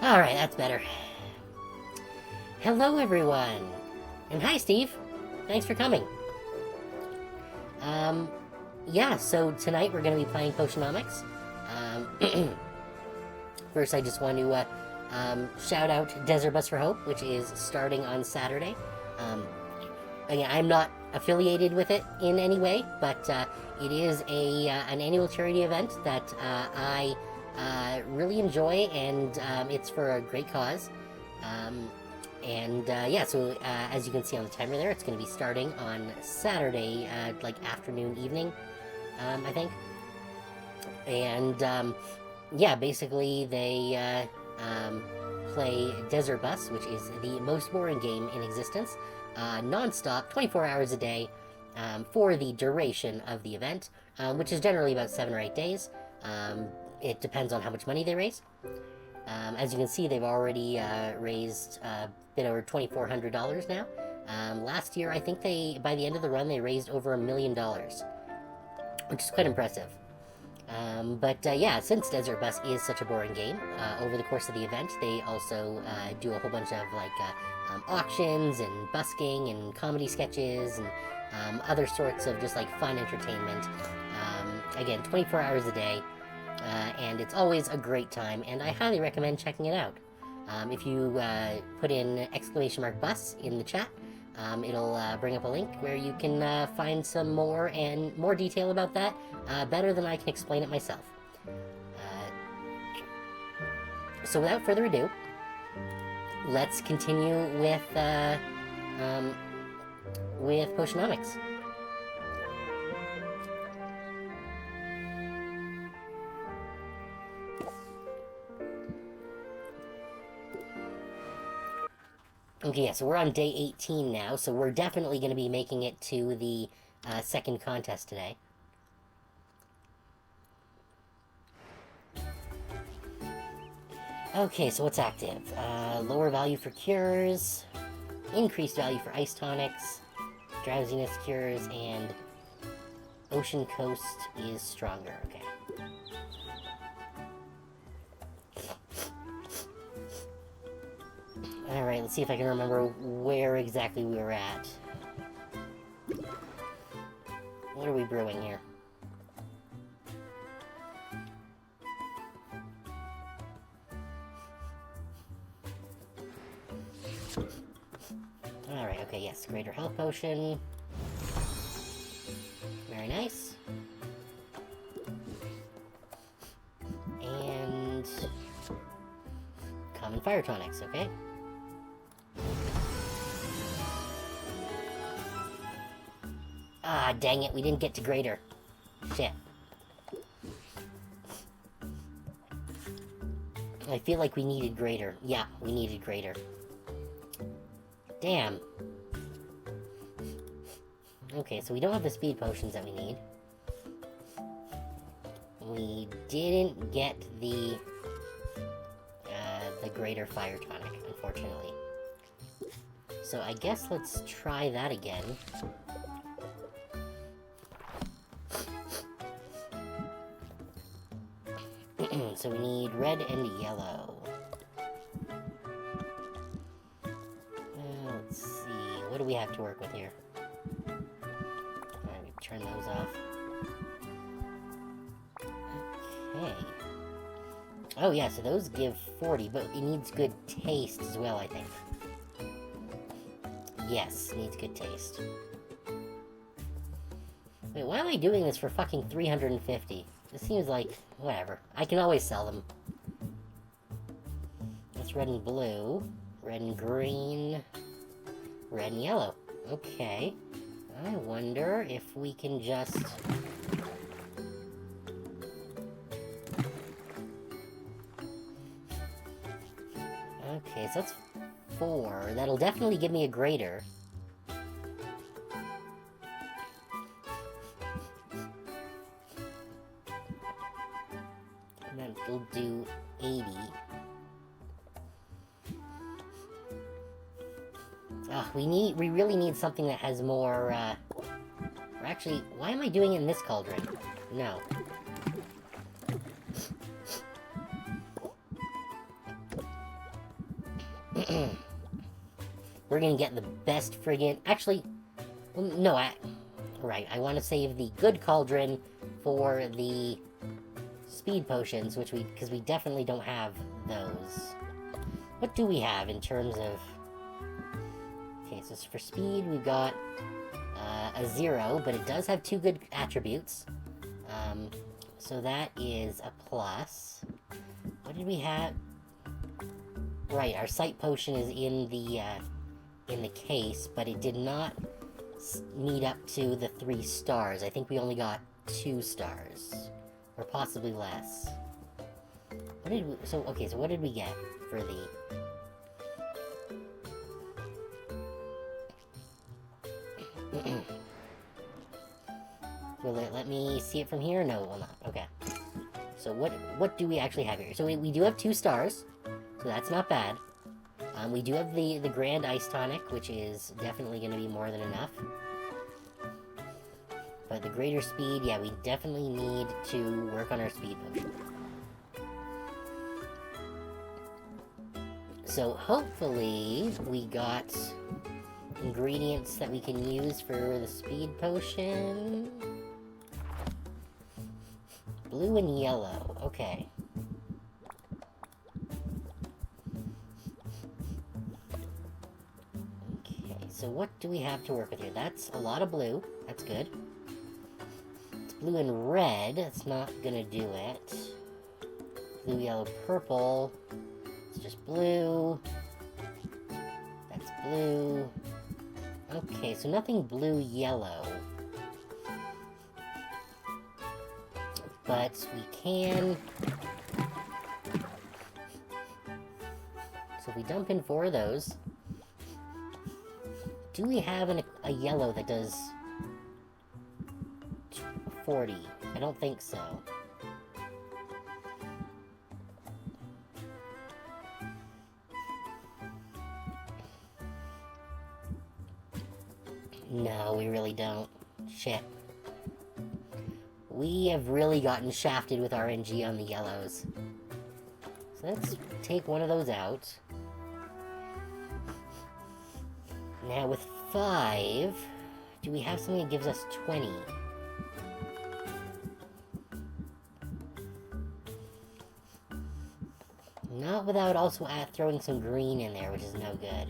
Alright, that's better. Hello, everyone! And hi, Steve! Thanks for coming. Yeah, so tonight we're gonna be playing Potionomics. First, I just want to, shout out Desert Bus for Hope, which is starting on Saturday. Again, I'm not affiliated with it in any way, but it is an annual charity event that I really enjoy, and it's for a great cause. Yeah, so as you can see on the timer there, it's going to be starting on Saturday, like afternoon, evening, I think. And yeah, basically they play Desert Bus, which is the most boring game in existence, non-stop, 24 hours a day, for the duration of the event, which is generally about 7 or 8 days. It depends on how much money they raise. As you can see, they've already raised a bit over $2,400 now. Last year, I think by the end of the run, they raised over $1 million, which is quite impressive. Yeah, since Desert Bus is such a boring game, over the course of the event, they also do a whole bunch of auctions and busking and comedy sketches and other sorts of just fun entertainment. Again, 24 hours a day. And it's always a great time, and I highly recommend checking it out. If you put in !bus in the chat, it'll bring up a link where you can find some more detail about that, better than I can explain it myself. So without further ado, let's continue with Potionomics. Okay, yeah, so we're on day 18 now, so we're definitely going to be making it to the second contest today. Okay, so what's active? Lower value for cures, increased value for ice tonics, drowsiness cures, and ocean coast is stronger. Okay. Alright, let's see if I can remember where exactly we were at. What are we brewing here? Alright, okay, yes, greater health potion. Very nice. And common fire tonics, okay? Ah, dang it, we didn't get to greater. Shit. I feel like we needed greater. Yeah, we needed greater. Damn. Okay, so we don't have the speed potions that we need. We didn't get the greater fire tonic, unfortunately. So I guess let's try that again. So we need red and yellow. Let's see, what do we have to work with here? Alright, we turn those off. Okay. Oh yeah, so those give 40, but it needs good taste as well, I think. Yes, it needs good taste. Wait, why am I doing this for fucking 350? This seems like, whatever. I can always sell them. That's red and blue. Red and green. Red and yellow. Okay. I wonder if we can just... Okay, so that's 4. That'll definitely give me a greater. And then it'll do 80. We really need something that has more, or actually, why am I doing it in this cauldron? No. we're gonna get the best friggin'... Actually, well, no, right, I want to save the good cauldron for the speed potions, because we definitely don't have those. What do we have in terms of... Okay, so for speed, we've got a 0, but it does have 2 good attributes. So that is a plus. What did we have? Right, our sight potion is in the case, but it did not meet up to the 3 stars. I think we only got 2 stars, or possibly less. What did we, so what did we get for the... Will it let me see it from here? No, it will not. Okay. So what do we actually have here? So we do have 2 stars, so that's not bad. We do have the Grand Ice Tonic, which is definitely going to be more than enough. But the greater speed, yeah, we definitely need to work on our speed potion. So hopefully we got ingredients that we can use for the speed potion. Blue and yellow, okay. Okay, so what do we have to work with here? That's a lot of blue, that's good. It's blue and red, that's not gonna do it. Blue, yellow, purple, it's just blue. That's blue. Okay, so nothing blue, yellow. But we can... So if we dump in 4 of those... Do we have a yellow that does 40? I don't think so. No, we really don't. Shit. We have really gotten shafted with RNG on the yellows. So let's take one of those out. Now with 5, do we have something that gives us 20? Not without also throwing some green in there, which is no good.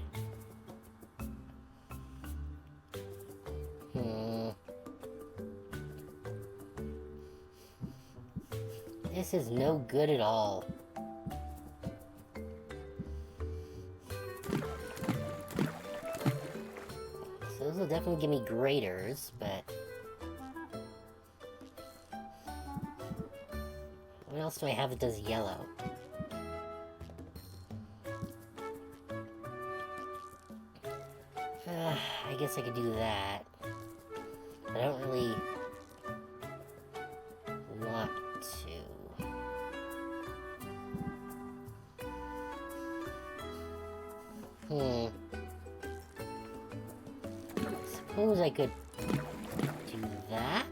This is no good at all. So those will definitely give me graders, but... What else do I have that does yellow? I guess I could do that. But I don't really want to. Suppose I could do that.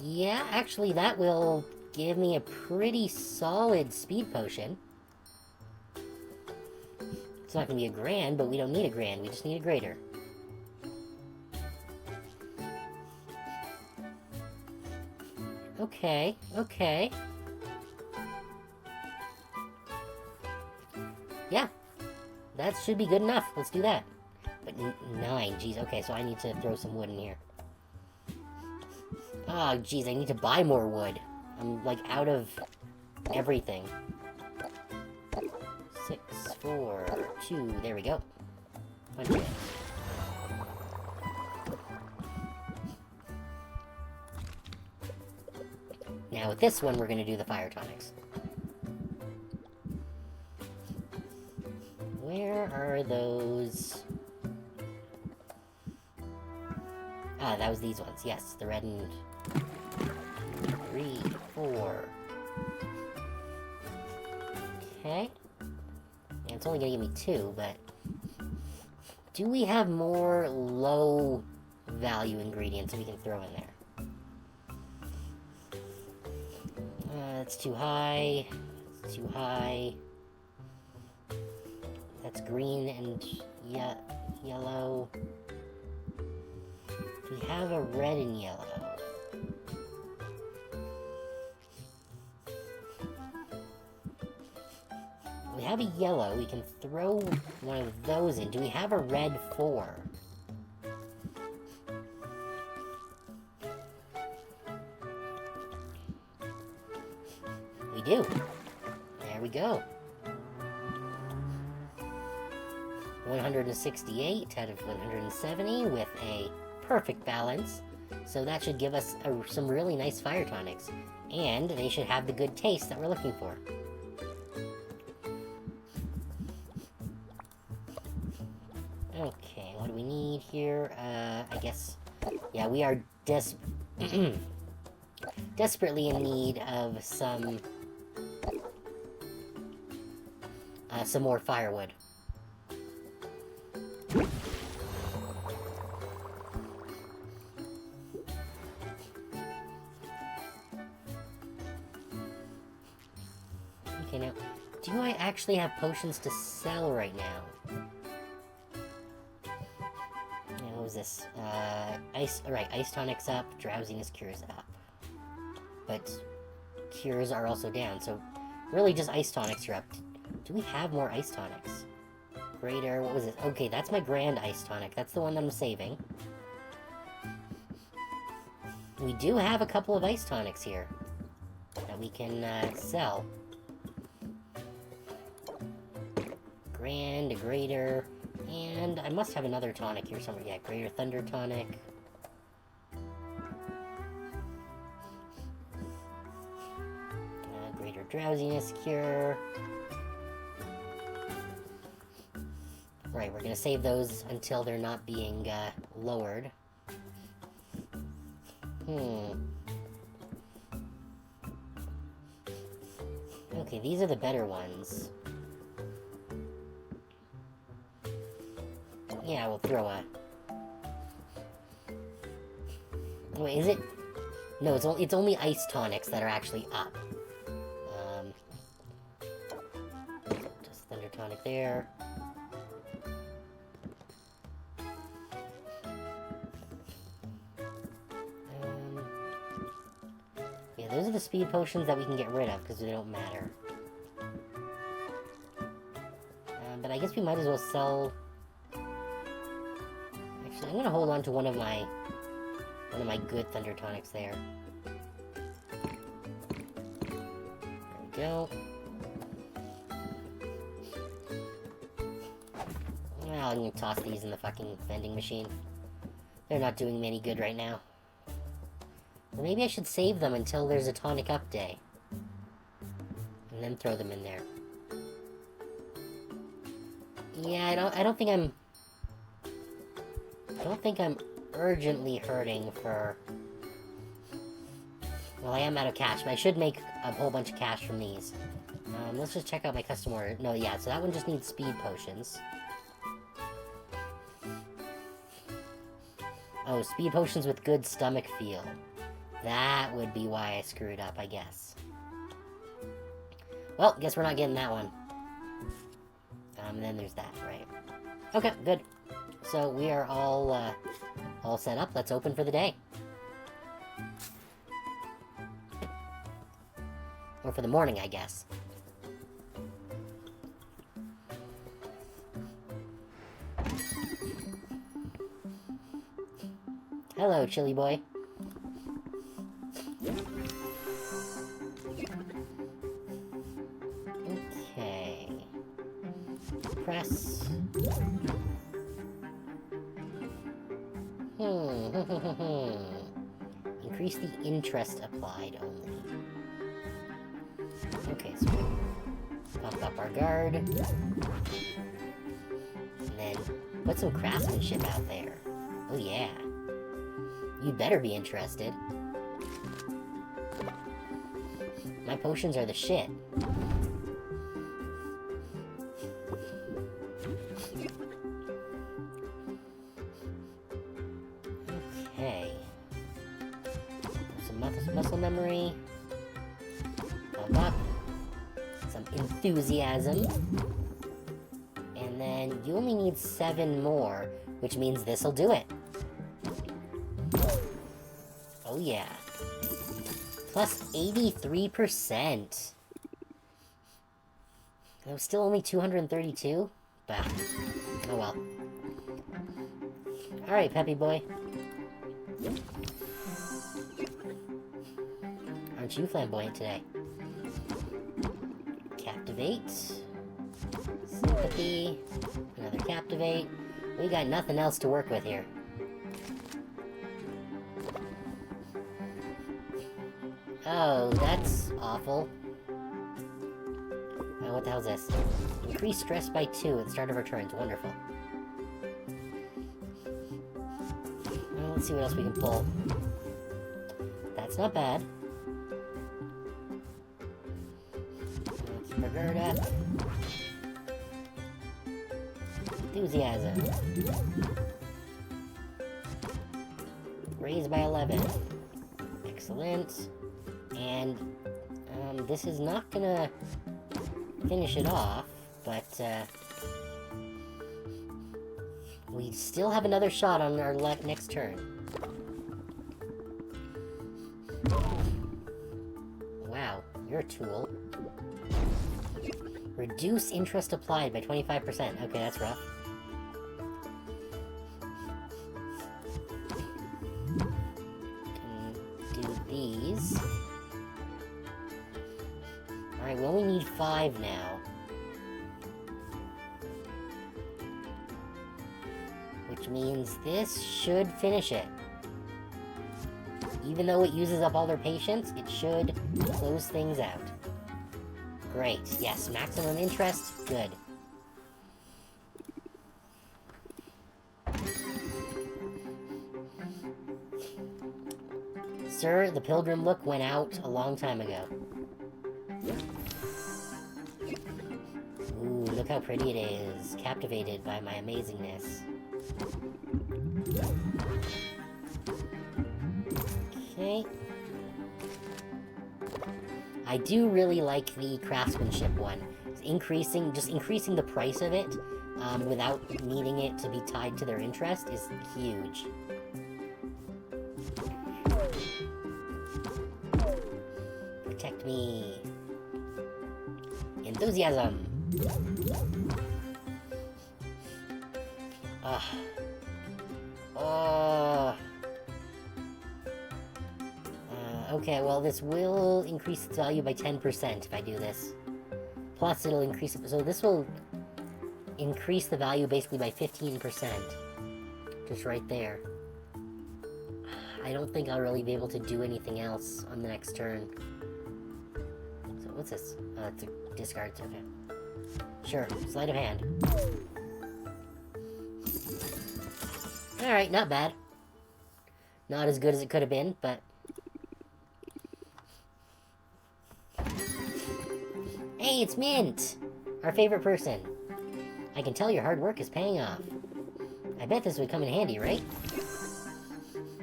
Yeah, actually that will give me a pretty solid speed potion. It's not gonna be a grand, but we don't need a grand, we just need a greater. Okay, okay. Yeah, that should be good enough. Let's do that. But 9, geez, okay, so I need to throw some wood in here. Oh, geez, I need to buy more wood. I'm, like, out of everything. 6, 4, 2, there we go. Punch it. Now with this one, we're gonna do the fire tonics. Where are those? Ah, that was these ones. Yes, the red and 3, 4. Okay. Yeah, it's only gonna give me 2, but do we have more low value ingredients we can throw in there. That's too high. It's too high. That's green and yellow. Do we have a red and yellow? We have a yellow. We can throw one of those in. Do we have a red 4? We do. There we go. 168 out of 170 with a perfect balance. So that should give us some really nice fire tonics. And they should have the good taste that we're looking for. Okay, what do we need here? I guess... Yeah, we are desperately in need of some more firewood. Okay, now, do I actually have potions to sell right now? What was this? Ice tonics up, drowsiness cures up. But cures are also down, so really just ice tonics are up. Do we have more ice tonics? Greater, what was it? Okay, that's my grand ice tonic. That's the one that I'm saving. We do have a couple of ice tonics here that we can sell. Grand, a greater, and I must have another tonic here somewhere. Yeah, greater thunder tonic. Greater drowsiness cure. Right, we're gonna save those until they're not being lowered. Okay, these are the better ones. Yeah, we'll throw a... Wait, is it? No, it's only ice tonics that are actually up. Just thunder tonic there. Yeah, those are the speed potions that we can get rid of because they don't matter. But I guess we might as well sell... Actually, I'm gonna hold on to one of my good thunder tonics there. There we go. Well, I'm gonna toss these in the fucking vending machine. They're not doing me any good right now. Or maybe I should save them until there's a tonic up day. And then throw them in there. Yeah, I don't think I'm urgently hurting for... Well, I am out of cash, but I should make a whole bunch of cash from these. Let's just check out my custom order. No, yeah, so that one just needs speed potions. Oh, speed potions with good stomach feel. That would be why I screwed up, I guess. Well, guess we're not getting that one. And then there's that, right? Okay, good. So we are all set up. Let's open for the day. Or for the morning, I guess. Hello, Chili Boy. Okay. Press. Increase the interest applied only. Okay, so we pump up our guard. And then put some craftsmanship out there. Oh yeah. You better be interested. My potions are the shit. muscle memory. Pump up. Some enthusiasm. And then you only need 7 more, which means this'll do it. Oh yeah. Plus 83%. That was still only 232? Bah. Oh well. Alright, Peppy boy. Aren't you flamboyant today? Captivate. Sympathy. Another captivate. We got nothing else to work with here. Oh, that's awful. Oh, what the hell is this? Increase stress by 2 at the start of our turns. Wonderful. Well, let's see what else we can pull. That's not bad. Let's pervert up. Enthusiasm. Raise by 11. Excellent. And, this is not gonna finish it off, but, we still have another shot on our next turn. Wow, you're a tool. Reduce interest applied by 25%. Okay, that's rough. Can do these. Alright, we only need 5 now. Which means this should finish it. Even though it uses up all their patience, it should close things out. Great. Yes, maximum interest. Good. Sir, the pilgrim look went out a long time ago. Ooh, look how pretty it is. Captivated by my amazingness. Okay. I do really like the craftsmanship one. Just increasing the price of it, without needing it to be tied to their interest is huge. Protect me. Enthusiasm. Okay, well, this will increase its value by 10% if I do this. Plus, it'll increase it, so this will increase the value basically by 15%. Just right there. I don't think I'll really be able to do anything else on the next turn. So, what's this? It's a discard, okay. Sure, sleight of hand. Alright, not bad. Not as good as it could have been, but... Hey, it's Mint! Our favorite person. I can tell your hard work is paying off. I bet this would come in handy, right?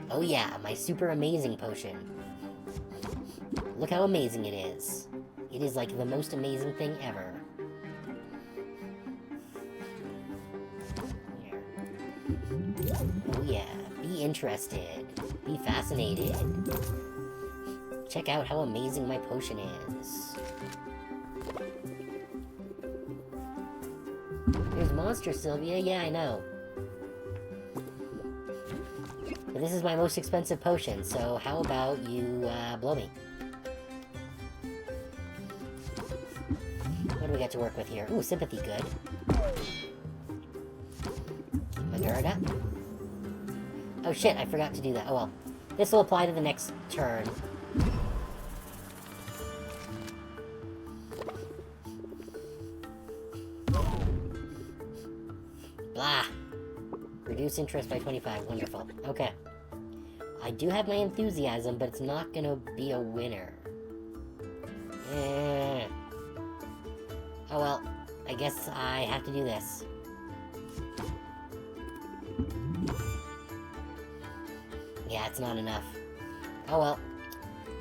Oh yeah, my super amazing potion. Look how amazing it is. It is like the most amazing thing ever. Here. Oh yeah, be interested. Be fascinated. Check out how amazing my potion is. There's Monster Sylvia, yeah, I know. But this is my most expensive potion, so how about you, blow me? What do we got to work with here? Ooh, sympathy, good. Keep my guard up. Oh shit, I forgot to do that. Oh well. This will apply to the next turn. Blah! Reduce interest by 25. Wonderful. Okay. I do have my enthusiasm, but it's not gonna be a winner. Oh well. I guess I have to do this. Yeah, it's not enough. Oh well.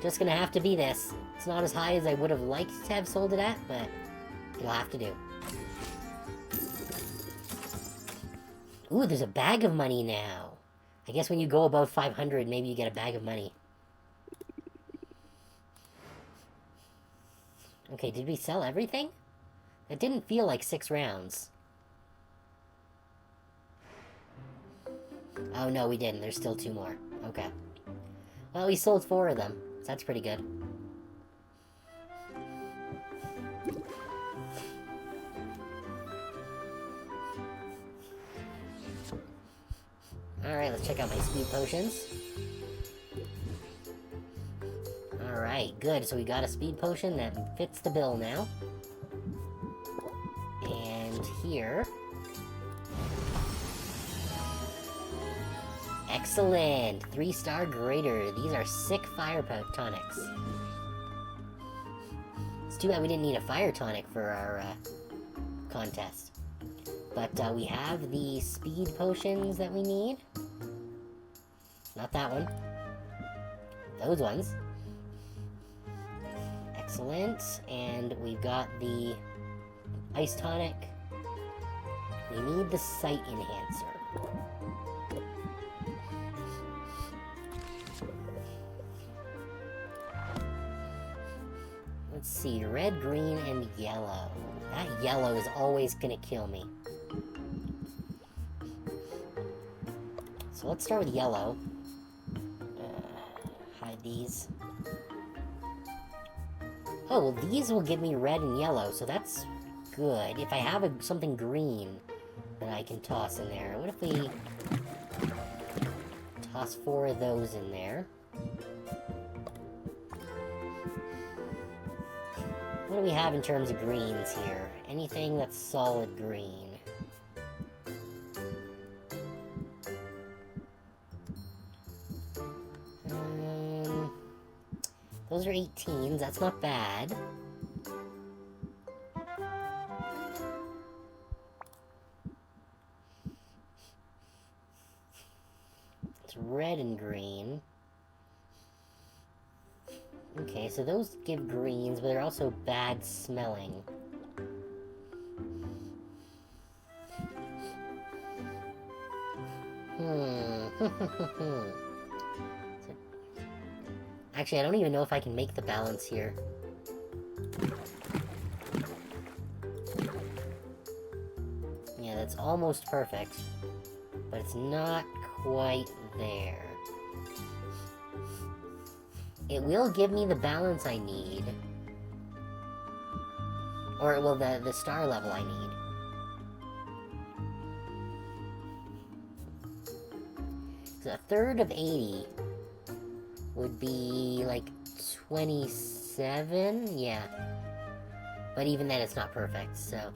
Just gonna have to be this. It's not as high as I would have liked to have sold it at, but it'll have to do. Ooh, there's a bag of money now. I guess when you go above 500, maybe you get a bag of money. Okay, did we sell everything? It didn't feel like 6 rounds. Oh, no, we didn't. There's still 2 more. Okay. Well, we sold 4 of them, so that's pretty good. Alright, let's check out my speed potions. Alright, good. So we got a speed potion that fits the bill now. And here... Excellent! 3-star greater. These are sick fire tonics. It's too bad we didn't need a fire tonic for our contest. But we have the speed potions that we need. Not that one. Those ones. Excellent. And we've got the ice tonic. We need the sight enhancer. Let's see, red, green, and yellow. That yellow is always gonna kill me. So let's start with yellow. Hide these. Oh, well these will give me red and yellow, so that's good. If I have something green that I can toss in there. What if we toss 4 of those in there? What do we have in terms of greens here? Anything that's solid green. Those are 18s, that's not bad. It's red and green. Okay, so those give greens, but they're also bad smelling. Actually, I don't even know if I can make the balance here. Yeah, that's almost perfect. But it's not quite there. It will give me the balance I need. Or, well, the star level I need. So a third of 80 would be, like, 27? Yeah. But even then, it's not perfect, so...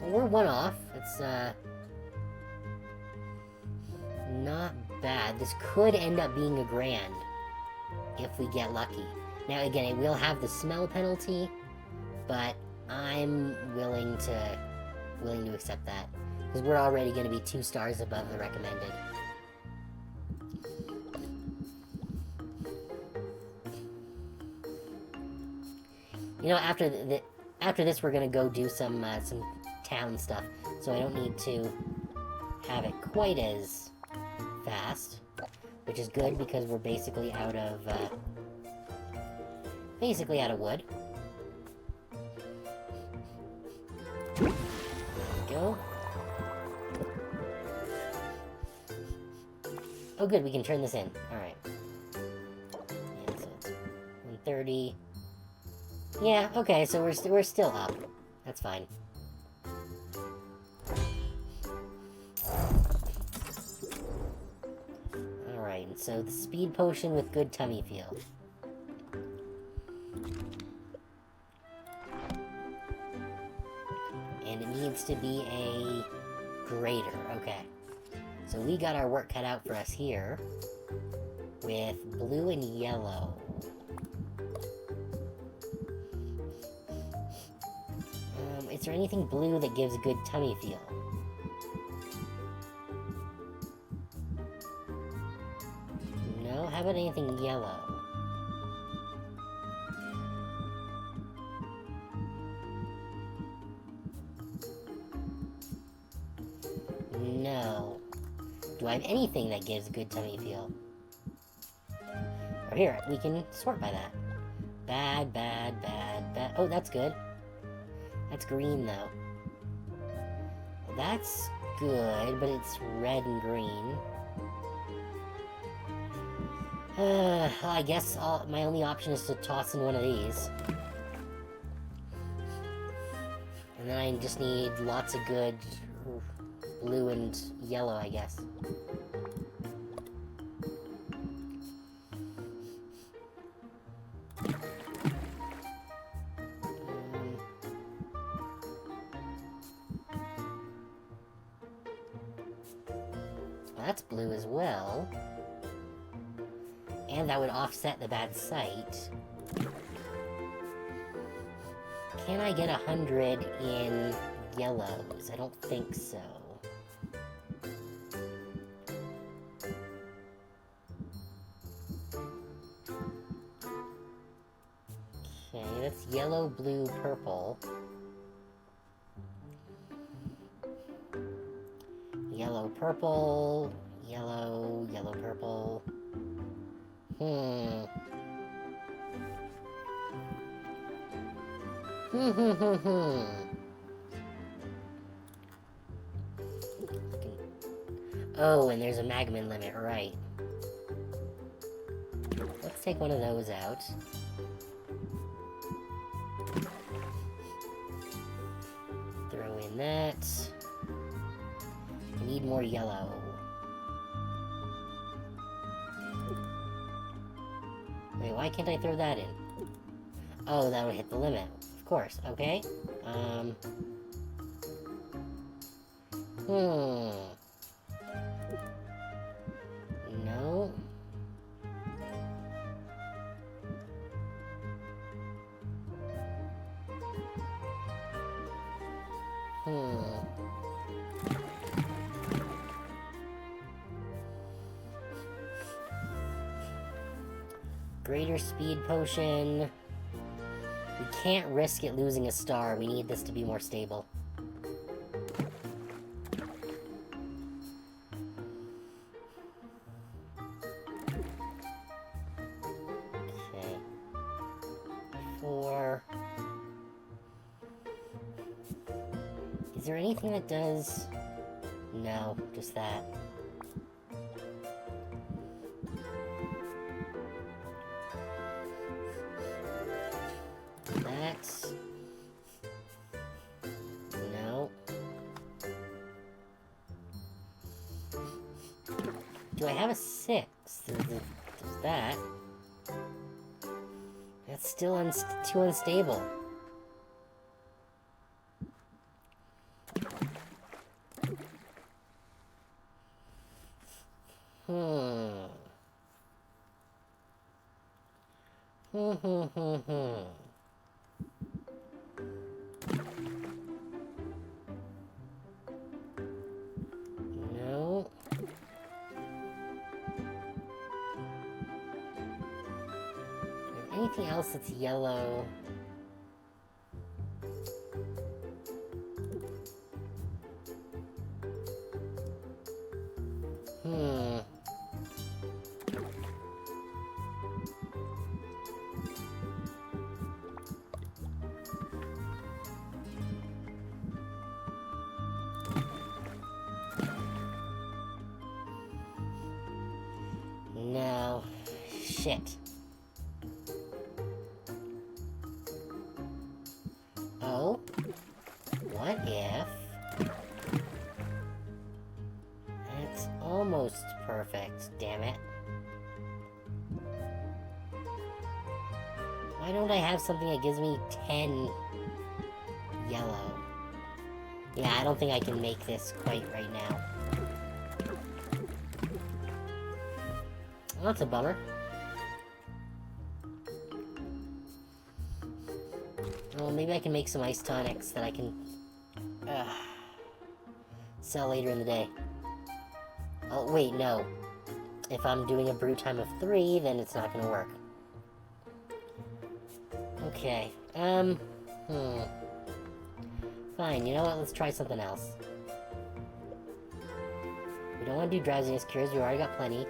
Well, we're 1 off. It's, not bad. This could end up being a grand. If we get lucky. Now, again, it will have the smell penalty, but I'm willing to accept that. Because we're already going to be 2 stars above the recommended. You know, after this, we're going to go do some town stuff, so I don't need to have it quite as fast. Which is good, because we're basically out of wood. There we go. Oh good, we can turn this in. Alright. Yeah, so it's 130. Yeah, okay, so we're still up. That's fine. Alright, so the speed potion with good tummy feel. And it needs to be a greater, okay. So we got our work cut out for us here with blue and yellow. Is there anything blue that gives good tummy feel? No? How about anything yellow? No. Do I have anything that gives a good tummy feel? Or here, we can sort by that. Bad, bad, bad, bad. Oh, that's good. That's green, though. Well, that's good, but it's red and green. I guess my only option is to toss in one of these. And then I just need lots of good blue and yellow, I guess. That's blue as well. And that would offset the bad sight. Can I get 100 in yellows? I don't think so. Okay, that's yellow, blue, purple. Yellow, purple, yellow, yellow, purple. Oh, and there's a Magman limit, right. Let's take one of those out. Throw in that. I need more yellow. Wait, why can't I throw that in? Oh, that would hit the limit. Of course, okay. No. Greater speed potion. We can't risk it losing a star. We need this to be more stable. Okay. 4. Is there anything that does... No, just that. That's... No. Do I have a 6? There's that. That's still too unstable. No. Anything else that's yellow? No. Shit. Oh? What if... That's almost perfect, damn it. Why don't I have something that gives me 10 yellow? Yeah, I don't think I can make this quite right now. Well, that's a bummer. Well, maybe I can make some ice tonics that I can sell later in the day. Oh, wait, no. If I'm doing a brew time of 3, then it's not gonna work. Okay, Fine, you know what? Let's try something else. don't want to do drowsiness cures. We already got plenty.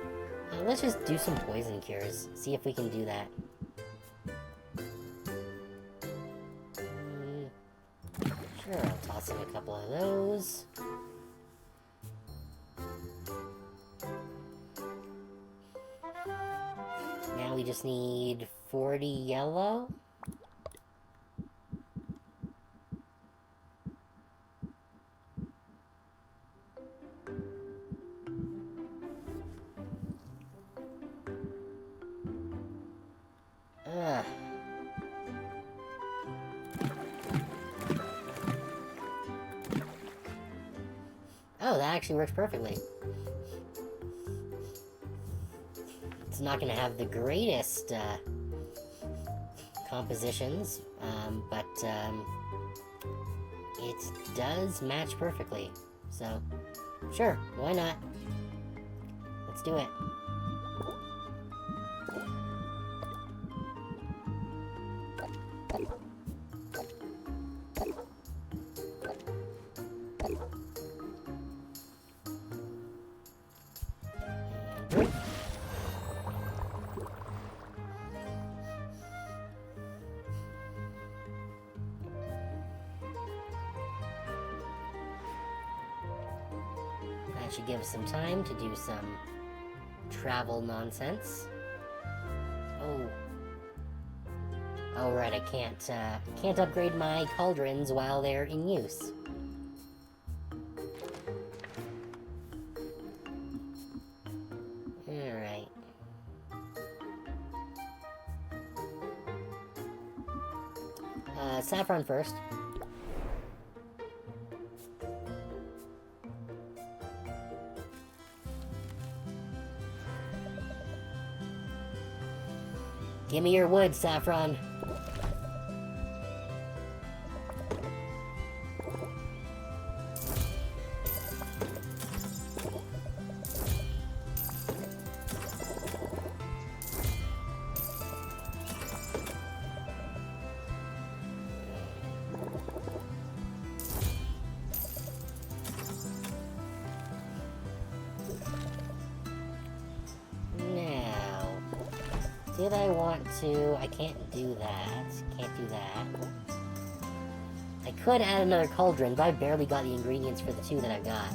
Let's just do some poison cures. See if we can do that. Sure, I'll toss in a couple of those. Now we just need 40 yellow. Oh, that actually works perfectly. It's not going to have the greatest compositions, but it does match perfectly. So, sure, why not? Let's do it. That should give us some time to do some travel nonsense. Oh, right, I can't upgrade my cauldrons while they're in use. Alright. Saffron first. Give me your wood, Saffron. Did I want to? I can't do that. Can't do that. I could add another cauldron, but I barely got the ingredients for the two that I've got.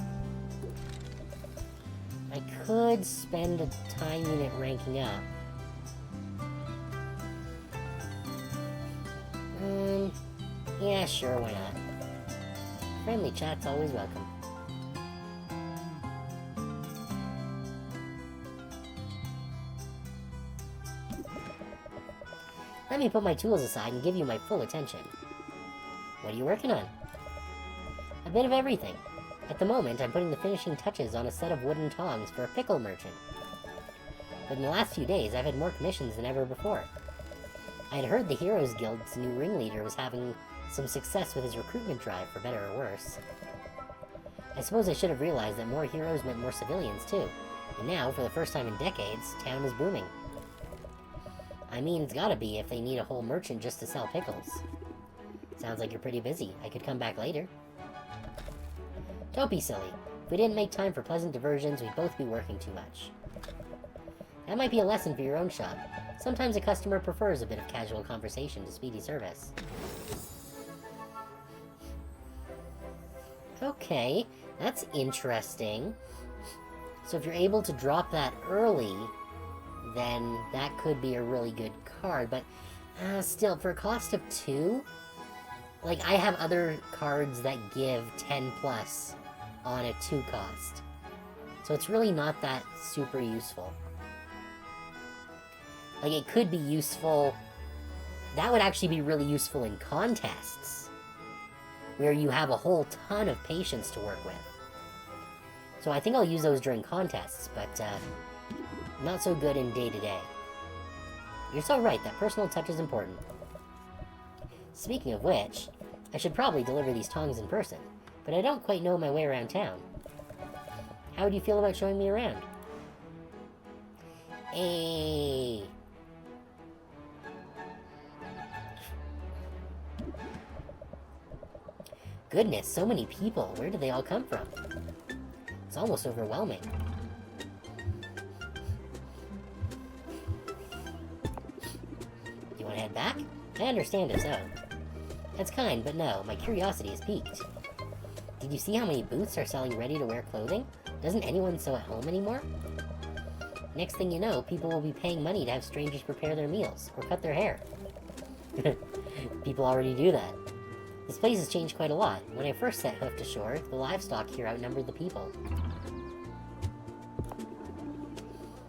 I could spend a time unit ranking up. Yeah, sure, why not? Friendly chat's always welcome. Let me put my tools aside and give you my full attention. What are you working on? A bit of everything. At the moment, I'm putting the finishing touches on a set of wooden tongs for a pickle merchant. But in the last few days, I've had more commissions than ever before. I had heard the Heroes Guild's new ringleader was having some success with his recruitment drive, for better or worse. I suppose I should have realized that more heroes meant more civilians, too. And now, for the first time in decades, town is booming. I mean, it's gotta be if they need a whole merchant just to sell pickles. Sounds like you're pretty busy. I could come back later. Don't be silly. If we didn't make time for pleasant diversions, we'd both be working too much. That might be a lesson for your own shop. Sometimes a customer prefers a bit of casual conversation to speedy service. Okay, that's interesting. So if you're able to drop that early, then that could be a really good card, but still, for a cost of 2, like, I have other cards that give 10 plus on a 2 cost. So it's really not that super useful. Like, it could be useful... That would actually be really useful in contests, where you have a whole ton of patience to work with. So I think I'll use those during contests, but, not so good in day-to-day. You're so right, that personal touch is important. Speaking of which, I should probably deliver these tongs in person, but I don't quite know my way around town. How would you feel about showing me around? Hey! Goodness, so many people. Where did they all come from? It's almost overwhelming. You want to head back? I understand if so. That's kind, but no, my curiosity is piqued. Did you see how many booths are selling ready-to-wear clothing? Doesn't anyone sew at home anymore? Next thing you know, people will be paying money to have strangers prepare their meals, or cut their hair. People already do that. This place has changed quite a lot. When I first set hoof to shore, the livestock here outnumbered the people.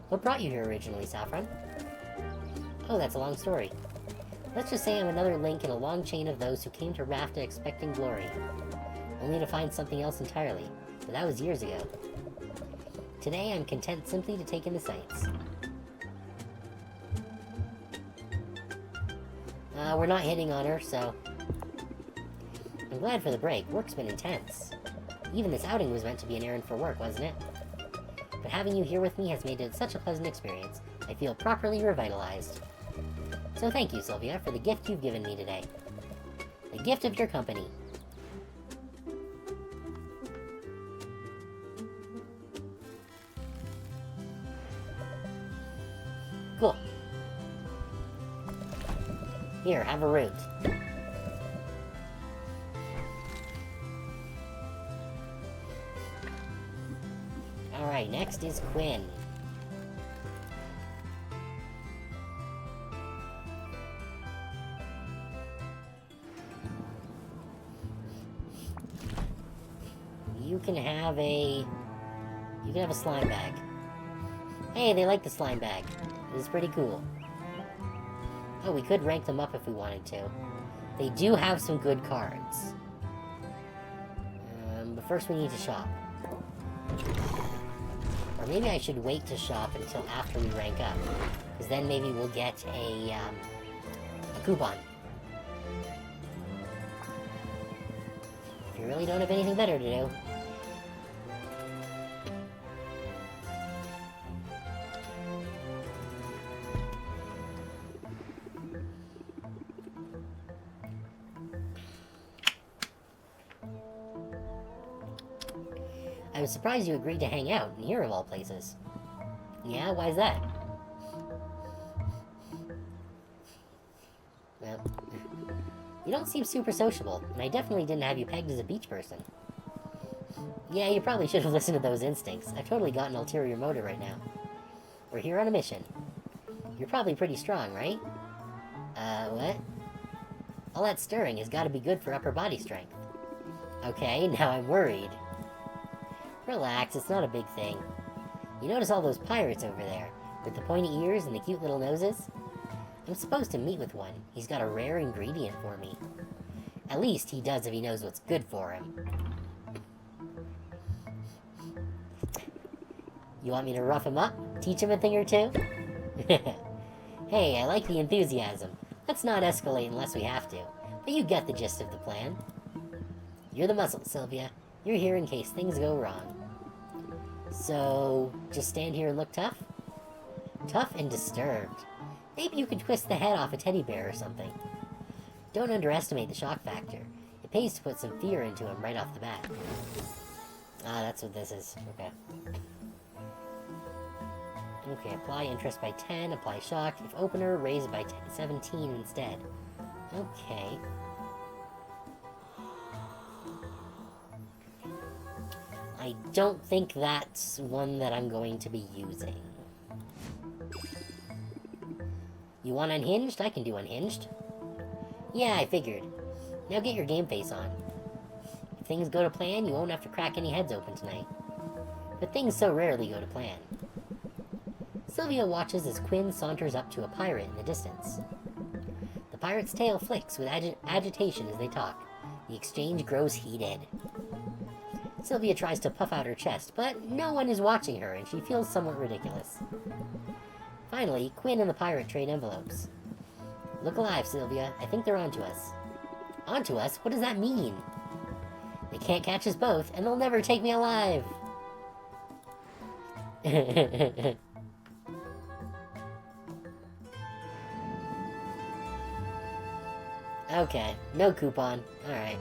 What brought you here originally, Saffron? Oh, that's a long story. Let's just say I'm another link in a long chain of those who came to Rafta expecting glory, only to find something else entirely, but that was years ago. Today, I'm content simply to take in the sights. We're not hitting on her, so... I'm glad for the break. Work's been intense. Even this outing was meant to be an errand for work, wasn't it? But having you here with me has made it such a pleasant experience. I feel properly revitalized. So thank you, Sylvia, for the gift you've given me today. The gift of your company. Cool. Here, have a root. Alright, next is Quinn. You can have a slime bag. Hey, they like the slime bag. This is pretty cool. Oh, we could rank them up if we wanted to. They do have some good cards. But first we need to shop. Or maybe I should wait to shop until after we rank up. Because then maybe we'll get a coupon. If you really don't have anything better to do. I was surprised you agreed to hang out in here of all places. Yeah, why's that? Well, you don't seem super sociable, and I definitely didn't have you pegged as a beach person. Yeah, you probably should have listened to those instincts. I've totally got an ulterior motive right now. We're here on a mission. You're probably pretty strong, right? What? All that stirring has got to be good for upper body strength. Okay, now I'm worried. Relax, it's not a big thing. You notice all those pirates over there, with the pointy ears and the cute little noses? I'm supposed to meet with one. He's got a rare ingredient for me. At least he does if he knows what's good for him. You want me to rough him up? Teach him a thing or two? Hey, I like the enthusiasm. Let's not escalate unless we have to. But you get the gist of the plan. You're the muscle, Sylvia. You're here in case things go wrong. So, just stand here and look tough? Tough and disturbed. Maybe you could twist the head off a teddy bear or something. Don't underestimate the shock factor. It pays to put some fear into him right off the bat. Ah, that's what this is. Okay. Okay, apply interest by 10, apply shock. If opener, raise it by 17 instead. Okay. I don't think that's one that I'm going to be using. You want unhinged? I can do unhinged. Yeah, I figured. Now get your game face on. If things go to plan, you won't have to crack any heads open tonight. But things so rarely go to plan. Sylvia watches as Quinn saunters up to a pirate in the distance. The pirate's tail flicks with agitation as they talk. The exchange grows heated. Sylvia tries to puff out her chest, but no one is watching her, and she feels somewhat ridiculous. Finally, Quinn and the pirate trade envelopes. Look alive, Sylvia. I think they're onto us. Onto us? What does that mean? They can't catch us both, and they'll never take me alive! Okay, no coupon. Alright.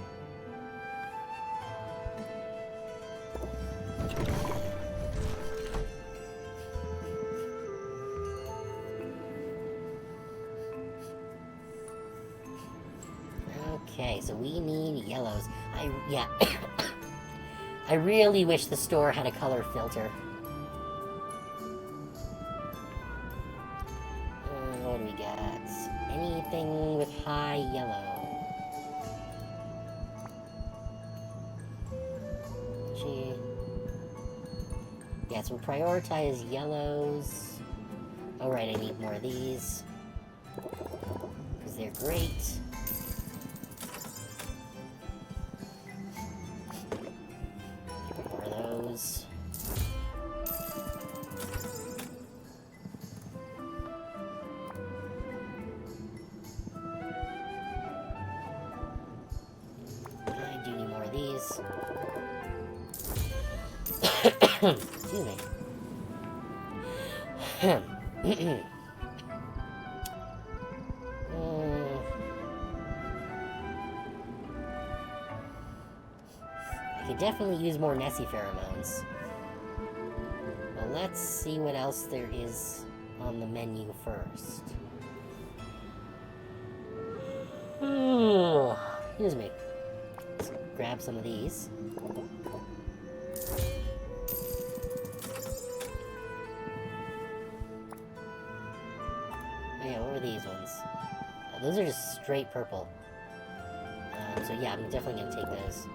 Okay, so we need yellows. Yeah. I really wish the store had a color filter. What do we got? Anything with high yellow? Gee. Yeah, so we'll prioritize yellows. Oh, right, I need more of these. Because they're great. More of those. I do need more of these. Excuse me. I could definitely use more Nessie pheromones. Well, let's see what else there is on the menu first. Excuse me. Let's grab some of these. Oh yeah, what were these ones? Those are just straight purple. So yeah, I'm definitely gonna take those.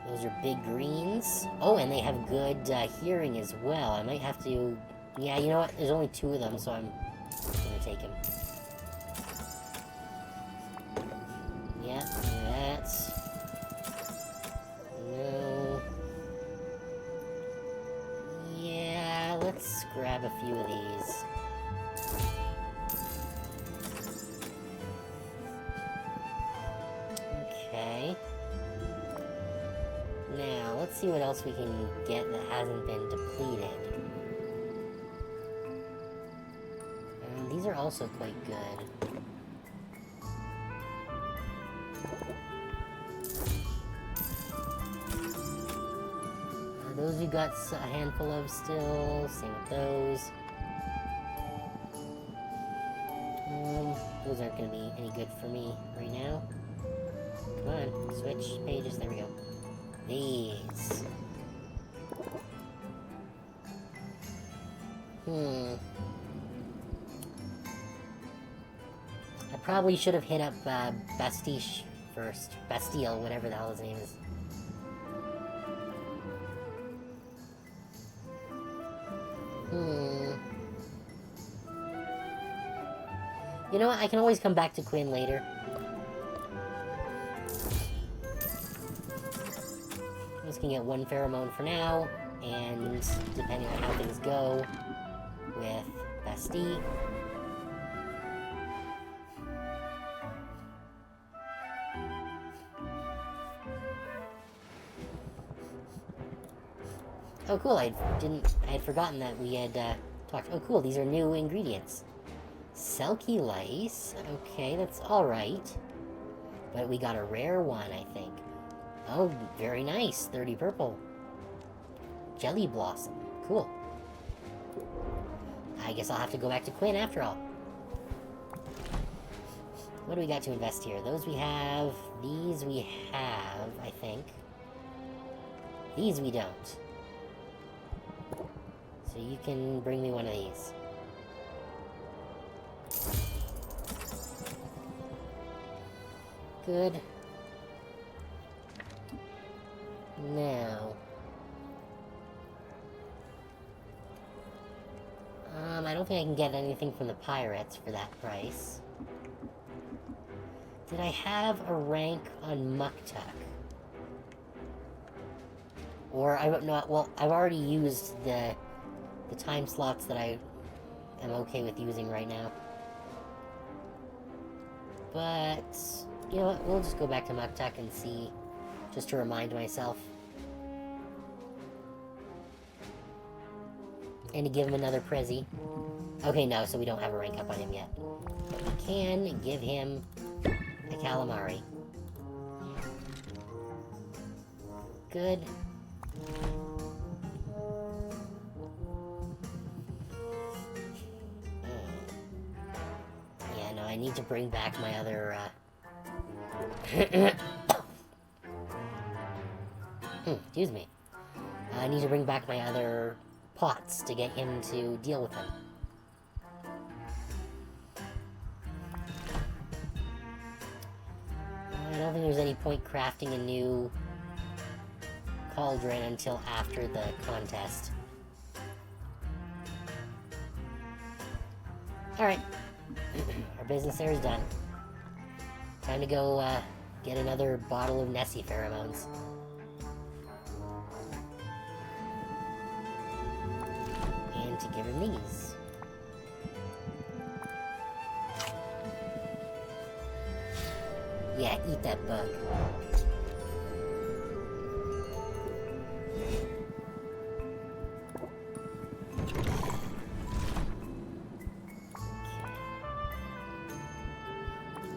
Those are big greens. Oh, and they have good hearing as well. I might have to... Yeah, you know what? There's only 2 of them, so I'm gonna take them. Yeah, that. No. Yeah, let's grab a few of these. Okay. Now, let's see what else we can get that hasn't been depleted. These are also quite good. Those we got a handful of still. Same with those. Those aren't going to be any good for me right now. Come on, switch pages. There we go. These. I probably should have hit up Bastiche first. Bastille, whatever the hell his name is. You know what? I can always come back to Quinn later. I'm just gonna get 1 pheromone for now, and depending on how things go with Bastille. Oh, cool! I had forgotten that we had talked. Oh, cool! These are new ingredients. Selkie lice. Okay, that's all right. But we got a rare one, I think. Oh, very nice. 30 purple. Jelly blossom. Cool. I guess I'll have to go back to Quinn after all. What do we got to invest here? Those we have. These we have, I think. These we don't. So you can bring me one of these. Good. Now... I don't think I can get anything from the pirates for that price. Did I have a rank on Muktuk? Or, well, I've already used the time slots that I am okay with using right now. But, you know what, we'll just go back to Muktuk and see, just to remind myself. And to give him another Prezi. Okay, no, so we don't have a rank up on him yet. But we can give him a Calamari. Good. bring back my other, excuse me. I need to bring back my other pots to get him to deal with them. I don't think there's any point crafting a new cauldron until after the contest. Alright. Our business there is done. Time to go, get another bottle of Nessie pheromones. And to give him these. Yeah, eat that bug.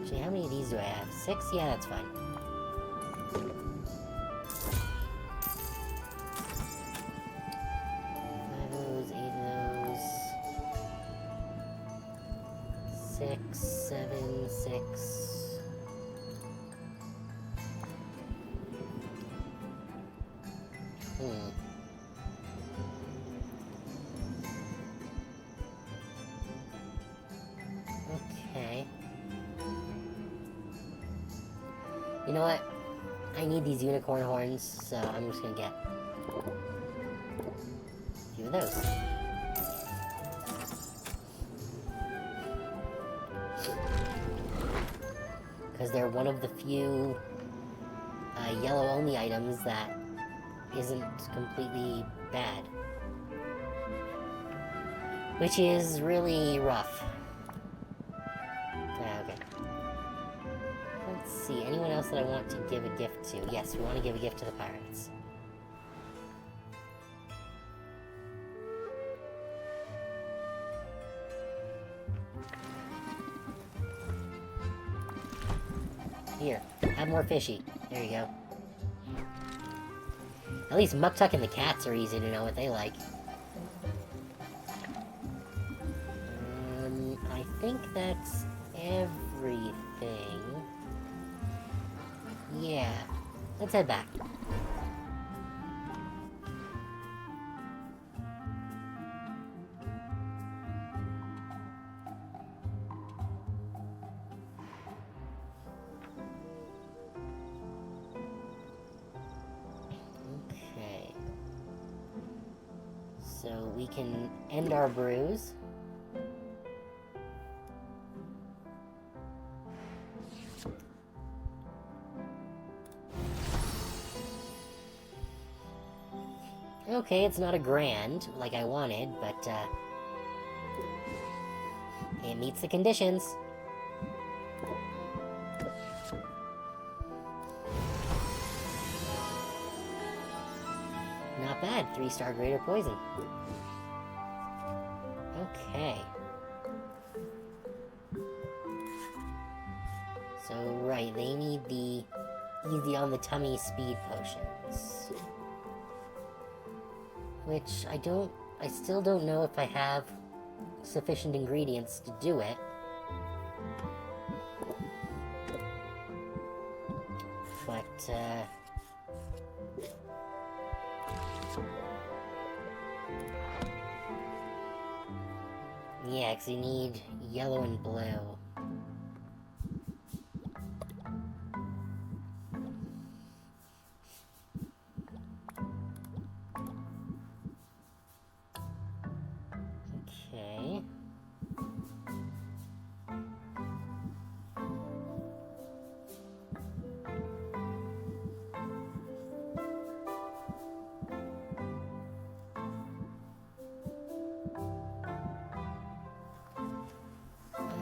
Actually, how many of these do I have? 6? Yeah, that's fine. 5 of those, 8 of those. 6, 7, 6. Okay. You know what? I need these unicorn horns, so I'm just gonna get a few of those. Because they're one of the few yellow-only items that isn't completely bad. Which is really rough. Okay. Let's see, anyone else that I want to give a gift to? Yes, we want to give a gift to the pirates. Here, have more fishy. There you go. At least Muktuk and the cats are easy to know what they like. I think that's everything. Yeah. Let's head back. Okay. So we can end our brews. Okay, it's not a grand like I wanted, but it meets the conditions. Not bad, 3-star greater poison. Okay. So, right, they need the easy on the tummy speed potions. Which I still don't know if I have sufficient ingredients to do it. But, yeah, 'cause you need yellow and blue. Okay.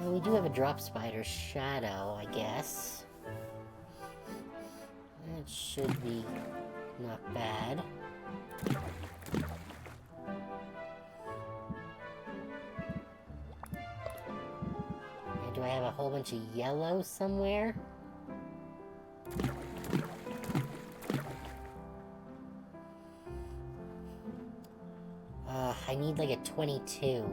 We do have a drop spider shadow, I guess. That should be not bad. And do I have a whole bunch of yellow somewhere? I need like a 22.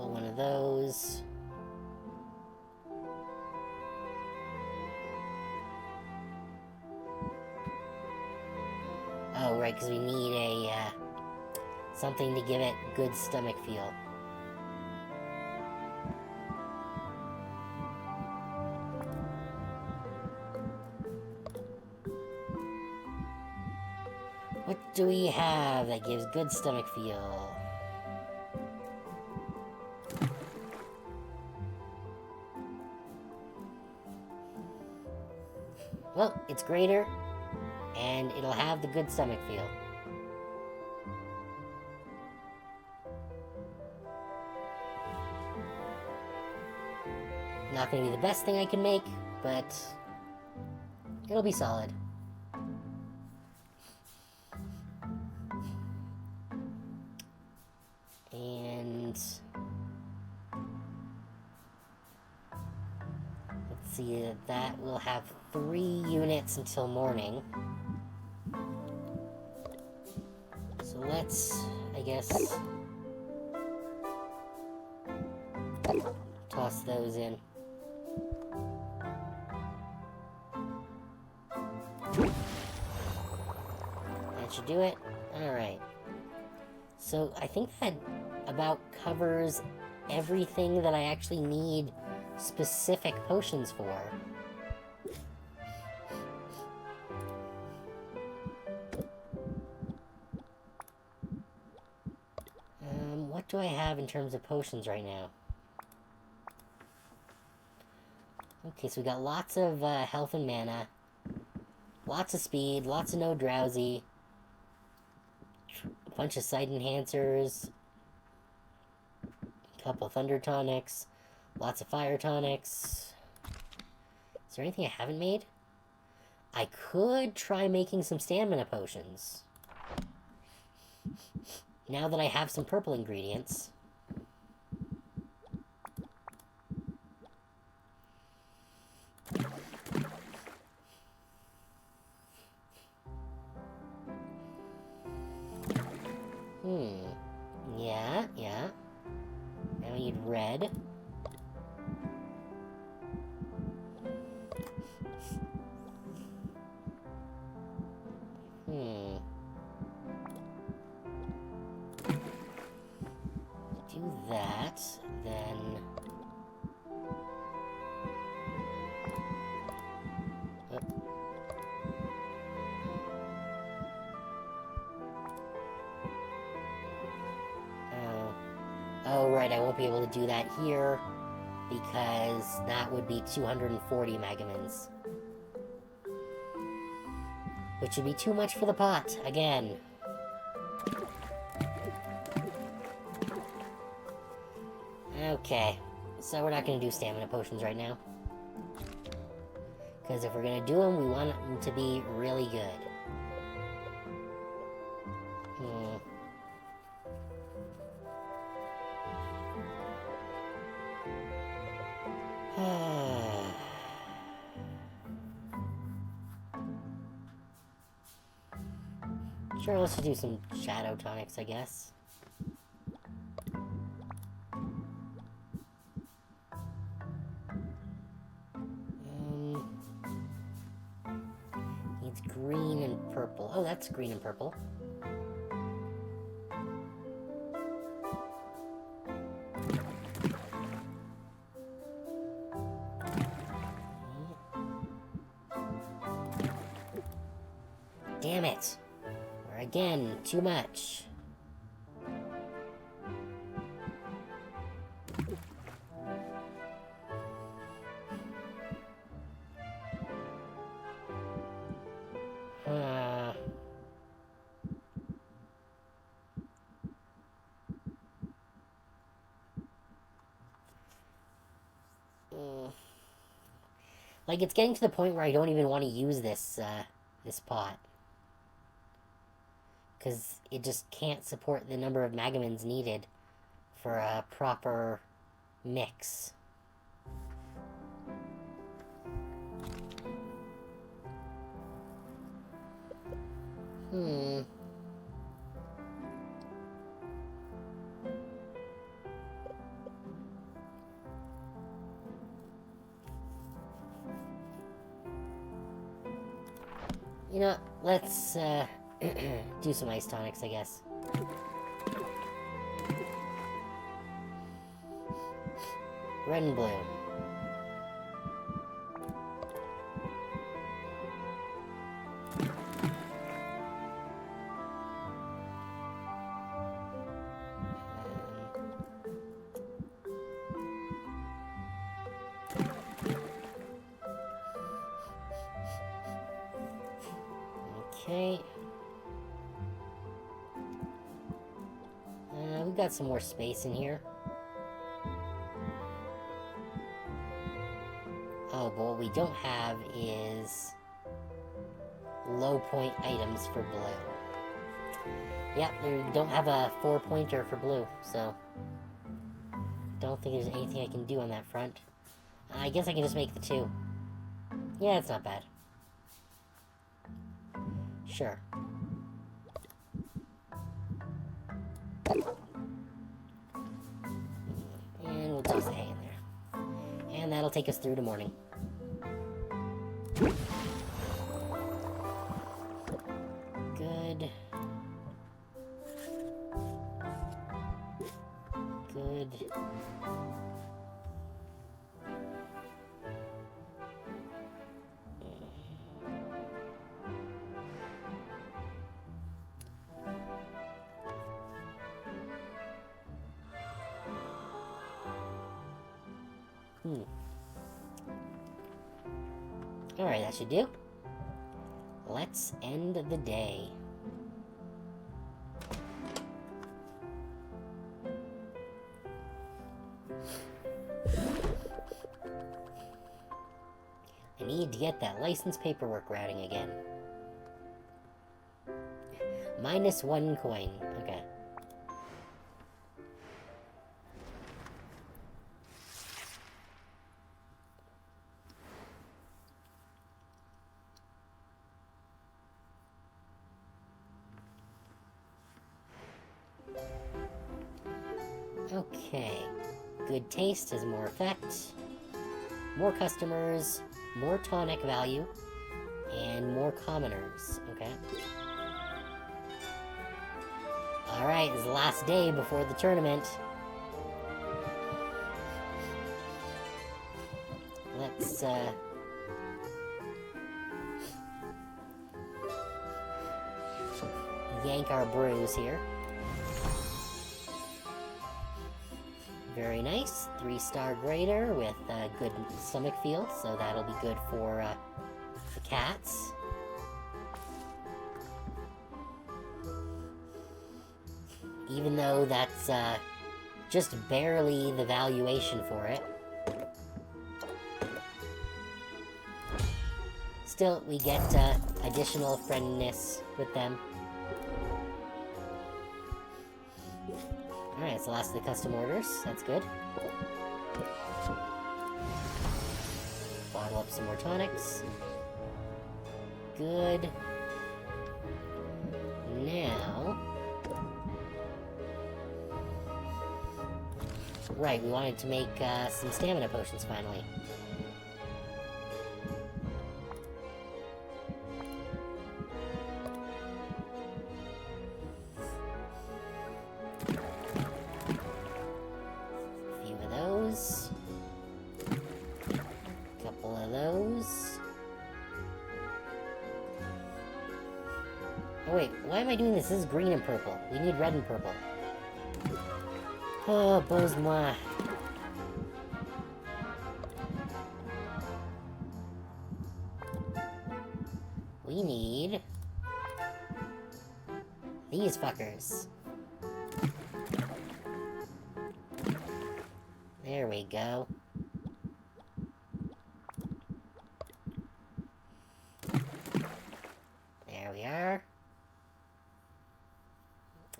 Pull one of those. Oh, right, because we need a, something to give it good stomach feel. What do we have that gives good stomach feel? Well, it's greater, and it'll have the good stomach feel. Not gonna be the best thing I can make, but it'll be solid. And let's see, that will have 3 units until morning. So let's, I guess, toss those in. That should do it. Alright. So I think that about covers everything that I actually need specific potions for. What do I have in terms of potions right now? Okay, so we got lots of health and mana, lots of speed, lots of no drowsy, a bunch of sight enhancers, a couple thunder tonics, lots of fire tonics. Is there anything I haven't made? I could try making some stamina potions. Now that I have some purple ingredients. Yeah. Now we need red. Do that, then... Oh, right, I won't be able to do that here, because that would be 240 Megamins. Which would be too much for the pot, again. Okay, so we're not going to do stamina potions right now. Because if we're going to do them, we want them to be really good. Sure, let's do some shadow tonics, I guess. Needs green and purple. Oh, that's green and purple. Damn it! We're again too much. Like, it's getting to the point where I don't even want to use this, this pot. Because it just can't support the number of Megamins needed for a proper mix. You know, let's do some ice tonics, I guess. Red and blue. Okay. We've got some more space in here. Oh, but what we don't have is low point items for blue. Yep, we don't have a 4-pointer for blue, so don't think there's anything I can do on that front. I guess I can just make the 2. Yeah, it's not bad. Sure. And we'll just hang in there. And that'll take us through to morning. Good. Good. Alright, that should do. Let's end the day. I need to get that license paperwork routing again. -1 coin. Okay. Okay. Good taste has more effect, more customers, more tonic value, and more commoners. Okay. Alright, it's the last day before the tournament. Let's, yank our brews here. Very nice. 3-star grader with a good stomach feel, so that'll be good for the cats. Even though that's just barely the valuation for it. Still, we get additional friendliness with them. Alright, it's the last of the custom orders. That's good. Bottle up some more tonics. Good. Now... Right, we wanted to make some stamina potions finally. Oh wait, why am I doing this? This is green and purple. We need red and purple. Oh, pose-moi. We need... these fuckers. There we go. There we are.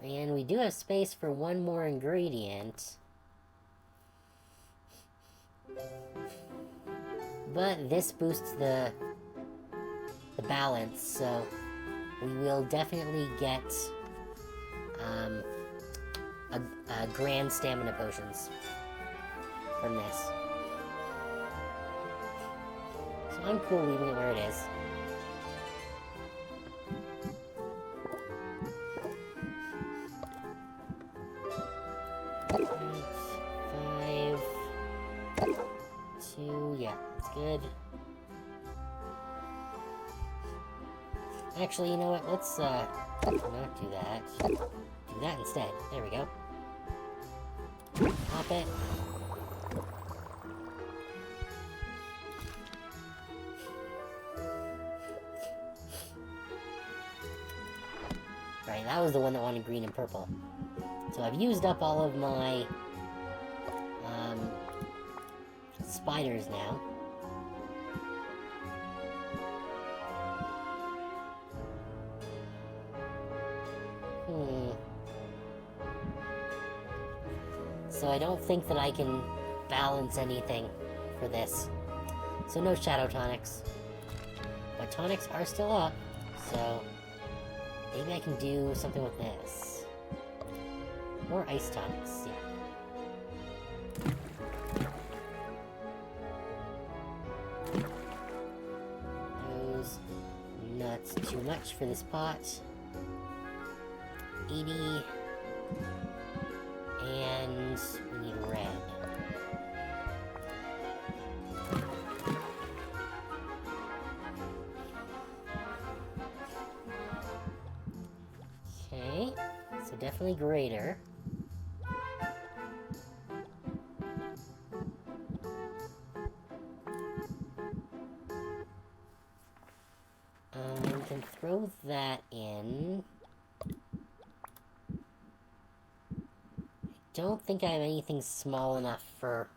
And we do have space for one more ingredient. But this boosts the balance, so we will definitely get a grand stamina potions from this. So I'm cool leaving it where it is. 5, 2, yeah, that's good. Actually, you know what, let's, not do that. Do that instead. There we go. Pop it. Right, that was the one that wanted green and purple. So I've used up all of my, spiders now. So I don't think that I can balance anything for this. So no shadow tonics. But tonics are still up, so maybe I can do something with this. Or ice tonics, yeah. Those nuts too much for this pot. 80. And we need red. Okay, so definitely greater. We can throw that in. Don't think I have anything small enough for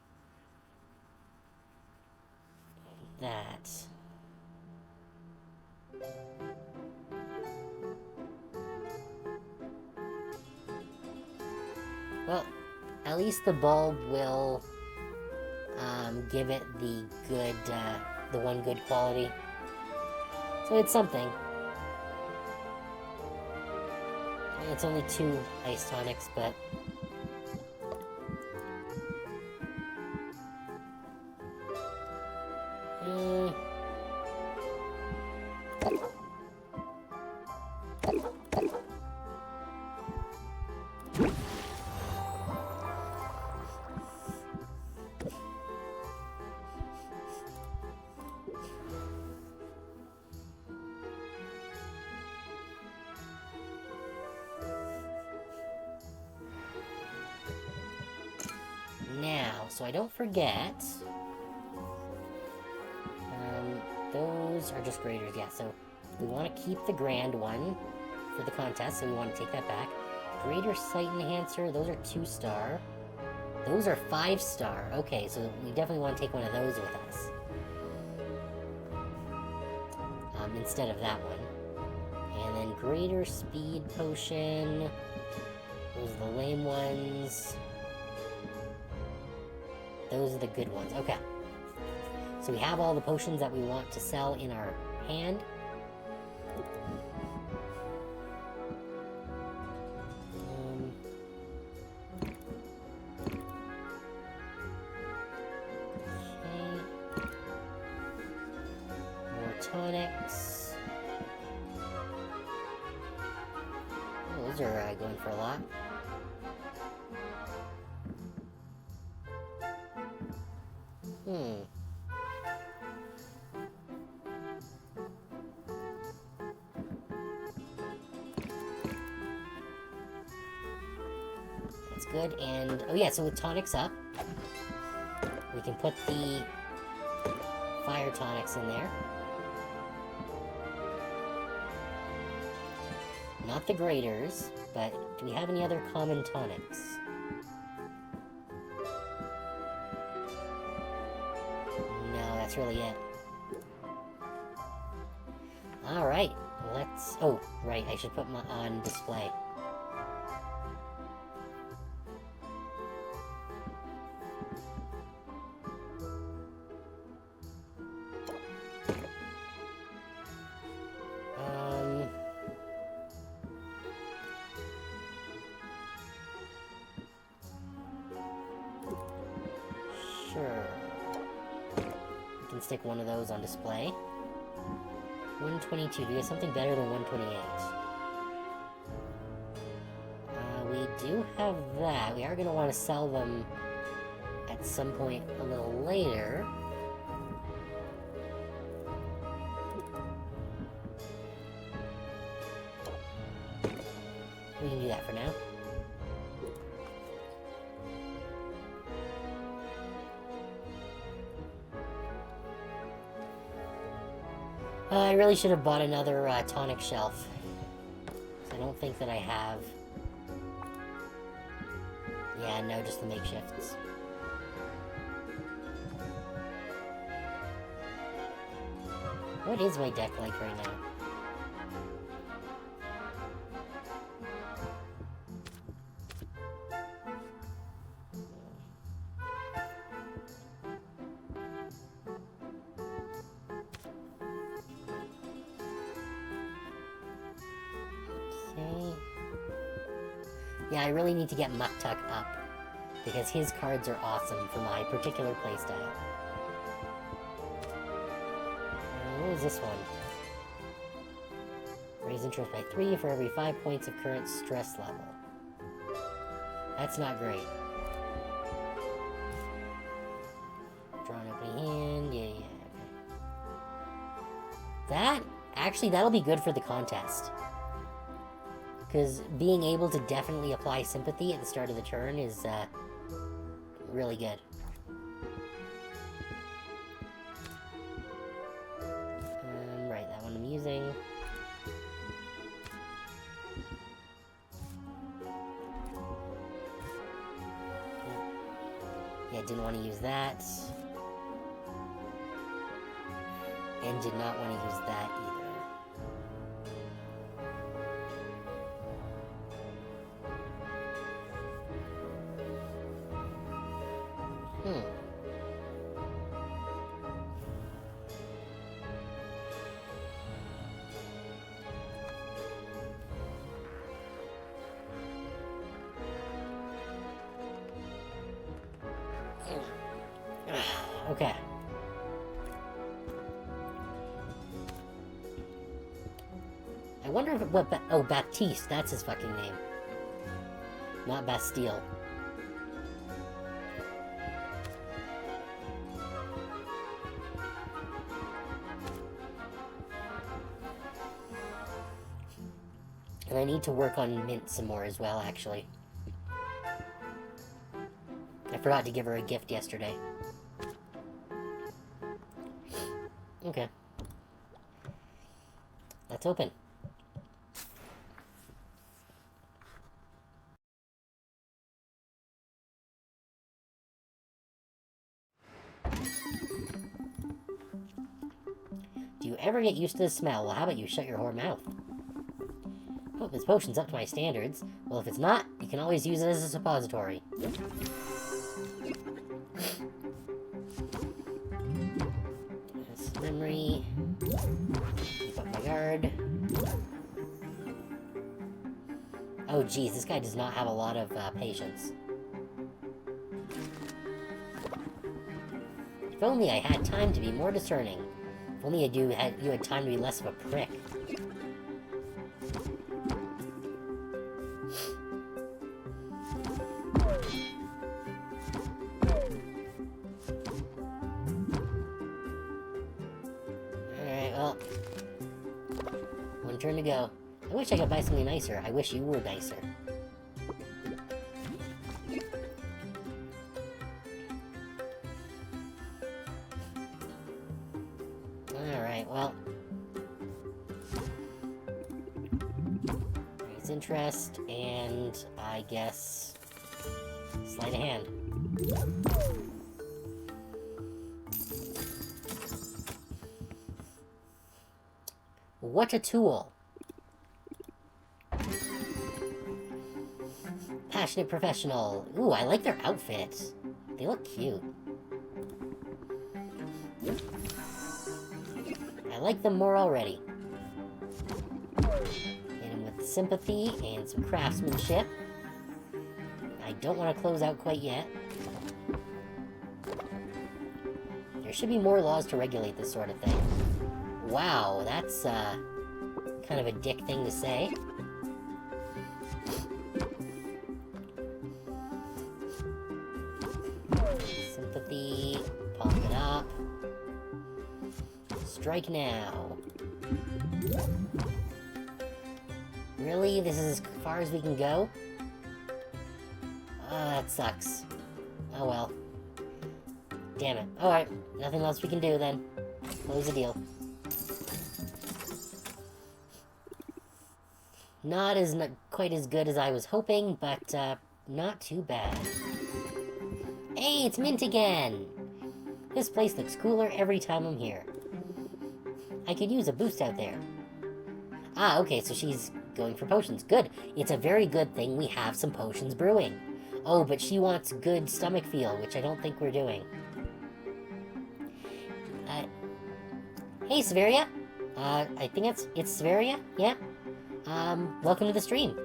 that. Well, at least the bulb will give it the good, the one good quality. So it's something. It's only 2 ice tonics, but now, so I don't forget, those are just graders, yeah, so we want to keep the grand one for the contest, so we want to take that back. Greater sight enhancer, those are 2-star. Those are 5-star. Okay, so we definitely want to take one of those with us. Instead of that one. And then greater speed potion. Those are the lame ones. Those are the good ones. Okay. So we have all the potions that we want to sell in our hand. Tonics. Oh, those are going for a lot. That's good, and oh yeah, so with tonics up, we can put the fire tonics in there. Not the graders, but do we have any other common tonics? No, that's really it. Alright, let's... Oh, right, I should put my on display. Sure. We can stick one of those on display. 122. Do we have something better than 128? We do have that. We are going to want to sell them at some point a little later. We can do that for now. I really should have bought another tonic shelf. I don't think that I have. Yeah, no, just the makeshifts. What is my deck like right now? Yeah, I really need to get Muktuk up, because his cards are awesome for my particular playstyle. What was this one? Raise interest by 3 for every 5 points of current stress level. That's not great. Draw an opening hand, yeah, okay. That, actually, that'll be good for the contest. Because being able to definitely apply sympathy at the start of the turn is, really good. Right, that one I'm using. Yeah, didn't want to use that. And did not want to use that either. Okay. I wonder if oh, Baptiste, that's his fucking name. Not Bastille. And I need to work on Mint some more as well, actually. I forgot to give her a gift yesterday. Okay. Let's open. Do you ever get used to the smell? Well, how about you shut your whore mouth? Hope this potion's up to my standards. Well, if it's not, you can always use it as a suppository. Memory. Keep up my guard. Oh geez, this guy does not have a lot of patience. If only I had time to be more discerning. If only you had time to be less of a prick. Turn to go. I wish I could buy something nicer. I wish you were nicer. Alright, well. Raise interest, and I guess sleight of hand. What a tool! Passionate professional. Ooh, I like their outfits. They look cute. I like them more already. Hit him with sympathy and some craftsmanship. I don't want to close out quite yet. There should be more laws to regulate this sort of thing. Wow, that's, kind of a dick thing to say. sympathy. Pump it up. Strike now. Really? This is as far as we can go? That sucks. Oh well. Damn it. Alright, nothing else we can do then. Close the deal. Not quite as good as I was hoping, but not too bad. Hey, it's Mint again! This place looks cooler every time I'm here. I could use a boost out there. Ah, okay, so she's going for potions. Good. It's a very good thing we have some potions brewing. Oh, but she wants good stomach feel, which I don't think we're doing. Hey, Severia? I think it's Severia? Yeah? Welcome to the stream.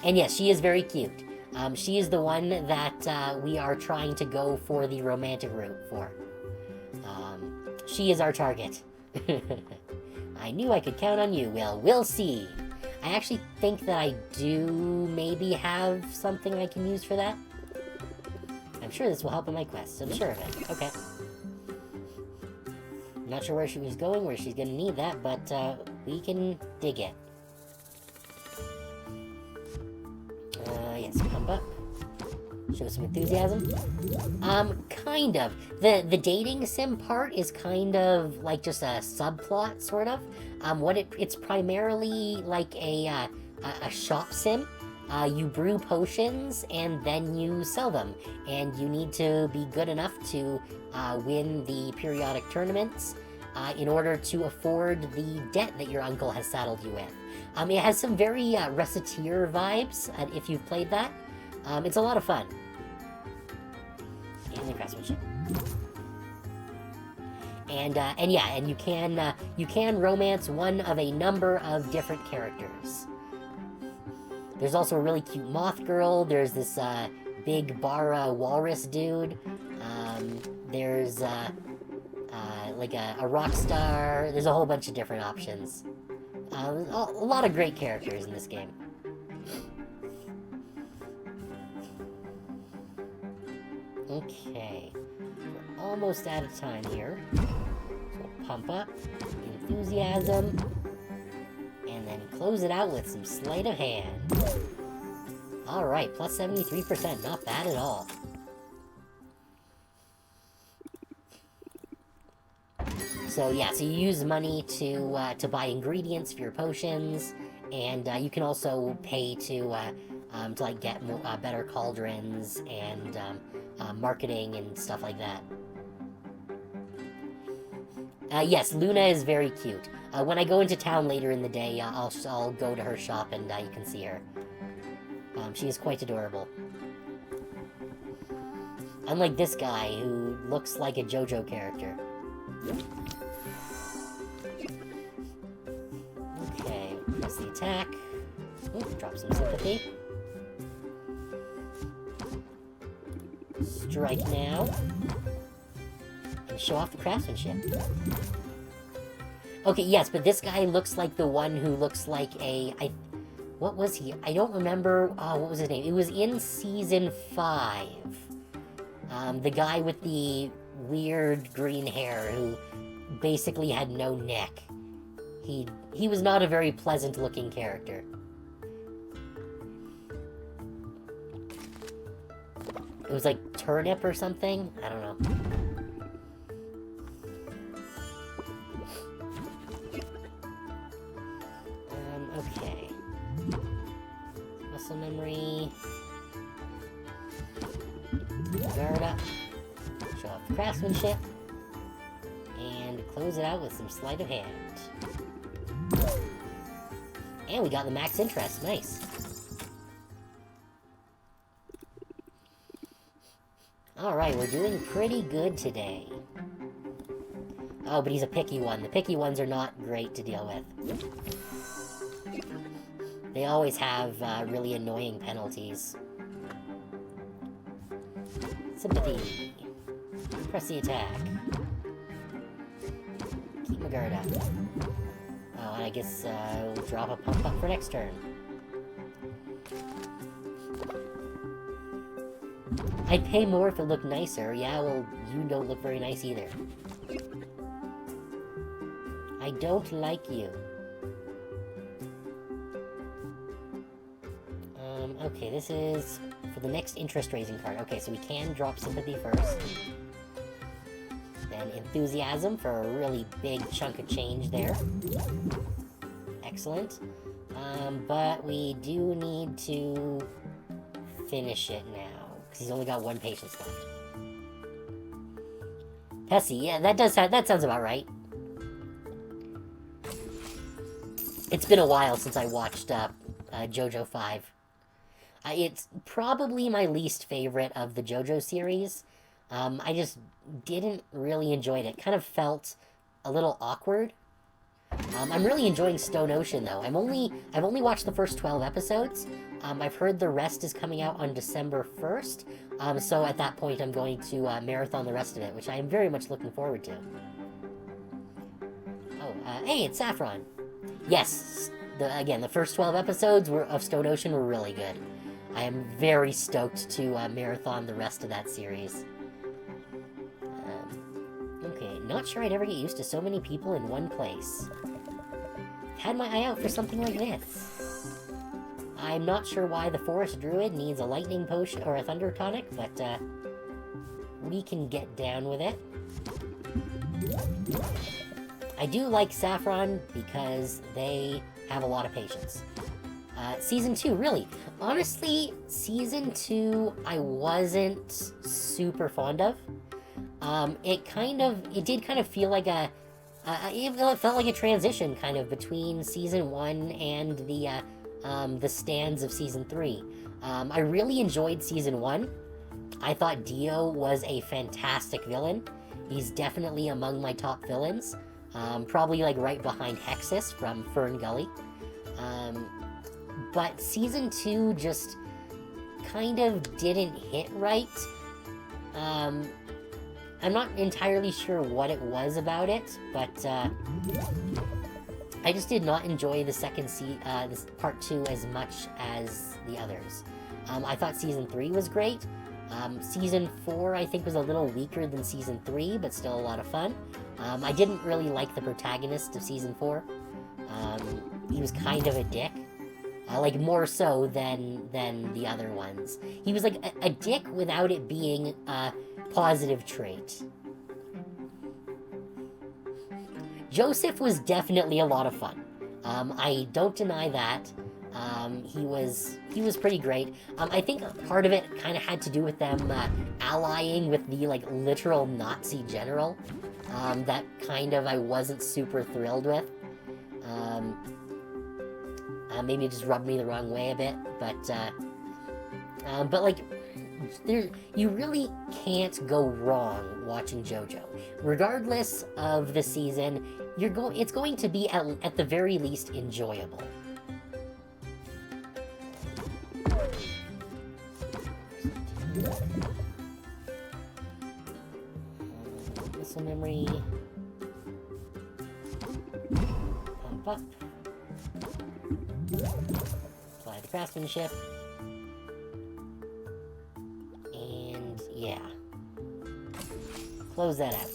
And yes, she is very cute. She is the one that we are trying to go for the romantic route for. She is our target. I knew I could count on you. Well, we'll see. I actually think that I do maybe have something I can use for that. I'm sure this will help in my quest. I'm sure of it. Okay. Not sure where she's going, where she's gonna need that, but we can dig it. Yes, pump up. Show some enthusiasm. Kind of. The dating sim part is kind of like just a subplot, sort of. It's primarily like a shop sim. You brew potions, and then you sell them. And you need to be good enough to win the periodic tournaments in order to afford the debt that your uncle has saddled you with. It has some very Reciteer vibes, if you've played that. It's a lot of fun. And the craftsmanship. And yeah, and you can romance one of a number of different characters. There's also a really cute moth girl. There's this big Bara walrus dude. There's like a rock star. There's a whole bunch of different options. A lot of great characters in this game. Okay, we're almost out of time here. So we'll pump up enthusiasm. And then close it out with some sleight of hand. Alright, plus 73%, not bad at all. So yeah, so you use money to buy ingredients for your potions, and you can also pay to like get more, better cauldrons and marketing and stuff like that. Yes, Luna is very cute. When I go into town later in the day, I'll go to her shop and you can see her. She is quite adorable. Unlike this guy, who looks like a JoJo character. Okay, press the attack. Ooh, drop some sympathy. Strike now. And show off the craftsmanship. Okay, yes, but this guy looks like the one who looks like what was he? I don't remember, what was his name? It was in Season 5. The guy with the weird green hair who basically had no neck. He was not a very pleasant-looking character. It was like Turnip or something? I don't know. Okay. Muscle memory. Guard up. Show off the craftsmanship. And close it out with some sleight of hand. And we got the max interest. Nice. Alright, we're doing pretty good today. Oh, but he's a picky one. The picky ones are not great to deal with. They always have really annoying penalties. Sympathy. Press the attack. Keep my guard up. Oh, and I guess we'll drop a pump up for next turn. I'd pay more if it looked nicer. Yeah, well, you don't look very nice either. I don't like you. Okay, this is for the next interest raising card. Okay, so we can drop sympathy first. Then enthusiasm for a really big chunk of change there. Excellent. But we do need to finish it now, because he's only got one patient left. Pessy, yeah, that sounds about right. It's been a while since I watched JoJo 5. It's probably my least favorite of the JoJo series. I just didn't really enjoy it. It kind of felt a little awkward. I'm really enjoying Stone Ocean, though. I've only watched the first 12 episodes. I've heard the rest is coming out on December 1st. So at that point, I'm going to marathon the rest of it, which I am very much looking forward to. Oh, hey, it's Saffron. Yes, the first 12 episodes of Stone Ocean were really good. I am very stoked to marathon the rest of that series. Okay, not sure I'd ever get used to so many people in one place. Had my eye out for something like this. I'm not sure why the forest druid needs a lightning potion or a thunder tonic, but we can get down with it. I do like Saffron because they have a lot of patience. Season 2, really. Honestly, Season 2 I wasn't super fond of. It did kind of feel like it felt like a transition kind of between Season 1 and the stands of Season 3. I really enjoyed Season 1. I thought Dio was a fantastic villain. He's definitely among my top villains. Probably like right behind Hexus from Fern Gully. But Season 2 just kind of didn't hit right. I'm not entirely sure what it was about it, but I just did not enjoy the this part 2 as much as the others. I thought Season 3 was great. Season 4, I think, was a little weaker than Season 3, but still a lot of fun. I didn't really like the protagonist of Season 4. He was kind of a dick. Like, more so than the other ones. He was like a dick without it being a positive trait. Joseph was definitely a lot of fun. I don't deny that. He was pretty great. I think part of it kind of had to do with them allying with the like literal Nazi general. That kind of I wasn't super thrilled with. Maybe it just rubbed me the wrong way a bit, but like, you really can't go wrong watching JoJo. Regardless of the season, it's going to be at the very least enjoyable. Muscle memory. Pump up. Apply the craftsmanship. And yeah. Close that out.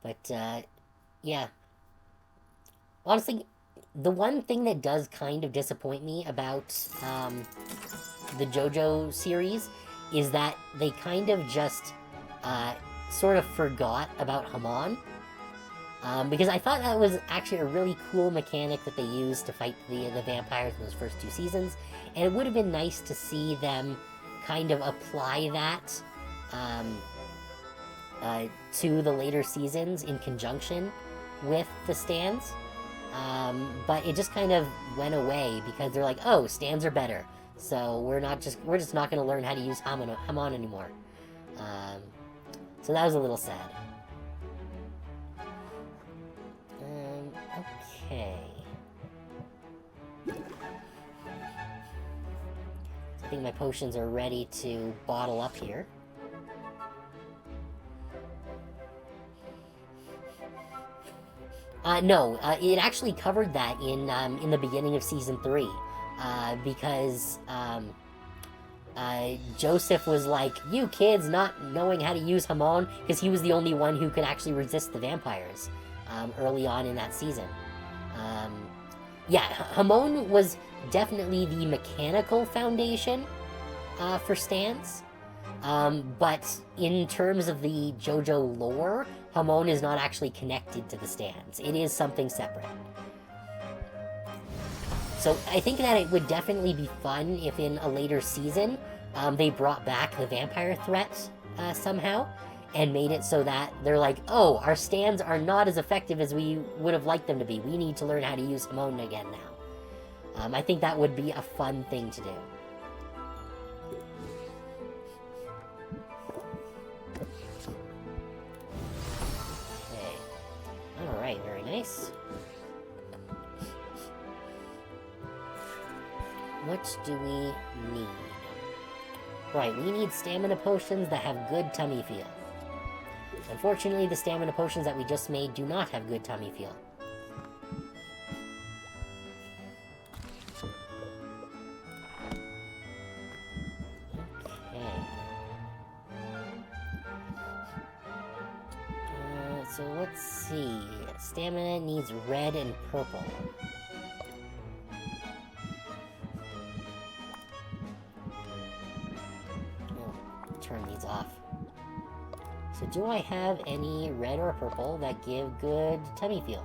But, yeah. Honestly, the one thing that does kind of disappoint me about, the JoJo series is that they kind of just, sort of forgot about Hamon. Because I thought that was actually a really cool mechanic that they used to fight the vampires in those first 2 seasons, and it would have been nice to see them kind of apply that, to the later seasons in conjunction with the stands. But it just kind of went away because they're like, oh, stands are better, so we're just not going to learn how to use Hamon anymore. So that was a little sad. Okay. I think my potions are ready to bottle up here. No, it actually covered that in the beginning of season 3, because Joseph was like, "You kids not knowing how to use Hamon," because he was the only one who could actually resist the vampires early on in that season. Yeah, Hamon was definitely the mechanical foundation for stands. But in terms of the JoJo lore, Hamon is not actually connected to the stands. It is something separate. So I think that it would definitely be fun if in a later season they brought back the vampire threat somehow and made it so that they're like, oh, our stands are not as effective as we would have liked them to be. We need to learn how to use Hamon again now. I think that would be a fun thing to do. Alright, very nice. What do we need? Right, we need stamina potions that have good tummy feel. Unfortunately, the stamina potions that we just made do not have good tummy feel. So let's see. Stamina needs red and purple. Oh, turn these off. So do I have any red or purple that give good tummy feel?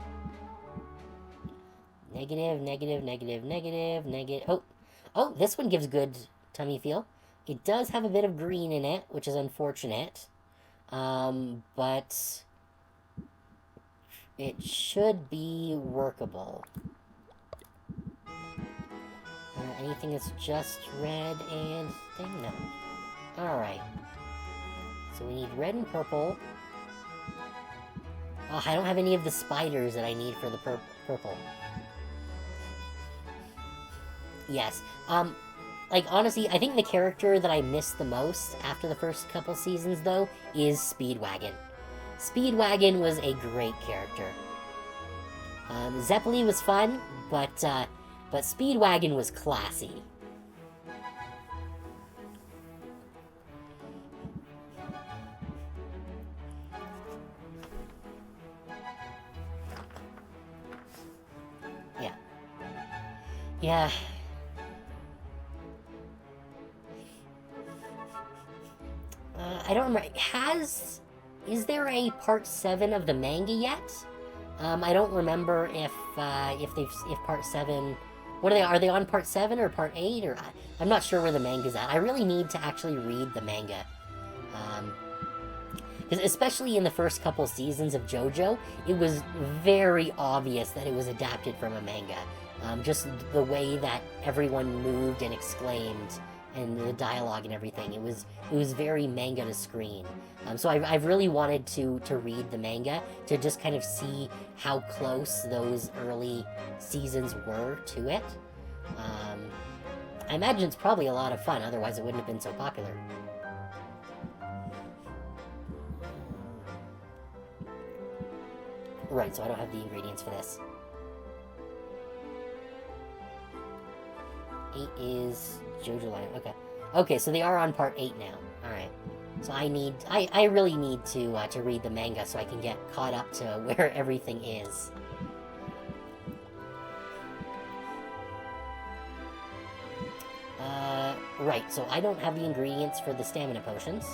Negative, negative, negative, negative, negative. Oh, this one gives good tummy feel. It does have a bit of green in it, which is unfortunate. But it should be workable. Anything that's just red and thing? No. Alright. So we need red and purple. Oh, I don't have any of the spiders that I need for the purple. Yes. Like, honestly, I think the character that I missed the most after the first couple seasons, though, is Speedwagon. Speedwagon was a great character. Zeppeli was fun, but Speedwagon was classy. Yeah. Yeah. I don't remember. Is there a part 7 of the manga yet? I don't remember if part 7... What are they? Are they on part 7 or part 8? Or I'm not sure where the manga's at. I really need to actually read the manga. Because especially in the first couple seasons of JoJo, it was very obvious that it was adapted from a manga. Just the way that everyone moved and exclaimed, and the dialogue and everything, it was very manga to screen. So I've really wanted to read the manga to just kind of see how close those early seasons were to it. I imagine it's probably a lot of fun, otherwise it wouldn't have been so popular. Right, so I don't have the ingredients for this. 8 is JoJo line. Okay. Okay, so they are on part 8 now. Alright. So I really need to read the manga so I can get caught up to where everything is. Right, so I don't have the ingredients for the stamina potions.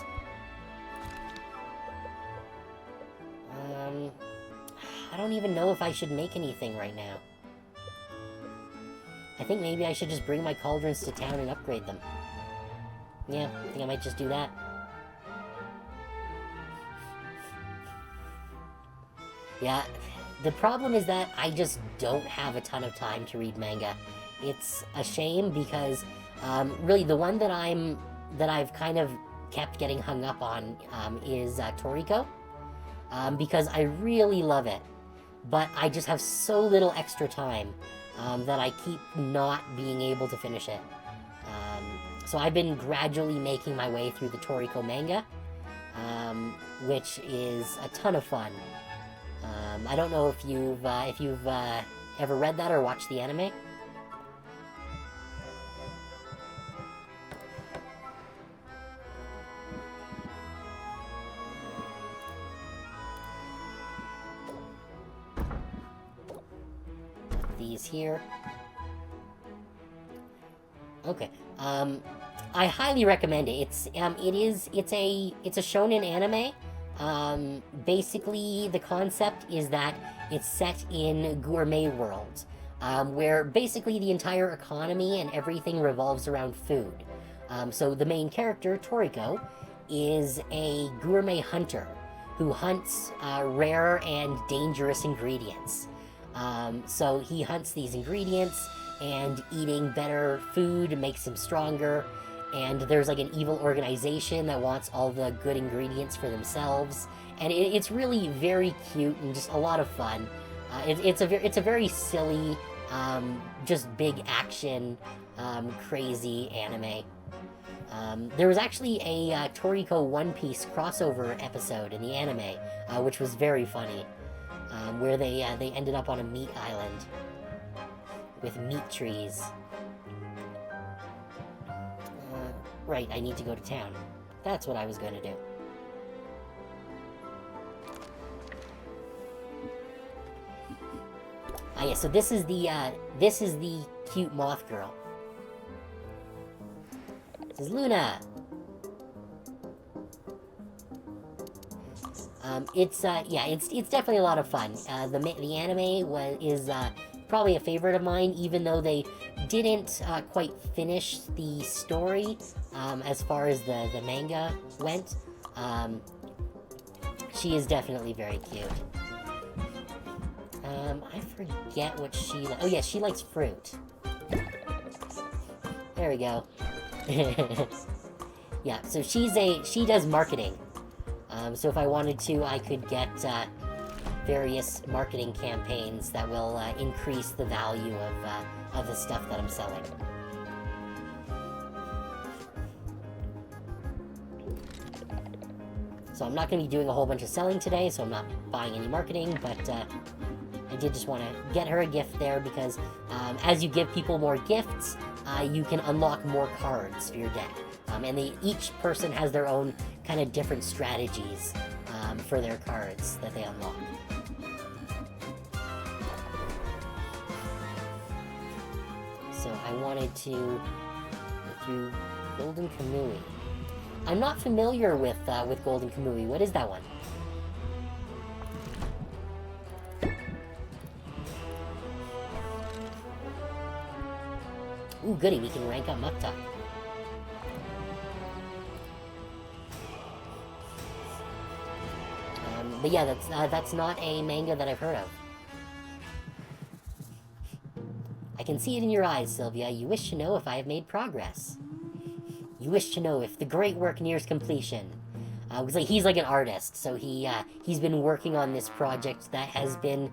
I don't even know if I should make anything right now. I think maybe I should just bring my cauldrons to town and upgrade them. Yeah, I think I might just do that. Yeah, the problem is that I just don't have a ton of time to read manga. It's a shame because, really, the one that I've kind of kept getting hung up on is Toriko. Because I really love it, but I just have so little extra time that I keep not being able to finish it. So I've been gradually making my way through the Toriko manga, which is a ton of fun. I don't know if you've ever read that or watched the anime. These here. Okay. I highly recommend it. It's a shonen anime. Basically the concept is that it's set in gourmet world, where basically the entire economy and everything revolves around food. So the main character, Toriko, is a gourmet hunter who hunts rare and dangerous ingredients. So he hunts these ingredients, and eating better food makes him stronger, and there's like an evil organization that wants all the good ingredients for themselves, and it's really very cute and just a lot of fun. It's a very silly, just big action, crazy anime. There was actually a Toriko One Piece crossover episode in the anime, which was very funny, where they ended up on a meat island with meat trees. Right, I need to go to town. That's what I was going to do. Ah, yeah, so this is the cute moth girl. This is Luna. It's definitely a lot of fun. The anime is probably a favorite of mine, even though they didn't quite finish the story as far as the manga went. She is definitely very cute. I forget what she... Oh, yeah, she likes fruit. There we go. Yeah, so she does marketing. So if I wanted to, I could get various marketing campaigns that will increase the value of the stuff that I'm selling. So I'm not going to be doing a whole bunch of selling today, so I'm not buying any marketing, but I did just want to get her a gift there, because as you give people more gifts, you can unlock more cards for your deck. And each person has their own kind of different strategies for their cards that they unlock. So I wanted to go through Golden Kamui. I'm not familiar with Golden Kamui. What is that one? Ooh, goody, we can rank up Mukta. But yeah, that's not a manga that I've heard of. I can see it in your eyes, Sylvia. You wish to know if I have made progress. You wish to know if the great work nears completion. Because he's like an artist, so he's been working on this project that has been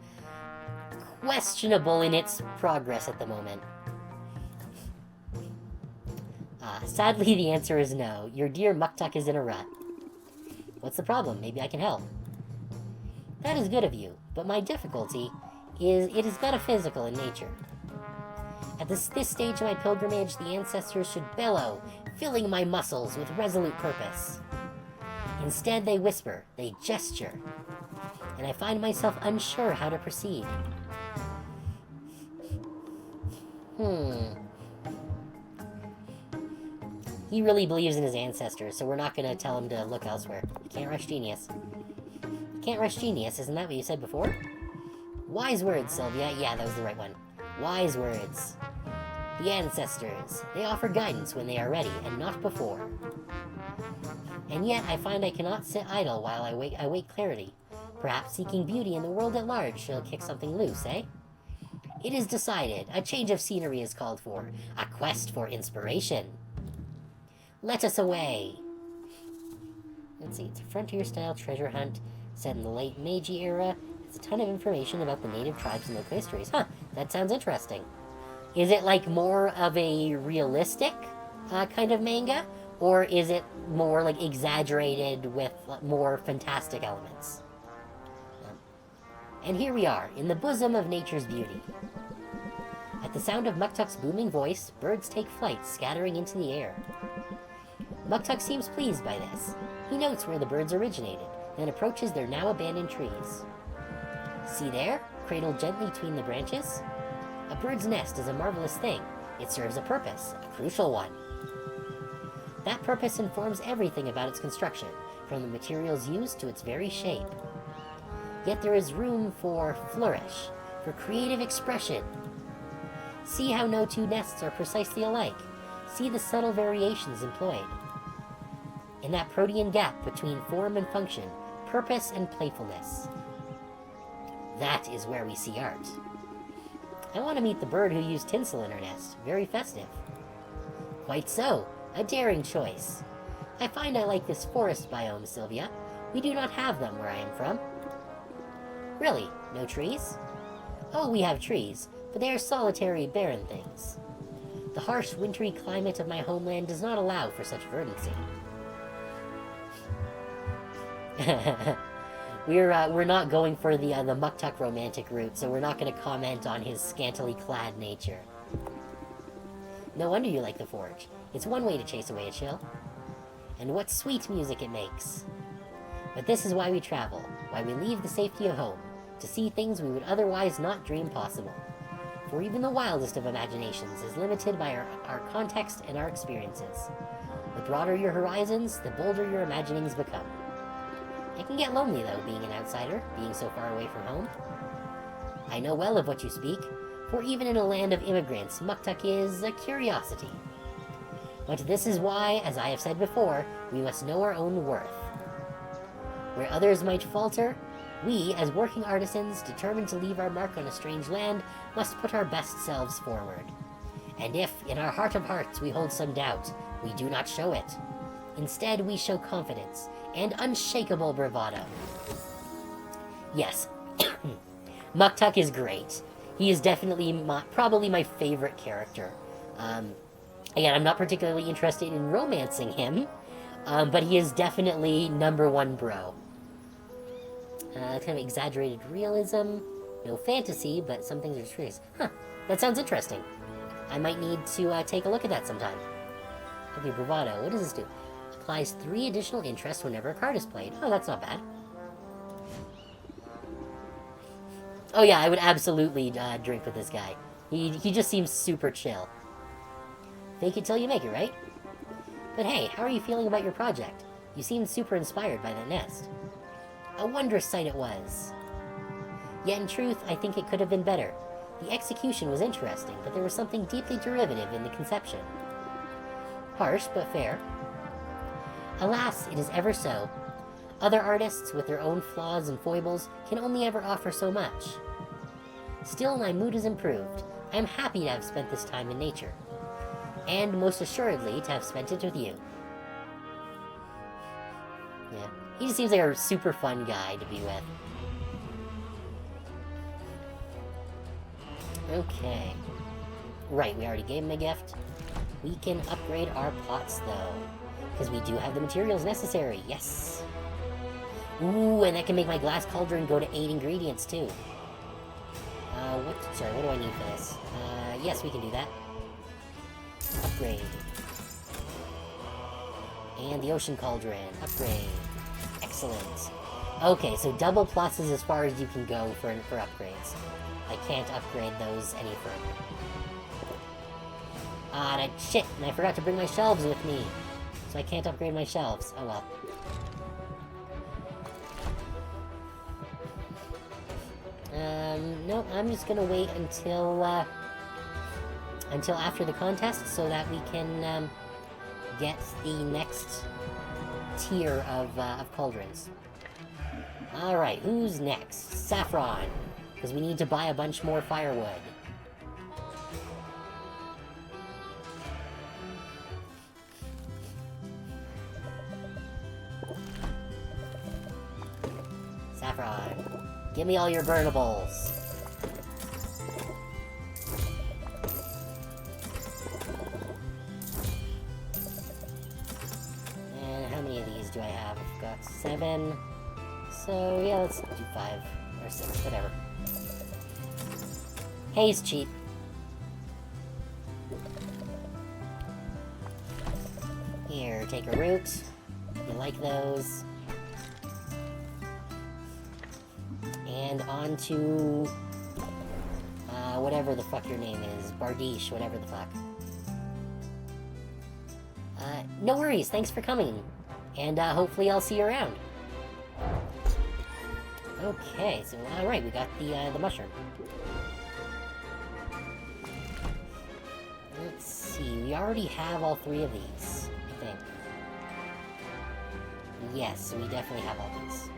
questionable in its progress at the moment. Sadly, the answer is no. Your dear Muktuk is in a rut. What's the problem? Maybe I can help. That is good of you, but my difficulty is it is metaphysical in nature. At this stage of my pilgrimage, the ancestors should bellow, filling my muscles with resolute purpose. Instead, they whisper, they gesture, and I find myself unsure how to proceed. He really believes in his ancestors, so we're not going to tell him to look elsewhere. You can't rush genius. You can't rush genius, isn't that what you said before? Wise words, Sylvia. Yeah, that was the right one. Wise words. The ancestors. They offer guidance when they are ready, and not before. And yet, I find I cannot sit idle while I await clarity. Perhaps seeking beauty in the world at large shall kick something loose, eh? It is decided. A change of scenery is called for. A quest for inspiration. Let us away! Let's see, it's a frontier-style treasure hunt set in the late Meiji era. It's a ton of information about the native tribes and local histories. Huh, that sounds interesting. Is it like more of a realistic kind of manga? Or is it more like exaggerated with more fantastic elements? And here we are, in the bosom of nature's beauty. At the sound of Muktuk's booming voice, birds take flight, scattering into the air. Muktuk seems pleased by this. He notes where the birds originated, then approaches their now abandoned trees. See there, cradled gently between the branches? A bird's nest is a marvelous thing. It serves a purpose, a crucial one. That purpose informs everything about its construction, from the materials used to its very shape. Yet there is room for flourish, for creative expression. See how no two nests are precisely alike. See the subtle variations employed. In that protean gap between form and function, purpose and playfulness. That is where we see art. I want to meet the bird who used tinsel in her nest. Very festive. Quite so. A daring choice. I find I like this forest biome, Sylvia. We do not have them where I am from. Really? No trees? Oh, we have trees, but they are solitary, barren things. The harsh, wintry climate of my homeland does not allow for such verdancy. We're not going for the Muktuk romantic route, so we're not going to comment on his scantily clad nature. No wonder you like the forge. It's one way to chase away a chill. And what sweet music it makes. But this is why we travel, why we leave the safety of home, to see things we would otherwise not dream possible. For even the wildest of imaginations is limited by our context and our experiences. The broader your horizons, the bolder your imaginings become. It can get lonely, though, being an outsider, being so far away from home. I know well of what you speak, for even in a land of immigrants, Muktuk is a curiosity. But this is why, as I have said before, we must know our own worth. Where others might falter, we, as working artisans, determined to leave our mark on a strange land, must put our best selves forward. And if, in our heart of hearts, we hold some doubt, we do not show it. Instead, we show confidence and unshakable bravado. Yes, Muktuk is great. He is definitely probably my favorite character. Again, I'm not particularly interested in romancing him, but he is definitely #1 bro. Kind of exaggerated realism, no fantasy, but some things are just real. Huh, that sounds interesting. I might need to take a look at that sometime. Okay, bravado, what does this do? Applies 3 additional interest whenever a card is played. Oh, that's not bad. Oh yeah, I would absolutely drink with this guy. He just seems super chill. Fake it till you make it, right? But hey, how are you feeling about your project? You seemed super inspired by that nest. A wondrous sight it was. Yet in truth, I think it could have been better. The execution was interesting, but there was something deeply derivative in the conception. Harsh, but fair. Alas, it is ever so. Other artists, with their own flaws and foibles, can only ever offer so much. Still, my mood is improved. I am happy to have spent this time in nature. And most assuredly, to have spent it with you. Yeah, he just seems like a super fun guy to be with. Okay. Right, we already gave him a gift. We can upgrade our pots, though. Because we do have the materials necessary, yes! Ooh, and that can make my glass cauldron go to 8 ingredients, too. What do I need for this? Yes, we can do that. Upgrade. And the ocean cauldron. Upgrade. Excellent. Okay, so double plus is as far as you can go for upgrades. I can't upgrade those any further. Ah, shit! And I forgot to bring my shelves with me. So I can't upgrade my shelves. Oh well. Nope, I'm just gonna wait until after the contest so that we can, get the next tier of cauldrons. Alright, who's next? Saffron! Because we need to buy a bunch more firewood. Saffron, give me all your burnables. And how many of these do I have? I've got 7. So yeah, let's do 5. Or 6, whatever. Hay's cheap. Here, take a root. You like those. And on to... whatever the fuck your name is. Bardiche, whatever the fuck. No worries, thanks for coming. And, hopefully I'll see you around. Okay, so, alright, we got the mushroom. Let's see, we already have all 3 of these, I think. Yes, we definitely have all these.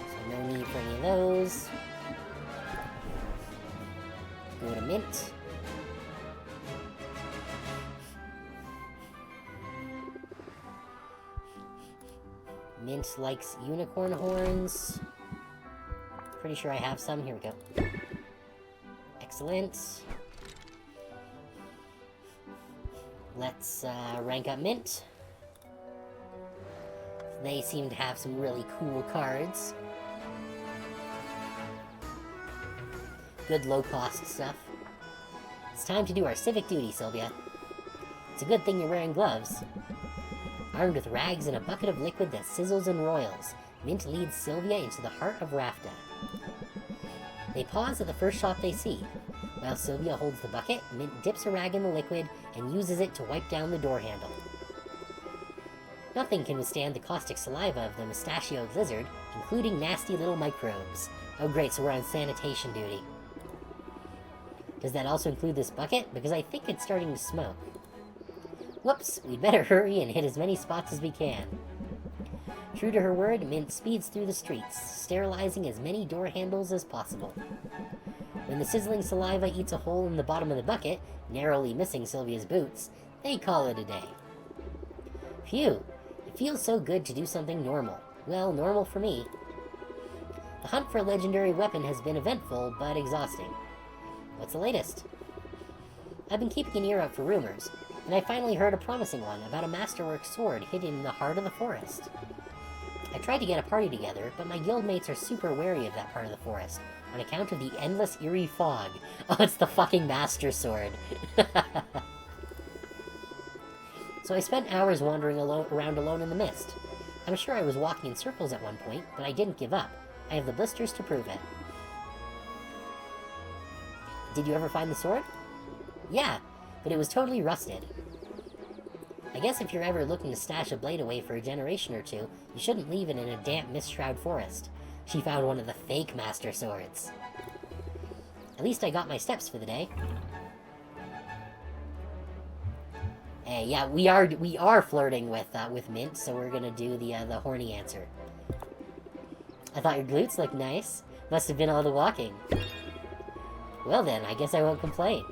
So no need for any of those. Go to mint. Mint likes unicorn horns. Pretty sure I have some. Here we go. Excellent. Let's rank up Mint. They seem to have some really cool cards. Good low-cost stuff. It's time to do our civic duty, Sylvia. It's a good thing you're wearing gloves. Armed with rags and a bucket of liquid that sizzles and roils, Mint leads Sylvia into the heart of Rafta. They pause at the first shop they see. While Sylvia holds the bucket, Mint dips a rag in the liquid and uses it to wipe down the door handle. Nothing can withstand the caustic saliva of the mustachioed lizard, including nasty little microbes. Oh great, so we're on sanitation duty. Does that also include this bucket? Because I think it's starting to smoke. Whoops, we'd better hurry and hit as many spots as we can. True to her word, Mint speeds through the streets, sterilizing as many door handles as possible. When the sizzling saliva eats a hole in the bottom of the bucket, narrowly missing Sylvia's boots, they call it a day. Phew, it feels so good to do something normal. Well, normal for me. The hunt for a legendary weapon has been eventful, but exhausting. What's the latest? I've been keeping an ear out for rumors, and I finally heard a promising one about a masterwork sword hidden in the heart of the forest. I tried to get a party together, but my guildmates are super wary of that part of the forest, on account of the endless eerie fog. Oh, it's the fucking master sword. So I spent hours wandering around alone in the mist. I'm sure I was walking in circles at one point, but I didn't give up. I have the blisters to prove it. Did you ever find the sword? Yeah, but it was totally rusted. I guess if you're ever looking to stash a blade away for a generation or two, you shouldn't leave it in a damp mist-shroud forest. She found one of the fake master swords. At least I got my steps for the day. Hey, yeah, we are flirting with Mint, so we're gonna do the horny answer. I thought your glutes looked nice. Must have been all the walking. Well then, I guess I won't complain.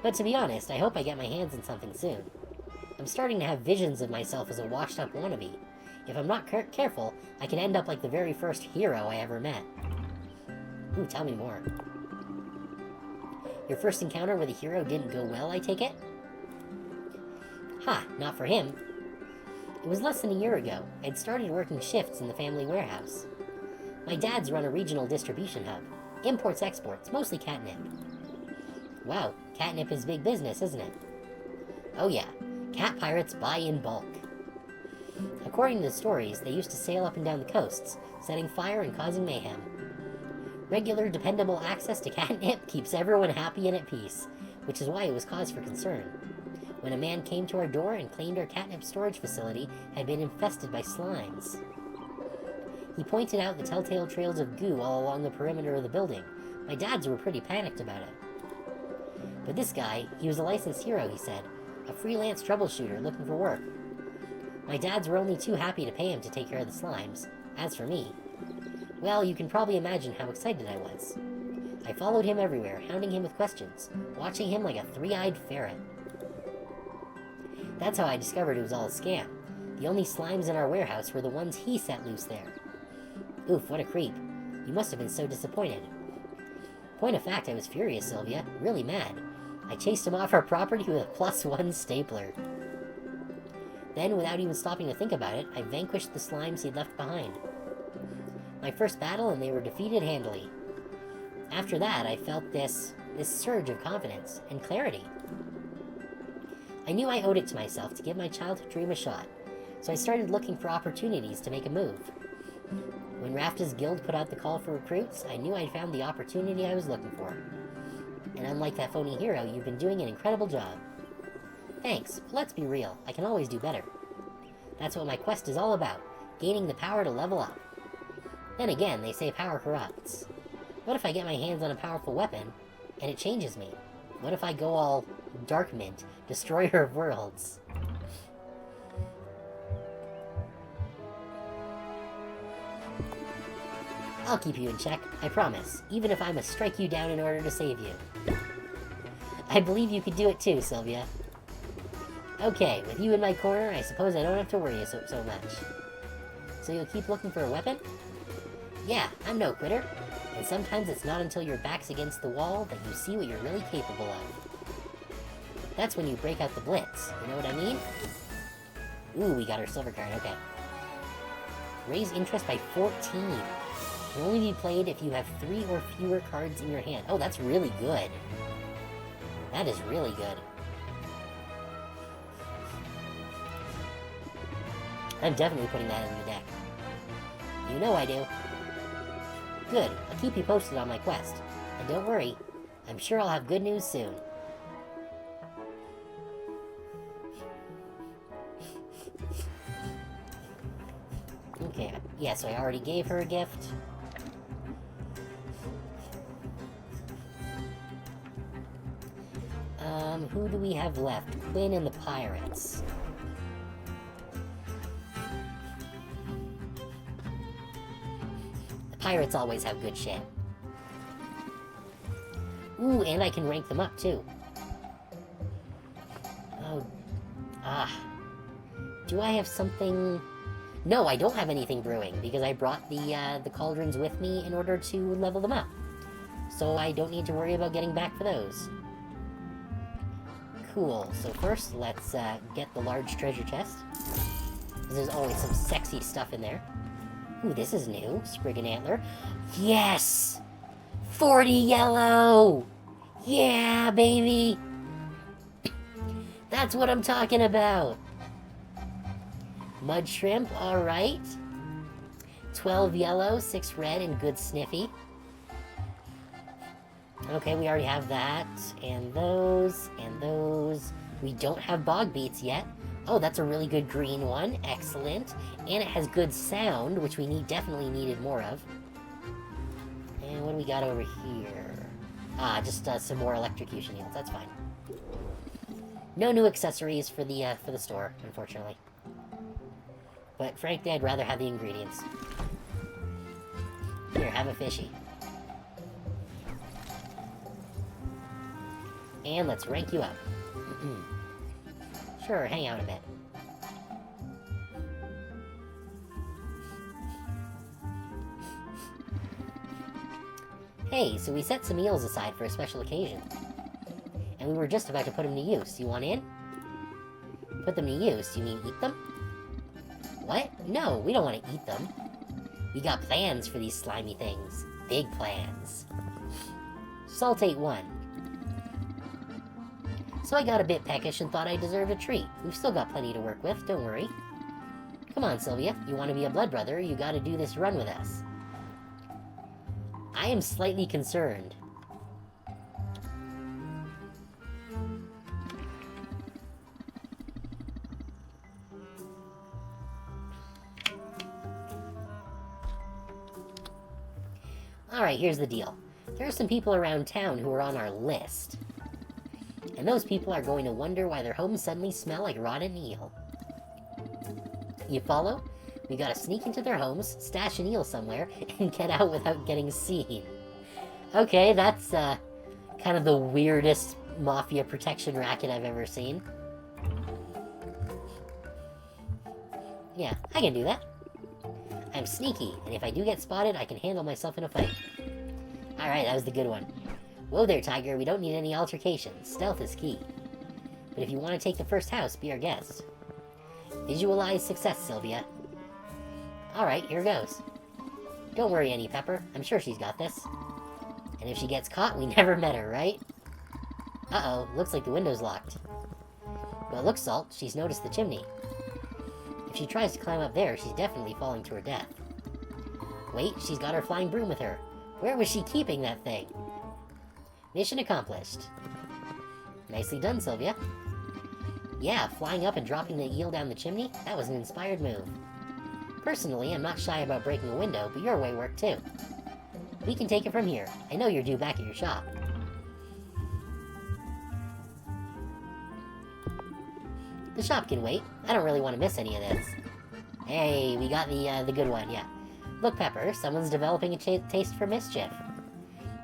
But to be honest, I hope I get my hands on something soon. I'm starting to have visions of myself as a washed-up wannabe. If I'm not careful, I can end up like the very first hero I ever met. Ooh, tell me more. Your first encounter with a hero didn't go well, I take it? Ha, not for him. It was less than a year ago. I'd started working shifts in the family warehouse. My dad's run a regional distribution hub. Imports-exports, mostly catnip. Wow, catnip is big business, isn't it? Oh yeah, cat pirates buy in bulk. According to the stories, they used to sail up and down the coasts, setting fire and causing mayhem. Regular, dependable access to catnip keeps everyone happy and at peace, which is why it was cause for concern. When a man came to our door and claimed our catnip storage facility had been infested by slimes. He pointed out the telltale trails of goo all along the perimeter of the building. My dads were pretty panicked about it. But this guy, he was a licensed hero, he said. A freelance troubleshooter looking for work. My dads were only too happy to pay him to take care of the slimes. As for me, well, you can probably imagine how excited I was. I followed him everywhere, hounding him with questions, watching him like a three-eyed ferret. That's how I discovered it was all a scam. The only slimes in our warehouse were the ones he set loose there. Oof, what a creep. You must have been so disappointed. Point of fact, I was furious, Sylvia. Really mad. I chased him off our property with a +1 stapler. Then, without even stopping to think about it, I vanquished the slimes he'd left behind. My first battle, and they were defeated handily. After that, I felt this surge of confidence and clarity. I knew I owed it to myself to give my childhood dream a shot, so I started looking for opportunities to make a move. When Rafta's guild put out the call for recruits, I knew I'd found the opportunity I was looking for. And unlike that phony hero, you've been doing an incredible job. Thanks, but let's be real, I can always do better. That's what my quest is all about, gaining the power to level up. Then again, they say power corrupts. What if I get my hands on a powerful weapon, and it changes me? What if I go all Dark Mint, Destroyer of Worlds? I'll keep you in check, I promise, even if I must strike you down in order to save you. I believe you could do it too, Sylvia. Okay, with you in my corner, I suppose I don't have to worry so much. So you'll keep looking for a weapon? Yeah, I'm no quitter. And sometimes it's not until your back's against the wall that you see what you're really capable of. That's when you break out the blitz, you know what I mean? Ooh, we got our silver card, okay. Raise interest by 14. Can only be played if you have 3 or fewer cards in your hand. Oh, that's really good. That is really good. I'm definitely putting that in the deck. You know I do. Good, I'll keep you posted on my quest. And don't worry, I'm sure I'll have good news soon. Okay, yeah, so I already gave her a gift. Who do we have left? Quinn and the Pirates. The Pirates always have good shit. Ooh, and I can rank them up, too. Oh, do I have something... No, I don't have anything brewing, because I brought the cauldrons with me in order to level them up. So I don't need to worry about getting back for those. Cool, so first, let's get the large treasure chest. There's always some sexy stuff in there. Ooh, this is new. Spriggan Antler. Yes! 40 yellow! Yeah, baby! That's what I'm talking about! Mud shrimp, alright. 12 yellow, 6 red, and good sniffy. Okay, we already have that, and those, and those. We don't have bog beets yet. Oh, that's a really good green one. Excellent. And it has good sound, which we definitely needed more of. And what do we got over here? Just some more electrocution units. That's fine. No new accessories for the store, unfortunately. But frankly, I'd rather have the ingredients. Here, have a fishy. And let's rank you up. Sure, hang out a bit. Hey, so we set some eels aside for a special occasion. And we were just about to put them to use. You want in? Put them to use? You mean eat them? What? No, we don't want to eat them. We got plans for these slimy things. Big plans. Saltate 1. So I got a bit peckish and thought I deserved a treat. We've still got plenty to work with, don't worry. Come on, Sylvia. You want to be a blood brother, you gotta do this run with us. I am slightly concerned. Alright, here's the deal. There are some people around town who are on our list. And those people are going to wonder why their homes suddenly smell like rotten eel. You follow? We gotta sneak into their homes, stash an eel somewhere, and get out without getting seen. Okay, that's, kind of the weirdest mafia protection racket I've ever seen. Yeah, I can do that. I'm sneaky, and if I do get spotted, I can handle myself in a fight. Alright, that was the good one. Whoa there, Tiger, we don't need any altercations. Stealth is key. But if you want to take the first house, be our guest. Visualize success, Sylvia. Alright, here goes. Don't worry, Annie Pepper. I'm sure she's got this. And if she gets caught, we never met her, right? Uh-oh, looks like the window's locked. Well, look, Salt, she's noticed the chimney. If she tries to climb up there, she's definitely falling to her death. Wait, she's got her flying broom with her. Where was she keeping that thing? Mission accomplished. Nicely done, Sylvia. Yeah, flying up and dropping the eel down the chimney? That was an inspired move. Personally, I'm not shy about breaking a window, but your way worked too. We can take it from here. I know you're due back at your shop. The shop can wait. I don't really want to miss any of this. Hey, we got the good one, yeah. Look, Pepper, someone's developing a taste for mischief.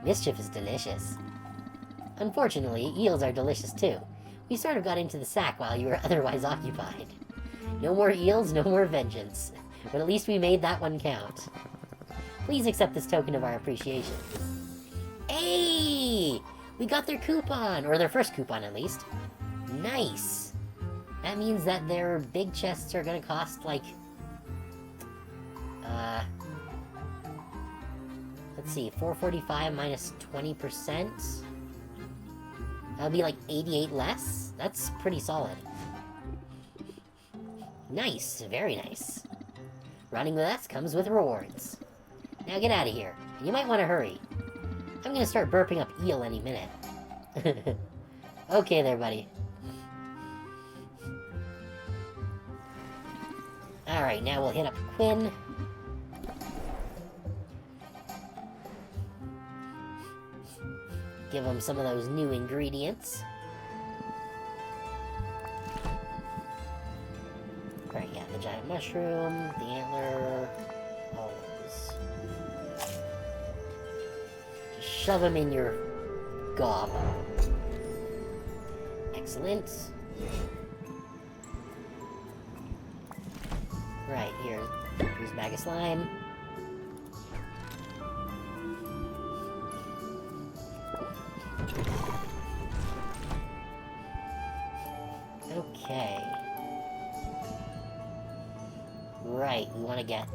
Mischief is delicious. Unfortunately, eels are delicious too. We sort of got into the sack while you were otherwise occupied. No more eels, no more vengeance. But at least we made that one count. Please accept this token of our appreciation. Hey! We got their coupon! Or their first coupon, at least. Nice! That means that their big chests are gonna cost, like... let's see, 445 minus 20%? That'll be like 88 less? That's pretty solid. Nice, very nice. Running with us comes with rewards. Now get out of here. You might want to hurry. I'm gonna start burping up eel any minute. Okay there, buddy. Alright, now we'll hit up Quinn. Give him some of those new ingredients. Right, yeah, the giant mushroom, the antler, all those. Just shove them in your gob. Excellent. Right, here's a bag of slime. Okay. Right, we want to get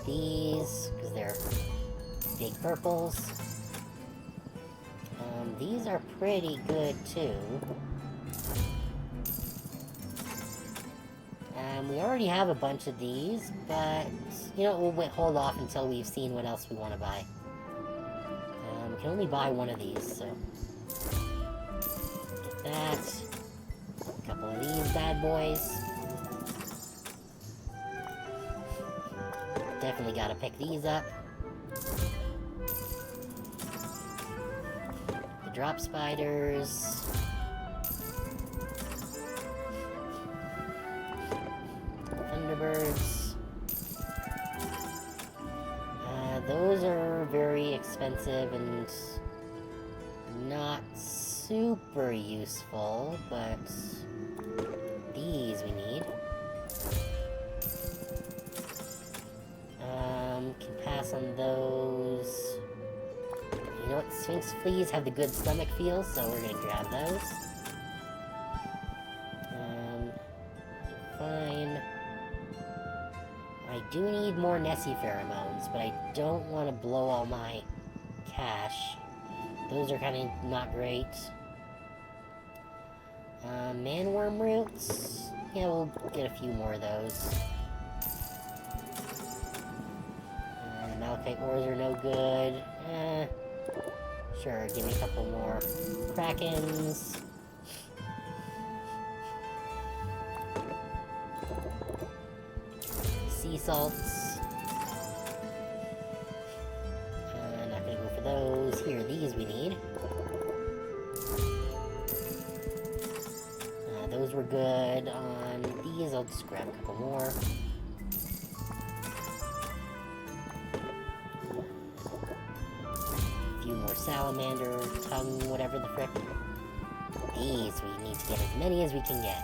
these, because they're big purples. These are pretty good, too. We already have a bunch of these, but, you know, we'll hold off until we've seen what else we want to buy. We can only buy one of these, so... Get that. A couple of these bad boys. Definitely gotta pick these up. The drop spiders. Thunderbirds. Those are very expensive and not super useful, but these we need. Can pass on those. You know what? Sphinx fleas have the good stomach feel, so we're gonna grab those. Fine. I do need more Nessie pheromones, but I don't want to blow all my cash. Those are kind of not great. Manworm roots? Yeah, we'll get a few more of those. Malachite ores are no good. Sure, give me a couple more Krakens. Sea salts. Not gonna go for those. Here, these we need. Those were good. On these, I'll just grab a couple more. A few more salamander, tongue, whatever the frick. These, we need to get as many as we can get.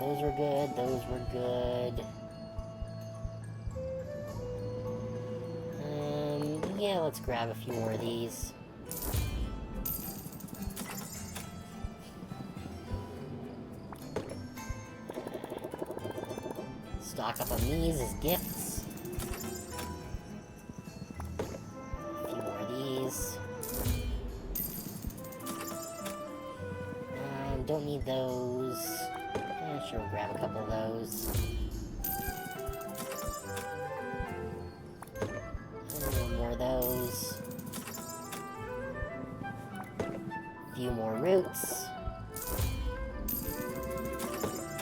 Those were good, those were good. Yeah, let's grab a few more of these. Stock up on these as gifts. those. Sure, we'll grab a couple of those. More of those. A few more roots.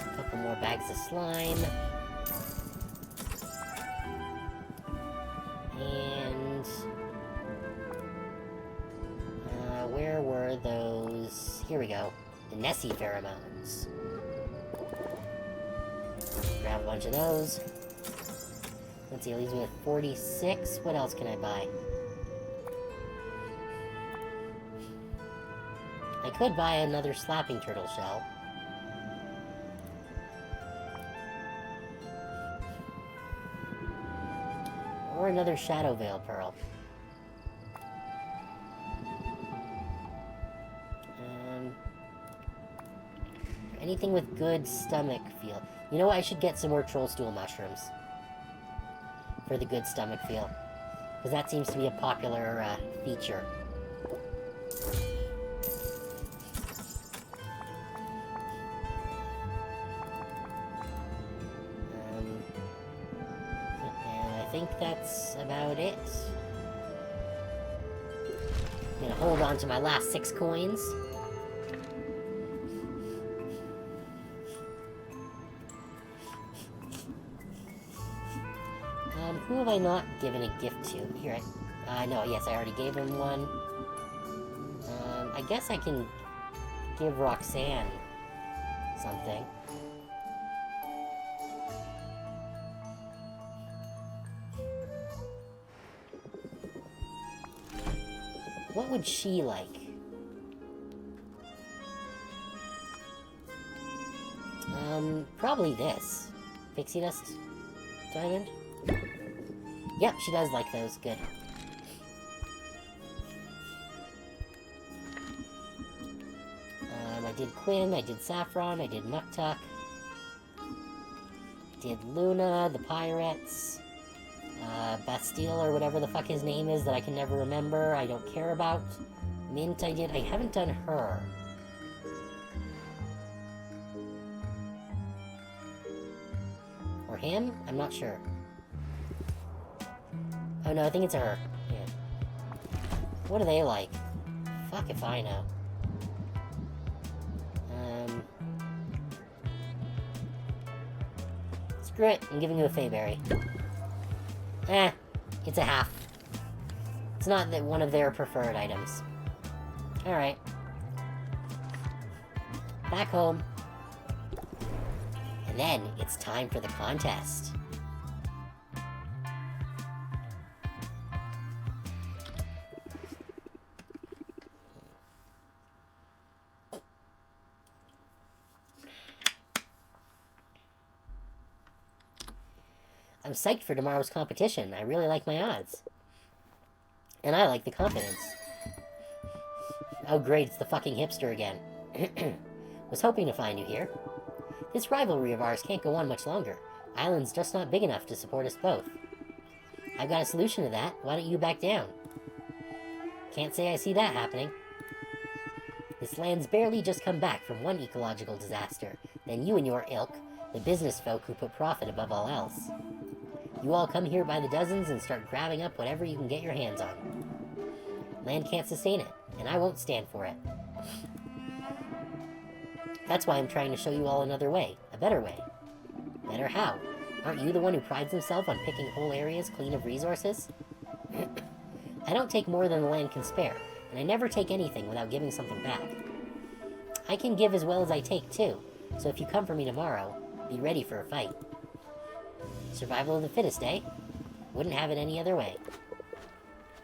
A couple more bags of slime. And... where were those? Here we go. The Nessie pheromones. Grab a bunch of those. Let's see, it leaves me with 46. What else can I buy? I could buy another slapping turtle shell. Or another Shadow Veil Pearl. Anything with good stomach feel. You know what? I should get some more troll stool mushrooms. For the good stomach feel. Because that seems to be a popular feature. And I think that's about it. I'm gonna hold on to my last 6 coins. Who have I not given a gift to? Here, no, yes, I already gave him one. I guess I can give Roxanne something. What would she like? Probably this. Pixie Dust Diamond? Yep, she does like those. Good. I did Quinn, I did Saffron, I did Muktuk. Did Luna, the Pirates. Bastille, or whatever the fuck his name is that I can never remember, I don't care about. Mint I did. I haven't done her. Or him? I'm not sure. Oh no, I think it's a her. Yeah. What do they like? Fuck if I know. Screw it, I'm giving you a Fayberry. It's a half. It's not one of their preferred items. Alright. Back home. And then, it's time for the contest. I'm psyched for tomorrow's competition. I really like my odds. And I like the confidence. Oh great, it's the fucking hipster again. Was hoping to find you here. This rivalry of ours can't go on much longer. Island's just not big enough to support us both. I've got a solution to that. Why don't you back down? Can't say I see that happening. This land's barely just come back from one ecological disaster. Then you and your ilk, the business folk who put profit above all else. You all come here by the dozens and start grabbing up whatever you can get your hands on. Land can't sustain it, and I won't stand for it. That's why I'm trying to show you all another way, a better way. Better how? Aren't you the one who prides himself on picking whole areas clean of resources? I don't take more than the land can spare, and I never take anything without giving something back. I can give as well as I take, too, so if you come for me tomorrow, be ready for a fight. Survival of the fittest, eh? Wouldn't have it any other way.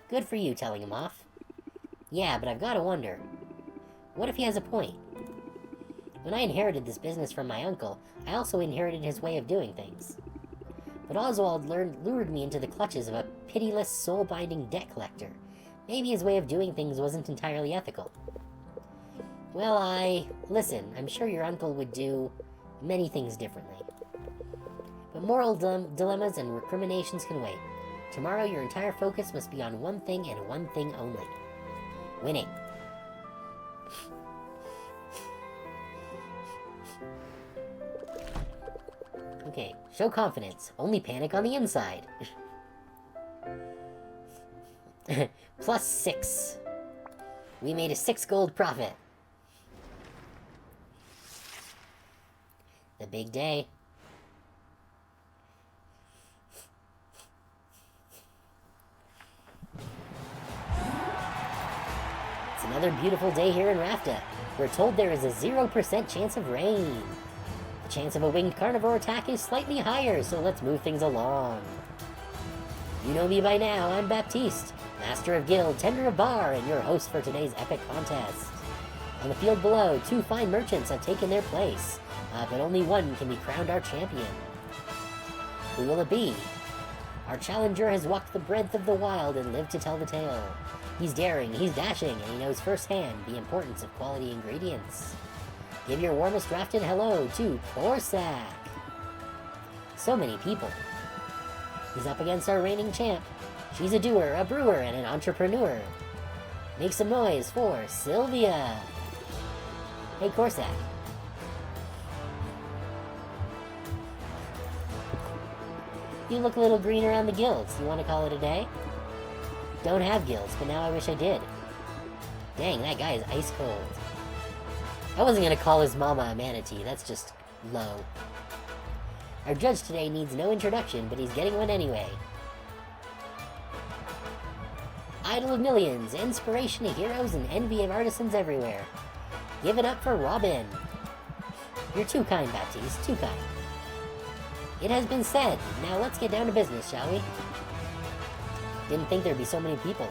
Good for you telling him off. Yeah, but I've gotta wonder. What if he has a point? When I inherited this business from my uncle, I also inherited his way of doing things. But Oswald lured me into the clutches of a pitiless, soul-binding debt collector. Maybe his way of doing things wasn't entirely ethical. Well, listen, I'm sure your uncle would do many things differently. But moral dilemmas and recriminations can wait. Tomorrow your entire focus must be on one thing and one thing only. Winning. Show confidence. Only panic on the inside. Plus 6. We made a 6 gold profit. The big day. It's another beautiful day here in Rafta. We're told there is a 0% chance of rain. The chance of a winged carnivore attack is slightly higher, so let's move things along. You know me by now, I'm Baptiste, Master of Guild, Tender of Bar, and your host for today's epic contest. On the field below, 2 fine merchants have taken their place, but only one can be crowned our champion. Who will it be? Our challenger has walked the breadth of the wild and lived to tell the tale. He's daring, he's dashing, and he knows firsthand the importance of quality ingredients. Give your warmest drafted hello to Corsac. So many people. He's up against our reigning champ. She's a doer, a brewer, and an entrepreneur. Make some noise for Sylvia. Hey, Corsac. You look a little green around the gills. You want to call it a day? Don't have gills, but now I wish I did. Dang, that guy is ice cold. I wasn't going to call his mama a manatee. That's just low. Our judge today needs no introduction, but he's getting one anyway. Idol of millions, inspiration to heroes, and envy of artisans everywhere. Give it up for Robin. You're too kind, Baptiste, too kind. It has been said. Now let's get down to business, shall we? Didn't think there'd be so many people.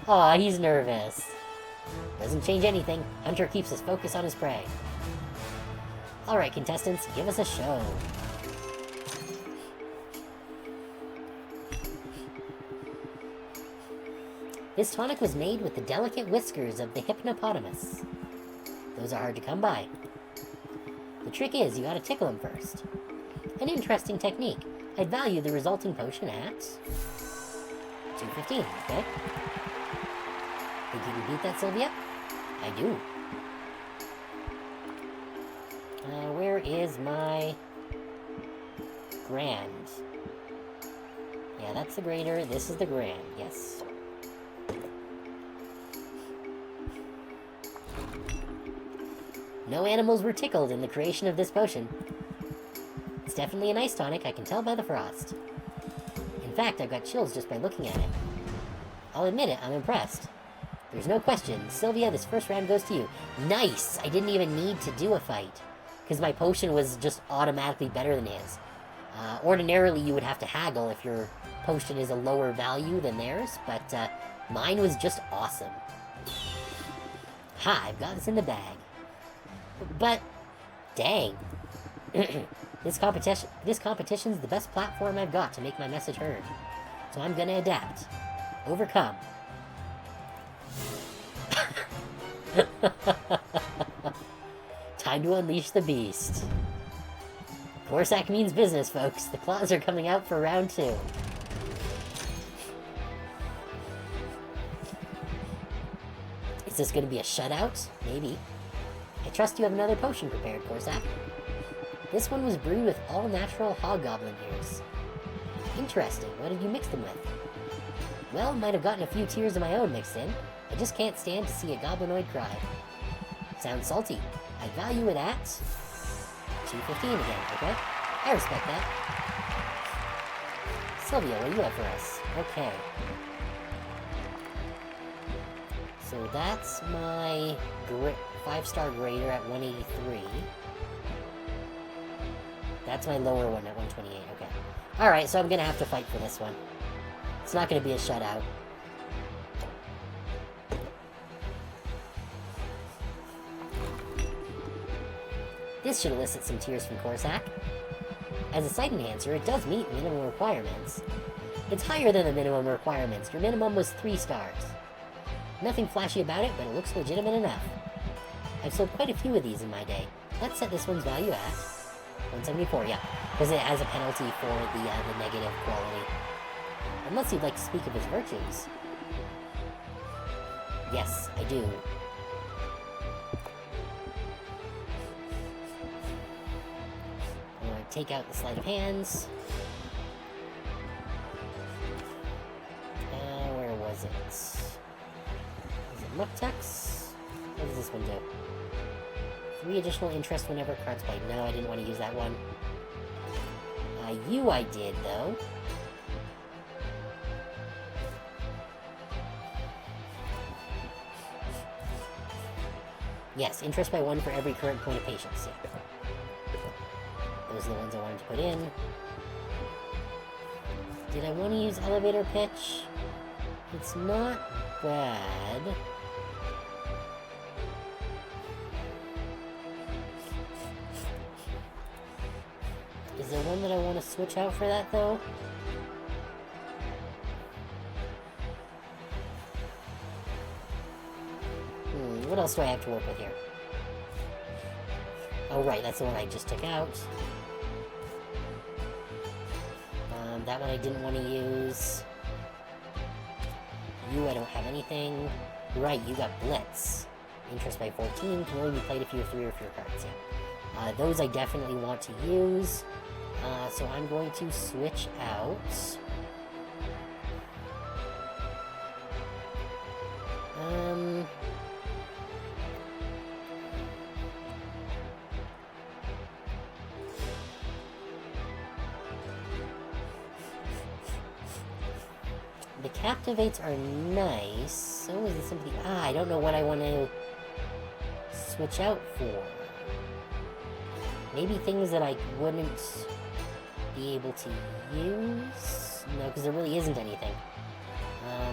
Aw, he's nervous. Doesn't change anything. Hunter keeps his focus on his prey. Alright, contestants, give us a show. This tonic was made with the delicate whiskers of the hippopotamus. Those are hard to come by. The trick is, you gotta tickle them first. An interesting technique. I'd value the resulting potion at 215, okay? Think you can beat that, Sylvia? I do. Where is my grand? Yeah, that's the greater. This is the grand. Yes. No animals were tickled in the creation of this potion. It's definitely an ice tonic, I can tell by the frost. In fact, I've got chills just by looking at it. I'll admit it, I'm impressed. There's no question. Sylvia, this first round goes to you. Nice! I didn't even need to do a fight, because my potion was just automatically better than his. Ordinarily, you would have to haggle if your potion is a lower value than theirs, but mine was just awesome. Ha, I've got this in the bag. But, dang. This competition's the best platform I've got to make my message heard. So I'm gonna adapt. Overcome. Time to unleash the beast. Corsac means business, folks. The claws are coming out for round 2. Is this gonna be a shutout? Maybe. I trust you have another potion prepared, Corsac. This one was brewed with all-natural hobgoblin ears. Interesting. What did you mix them with? Well, might have gotten a few tears of my own mixed in. I just can't stand to see a goblinoid cry. Sounds salty. I value it at 215 again, okay? I respect that. Sylvia, what do you have for us? Okay. So that's my 5-star grader at 183. That's my lower one at 128, okay. Alright, so I'm gonna have to fight for this one. It's not gonna be a shutout. This should elicit some tears from Corsac. As a sight enhancer, it does meet minimum requirements. It's higher than the minimum requirements. Your minimum was 3 stars. Nothing flashy about it, but it looks legitimate enough. I've sold quite a few of these in my day. Let's set this one's value at 174, yeah. Because it has a penalty for the negative quality. Unless you'd like to speak of his virtues. Yes, I do. take out the sleight of hands. Where was it? Is it Muktex? What does this one do? 3 additional interest whenever cards play. No, I didn't want to use that one. You I did, though. Yes, interest by 1 for every current point of patience. Yeah. Those are the ones I wanted to put in. Did I want to use elevator pitch? It's not bad. Is there one that I want to switch out for that, though? What else do I have to work with here? Oh, right, that's the one I just took out. That one I didn't want to use. You, I don't have anything. Right, you got Blitz. Interest by 14, can only be played if you have 3 or fewer cards, yeah. Those I definitely want to use. So I'm going to switch out. The Captivates are nice. So is the Sympathy. I don't know what I want to switch out for. Maybe things that I wouldn't be able to use? No, because there really isn't anything.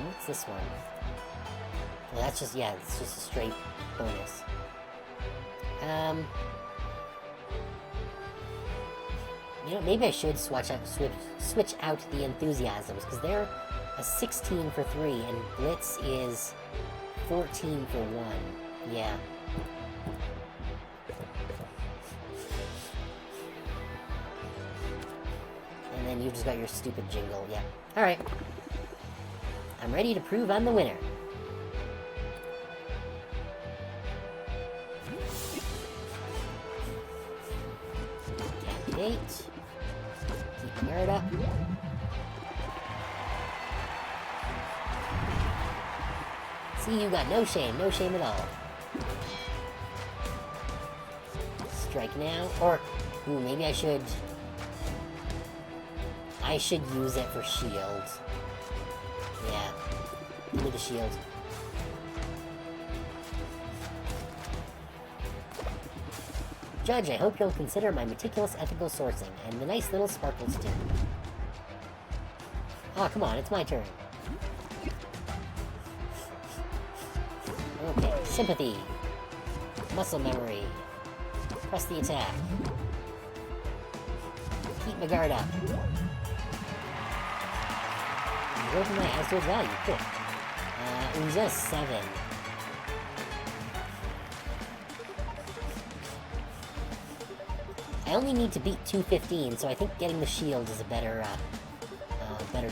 What's this one? Well, that's just, yeah, it's just a straight bonus. You know, maybe I should switch out the Enthusiasms, because they're a 16 for 3, and Blitz is 14 for 1. Yeah. And then you just got your stupid jingle, yeah. Alright. I'm ready to prove I'm the winner. Captivate. Keep the guard up. See, you got no shame at all. Strike now, or, ooh, maybe I should use it for shield. Yeah, give me the shield. Judge, I hope you'll consider my meticulous ethical sourcing, and the nice little sparkles too. Oh, come on, it's my turn. Okay, Sympathy. Muscle Memory. Press the attack. Keep my guard up. Open my eyes towards value. Cool. It was a 7. I only need to beat 215, so I think getting the shield is a better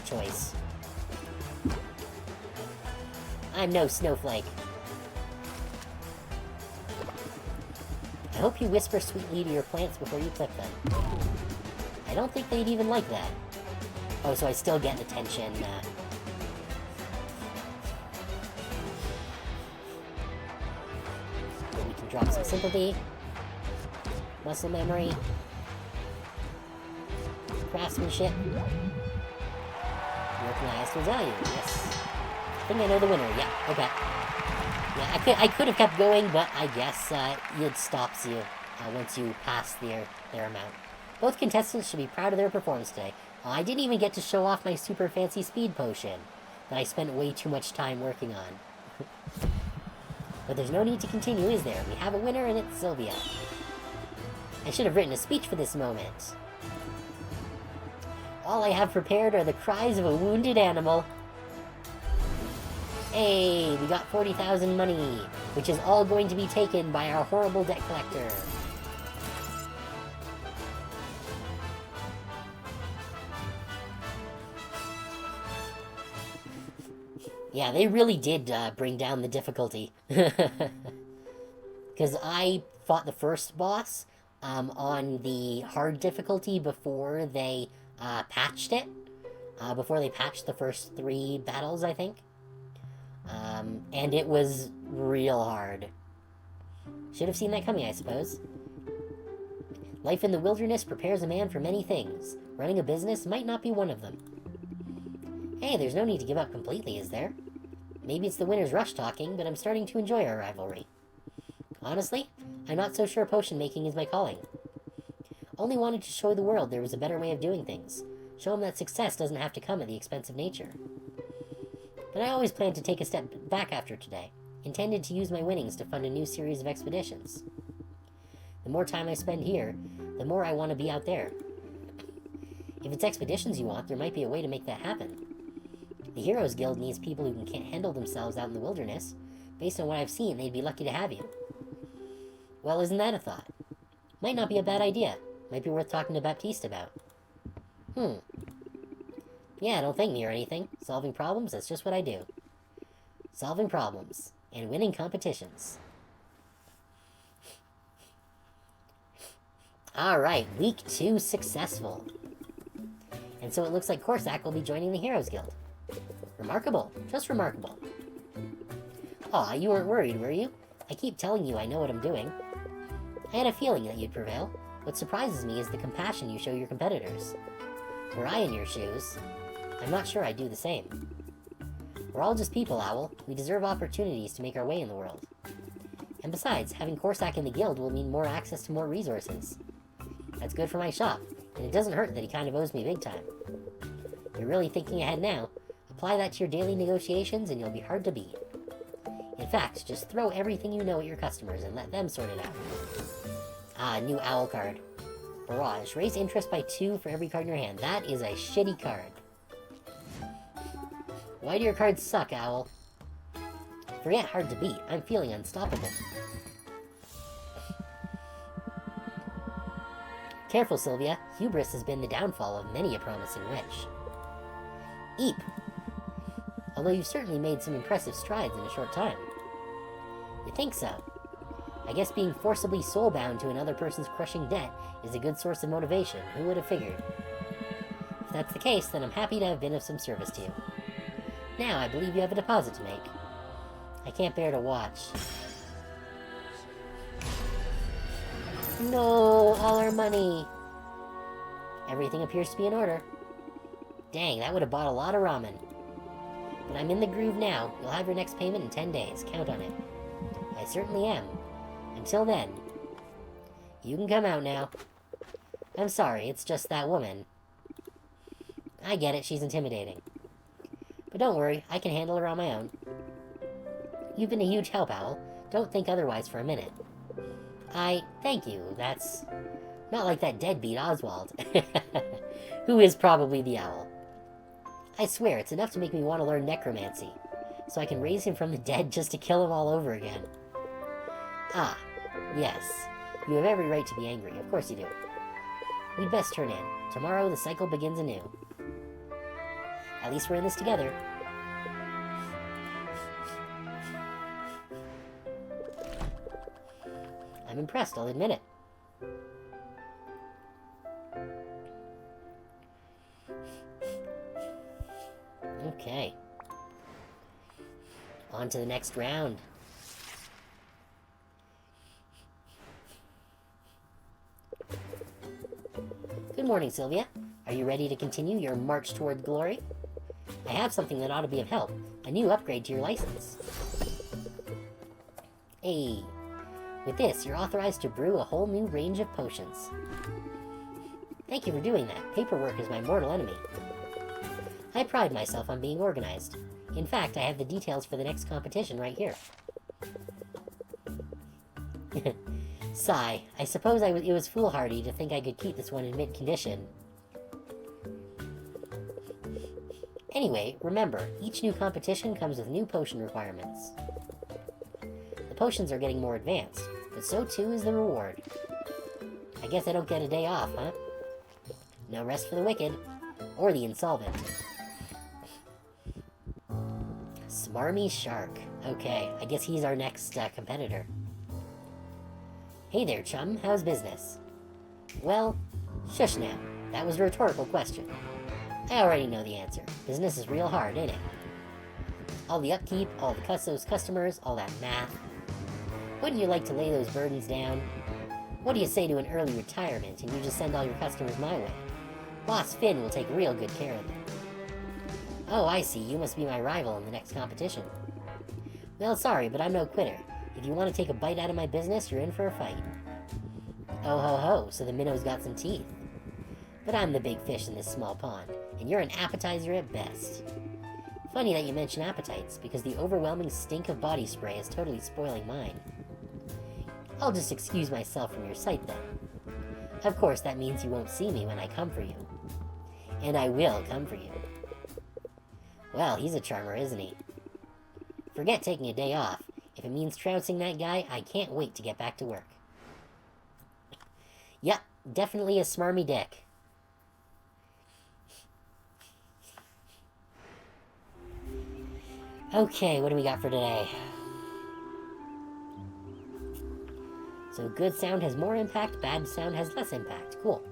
choice. I'm no snowflake. I hope you whisper sweetly to your plants before you clip them. I don't think they'd even like that. Oh, so I still get attention. We can drop some Sympathy. Muscle Memory. Craftsmanship. Work my eyes towards value. Yes. I think I know the winner. Yeah, okay. Yeah, I could have kept going, but I guess it stops you once you pass their amount. Both contestants should be proud of their performance today. I didn't even get to show off my super fancy speed potion that I spent way too much time working on. But there's no need to continue, is there? We have a winner, and it's Sylvia. I should have written a speech for this moment. All I have prepared are the cries of a wounded animal. Hey, we got 40,000 money, which is all going to be taken by our horrible debt collector. Yeah, they really did bring down the difficulty. Because I fought the first boss on the hard difficulty before they patched it. Before they patched the first 3 battles, I think. And it was real hard. Should have seen that coming, I suppose. Life in the wilderness prepares a man for many things. Running a business might not be one of them. Hey, there's no need to give up completely, is there? Maybe it's the winner's rush talking, but I'm starting to enjoy our rivalry. Honestly, I'm not so sure potion making is my calling. Only wanted to show the world there was a better way of doing things. Show them that success doesn't have to come at the expense of nature. But I always planned to take a step back after today. Intended to use my winnings to fund a new series of expeditions. The more time I spend here, the more I want to be out there. If it's expeditions you want, there might be a way to make that happen. The Heroes Guild needs people who can't handle themselves out in the wilderness. Based on what I've seen, they'd be lucky to have you. Well, isn't that a thought? Might not be a bad idea. Might be worth talking to Baptiste about. Yeah, don't thank me or anything. Solving problems, that's just what I do. Solving problems. And winning competitions. Alright, week 2 successful. And so it looks like Corsac will be joining the Heroes Guild. Remarkable. Just remarkable. Aw, you weren't worried, were you? I keep telling you I know what I'm doing. I had a feeling that you'd prevail. What surprises me is the compassion you show your competitors. Were I in your shoes, I'm not sure I'd do the same. We're all just people, Owl. We deserve opportunities to make our way in the world. And besides, having Corsac in the guild will mean more access to more resources. That's good for my shop, and it doesn't hurt that he kind of owes me big time. You're really thinking ahead now. Apply that to your daily negotiations and you'll be hard to beat. In fact, just throw everything you know at your customers and let them sort it out. Ah, new Owl card. Barrage. Raise interest by 2 for every card in your hand. That is a shitty card. Why do your cards suck, Owl? Forget hard to beat. I'm feeling unstoppable. Careful, Sylvia. Hubris has been the downfall of many a promising witch. Eep. Although you've certainly made some impressive strides in a short time. You think so? I guess being forcibly soul-bound to another person's crushing debt is a good source of motivation. Who would have figured? If that's the case, then I'm happy to have been of some service to you. Now, I believe you have a deposit to make. I can't bear to watch. No, all our money. Everything appears to be in order. Dang, that would have bought a lot of ramen. But I'm in the groove now. You'll have your next payment in 10 days. Count on it. I certainly am. Until then, you can come out now. I'm sorry, it's just that woman. I get it, she's intimidating. But don't worry, I can handle her on my own. You've been a huge help, Owl. Don't think otherwise for a minute. Thank you, that's... not like that deadbeat Oswald. Who is probably the Owl. I swear, it's enough to make me want to learn necromancy, so I can raise him from the dead just to kill him all over again. Ah, yes. You have every right to be angry, of course you do. We'd best turn in. Tomorrow the cycle begins anew. At least we're in this together. I'm impressed, I'll admit it. Okay. On to the next round. Good morning, Sylvia. Are you ready to continue your march toward glory? I have something that ought to be of help. A new upgrade to your license. Hey. With this, you're authorized to brew a whole new range of potions. Thank you for doing that. Paperwork is my mortal enemy. I pride myself on being organized. In fact, I have the details for the next competition right here. Sigh. I suppose it was foolhardy to think I could keep this one in mid-condition. Anyway, remember, each new competition comes with new potion requirements. The potions are getting more advanced, but so too is the reward. I guess I don't get a day off, huh? No rest for the wicked. Or the insolvent. Smarmy Shark. Okay, I guess he's our next competitor. Hey there, chum. How's business? Well, shush now. That was a rhetorical question. I already know the answer. Business is real hard, ain't it? All the upkeep, all those customers, all that math. Wouldn't you like to lay those burdens down? What do you say to an early retirement and you just send all your customers my way? Boss Finn will take real good care of them. Oh, I see. You must be my rival in the next competition. Well, sorry, but I'm no quitter. If you want to take a bite out of my business, you're in for a fight. Oh ho ho, so the minnow's got some teeth. But I'm the big fish in this small pond, and you're an appetizer at best. Funny that you mention appetites, because the overwhelming stink of body spray is totally spoiling mine. I'll just excuse myself from your sight then. Of course, that means you won't see me when I come for you. And I will come for you. Well, he's a charmer, isn't he? Forget taking a day off. If it means trouncing that guy, I can't wait to get back to work. Yep, definitely a smarmy dick. Okay, what do we got for today? So good sound has more impact, bad sound has less impact. Cool.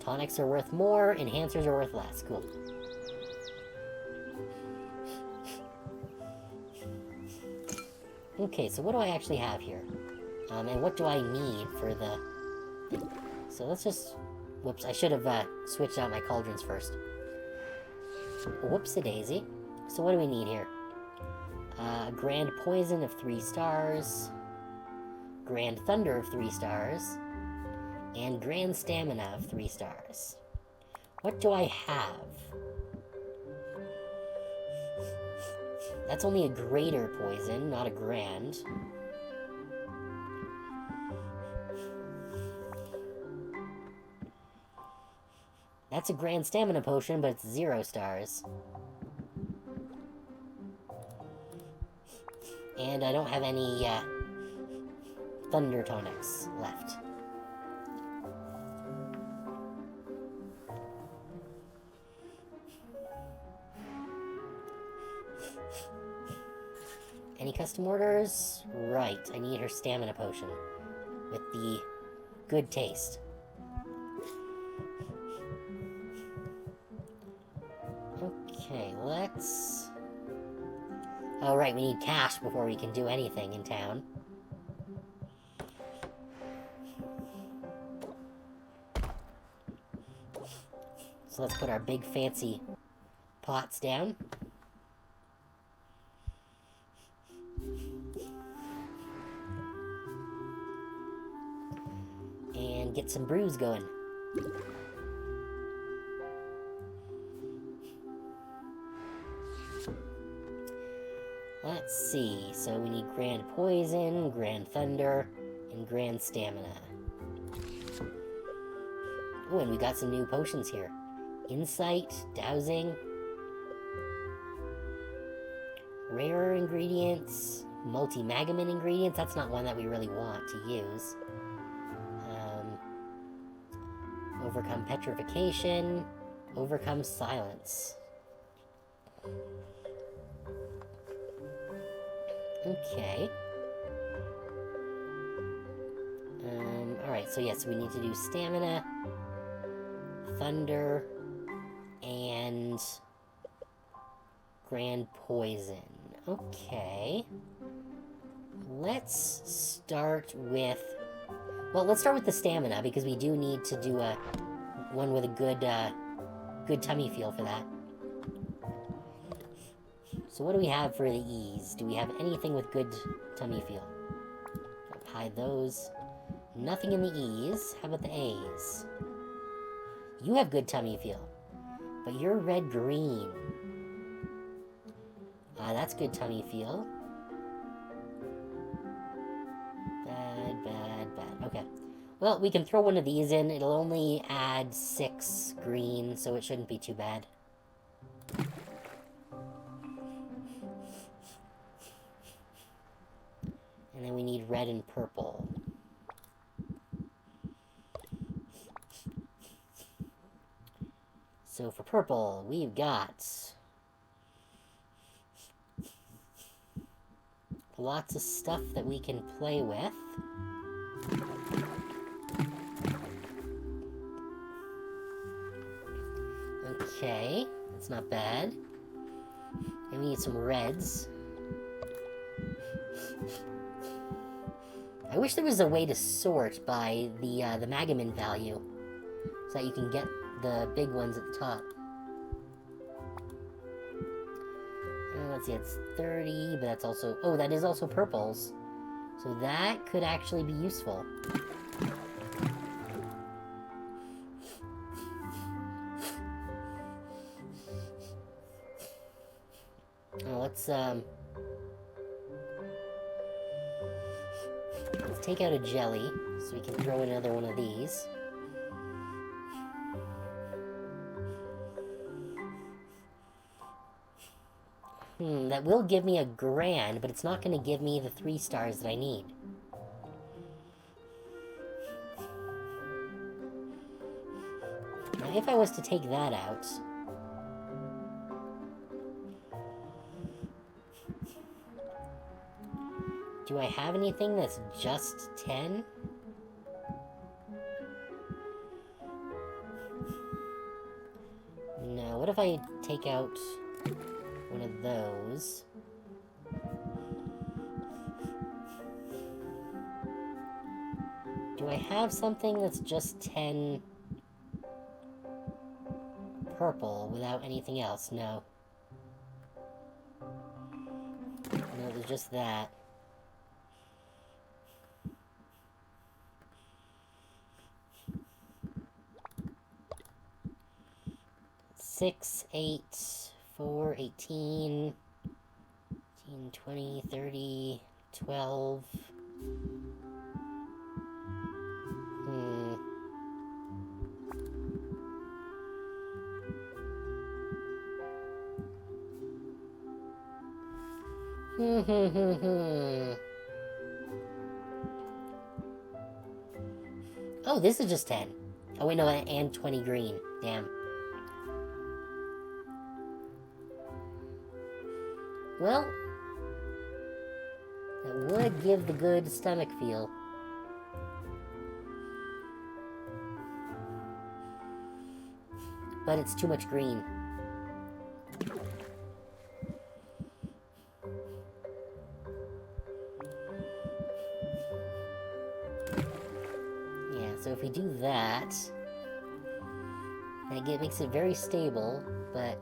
Tonics are worth more, enhancers are worth less. Cool. Okay, so what do I actually have here? And what do I need for the thing? So let's just... Whoops, I should have switched out my cauldrons first. Whoops-a-daisy. So what do we need here? Grand Poison of 3 stars. Grand Thunder of 3 stars. And Grand Stamina of 3 stars. What do I have? That's only a greater poison, not a grand. That's a grand stamina potion, but it's 0 stars. And I don't have any, thunder tonics left. Any custom orders? Right, I need her stamina potion. With the good taste. Okay, let's... Oh, right, we need cash before we can do anything in town. So let's put our big fancy pots down. And get some brews going. Let's see, so we need Grand Poison, Grand Thunder, and Grand Stamina. Oh, and we got some new potions here. Insight, Dowsing, Rarer Ingredients, Multi-Magamin Ingredients, that's not one that we really want to use. Overcome Petrification, Overcome Silence. Okay. Alright, so yes, we need to do Stamina, Thunder, and Grand Poison. Okay. Let's start with... Well, let's start with the Stamina, because we do need to do one with a good tummy feel for that. So what do we have for the E's? Do we have anything with good tummy feel? I'll hide those. Nothing in the E's. How about the A's? You have good tummy feel, but you're red-green. That's good tummy feel. Bad, bad, bad. Okay. Well, we can throw one of these in. It'll only add 6 green, so it shouldn't be too bad. And then we need red and purple. So for purple, we've got lots of stuff that we can play with. Okay, that's not bad. And we need some reds. I wish there was a way to sort by the Magamin value, so that you can get the big ones at the top. Let's see, it's 30, but that's also... Oh, that is also purples. So that could actually be useful. Oh, let's take out a jelly, so we can throw in another one of these. That will give me a grand, but it's not going to give me the 3 stars that I need. Now, if I was to take that out... Do I have anything that's just 10? No, what if I take out one of those? Do I have something that's just 10 purple without anything else? No. No, there's just that. 6, 8, 4, 18, 18, 20, 30, 12. Oh, this is just 10. Oh, wait, no, and 20 green. Damn. Well, that would give the good stomach feel. But it's too much green. Yeah, so if we do that, that makes it very stable, but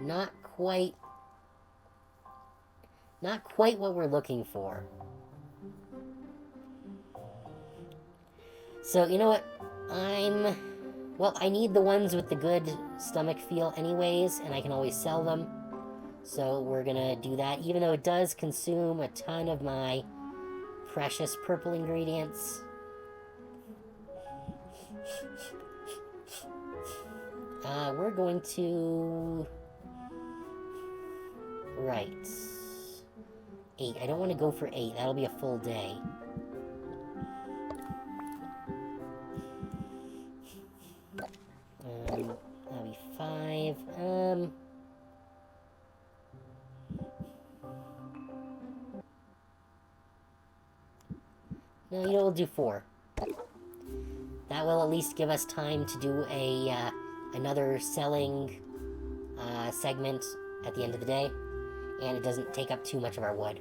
not quite what we're looking for. So, you know what? Well, I need the ones with the good stomach feel anyways, and I can always sell them. So we're gonna do that, even though it does consume a ton of my precious purple ingredients. We're going to... Right. 8. I don't want to go for 8. That'll be a full day. That'll be 5. No, you know, we'll do 4. That will at least give us time to do another selling segment at the end of the day, and it doesn't take up too much of our wood.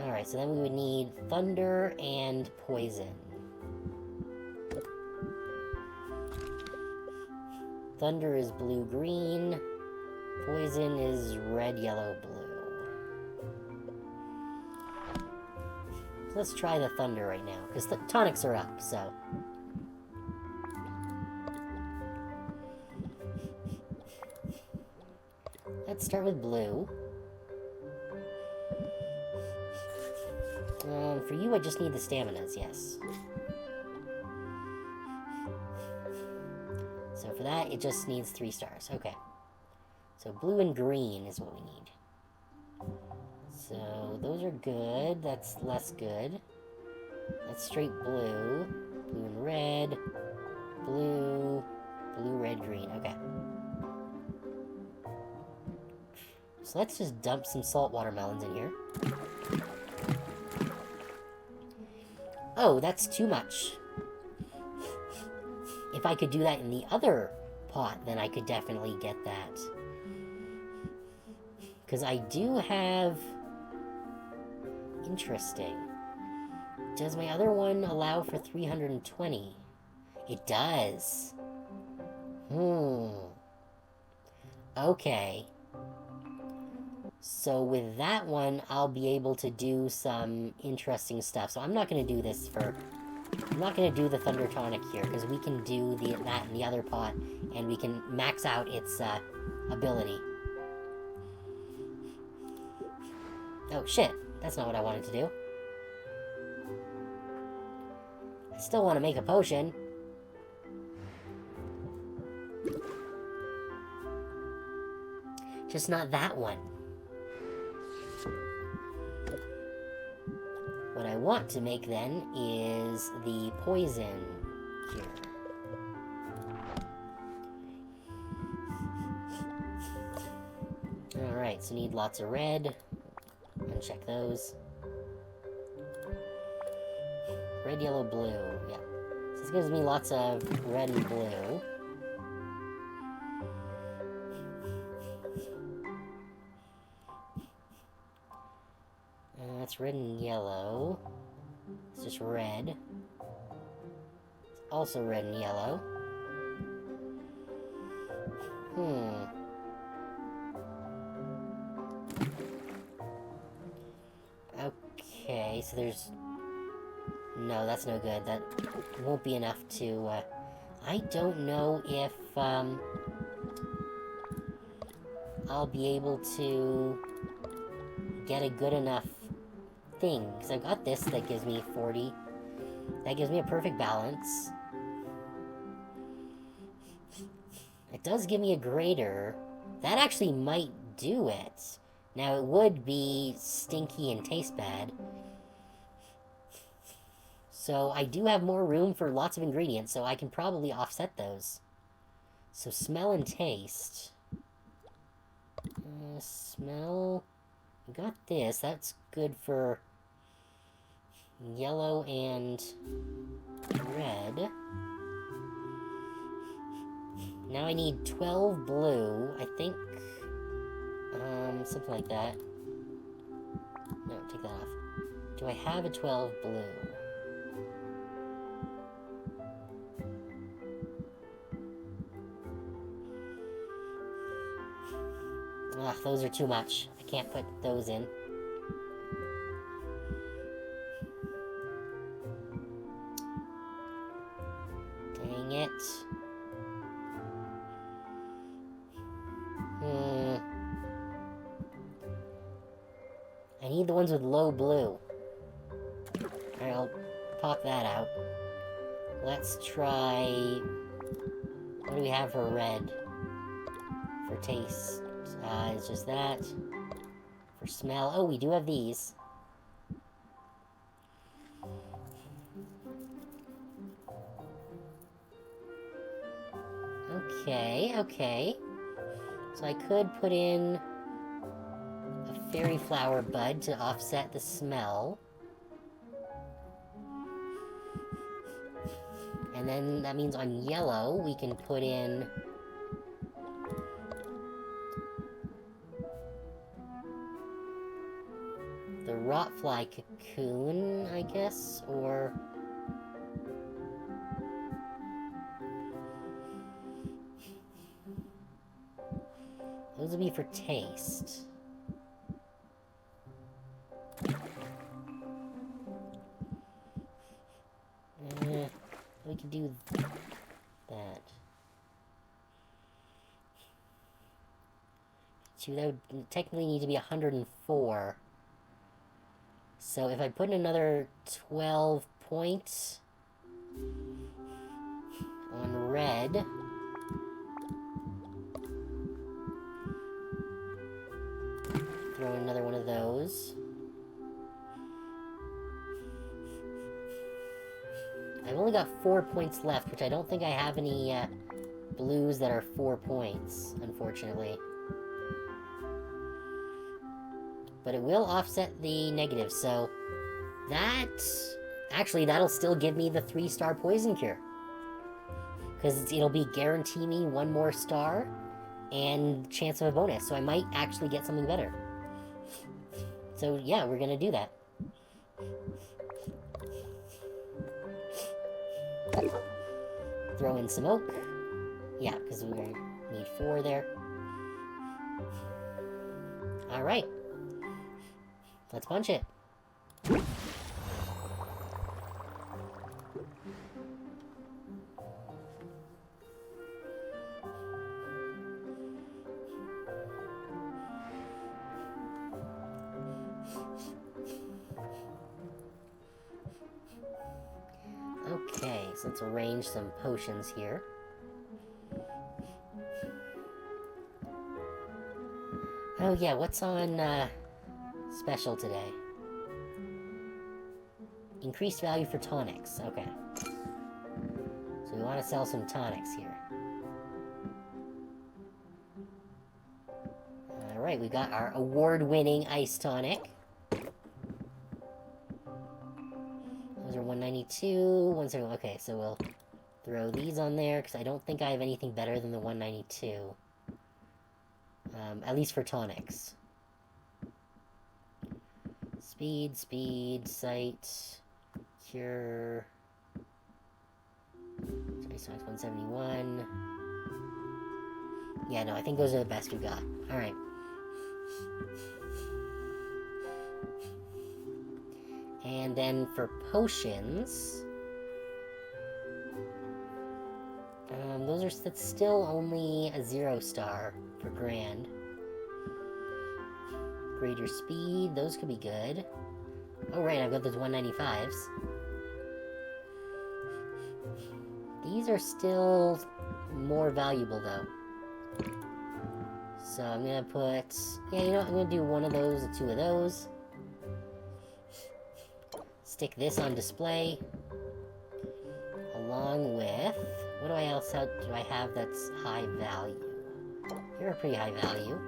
Alright, so then we would need thunder and poison. Thunder is blue-green. Poison is red-yellow-blue. So let's try the thunder right now, because the tonics are up, so... Let's start with blue. For you, I just need the staminas, yes. So for that, it just needs 3 stars. Okay. So blue and green is what we need. So those are good. That's less good. That's straight blue. Blue and red. Blue. Blue, red, green. Okay. So let's just dump some salt watermelons in here. Oh, that's too much. If I could do that in the other pot, then I could definitely get that. Because I do have... Interesting. Does my other one allow for 320? It does. Okay. So with that one, I'll be able to do some interesting stuff. So I'm not going to do this for... I'm not going to do the Thunder Tonic here, because we can do that in the other pot, and we can max out its ability. Oh, shit. That's not what I wanted to do. I still want to make a potion. Just not that one. What I want to make, then, is the poison cure. Alright, so need lots of red. Uncheck those. Red, yellow, blue. Yeah. So this gives me lots of red and blue. That's red and yellow. It's just red. It's also red and yellow. Okay, so there's... No, that's no good. That won't be enough to, I don't know if, I'll be able to get a good enough thing. Because I've got this that gives me 40. That gives me a perfect balance. It does give me a greater. That actually might do it. Now, it would be stinky and taste bad. So I do have more room for lots of ingredients, so I can probably offset those. So smell and taste. Smell... We got this. That's good for yellow and red. Now I need 12 blue, I think. Something like that. No, take that off. Do I have a 12 blue? Ugh, those are too much. I can't put those in. Dang it. I need the ones with low blue. Alright, I'll pop that out. Let's try... What do we have for red? For taste. It's just that. For smell. Oh, we do have these. Okay, okay. So I could put in a fairy flower bud to offset the smell. And then that means on yellow we can put in the rotfly cocoon, I guess, or... Those would be for taste. We could do that. So that would technically need to be 104. So if I put in another 12 points on red... Throw in another one of those. I've only got 4 points left, which I don't think I have any blues that are 4 points, unfortunately. But it will offset the negative, so that Actually, that'll still give me the 3-star poison cure. Because it'll be guarantee me 1 more star and chance of a bonus. So I might actually get something better. So yeah, we're gonna do that. Throw in some oak. Yeah, because we need 4 there. Alright. Let's punch it. Okay, so let's arrange some potions here. Oh yeah, what's on special today? Increased value for tonics, okay. So we want to sell some tonics here. Alright, we got our award-winning ice tonic. Those are 192, 171. Okay, so we'll throw these on there, because I don't think I have anything better than the 192. At least for tonics. Speed, sight, cure. Ice tonics 171. Yeah, no, I think those are the best we got. Alright. And then for potions, that's still only a 0-star for grand. Greater speed, those could be good. Oh right, I've got those 195s. These are still more valuable though. So I'm gonna put, yeah, you know what, I'm gonna do 1 of those and 2 of those. Stick this on display, along with, what do I have that's high value? You're a pretty high value.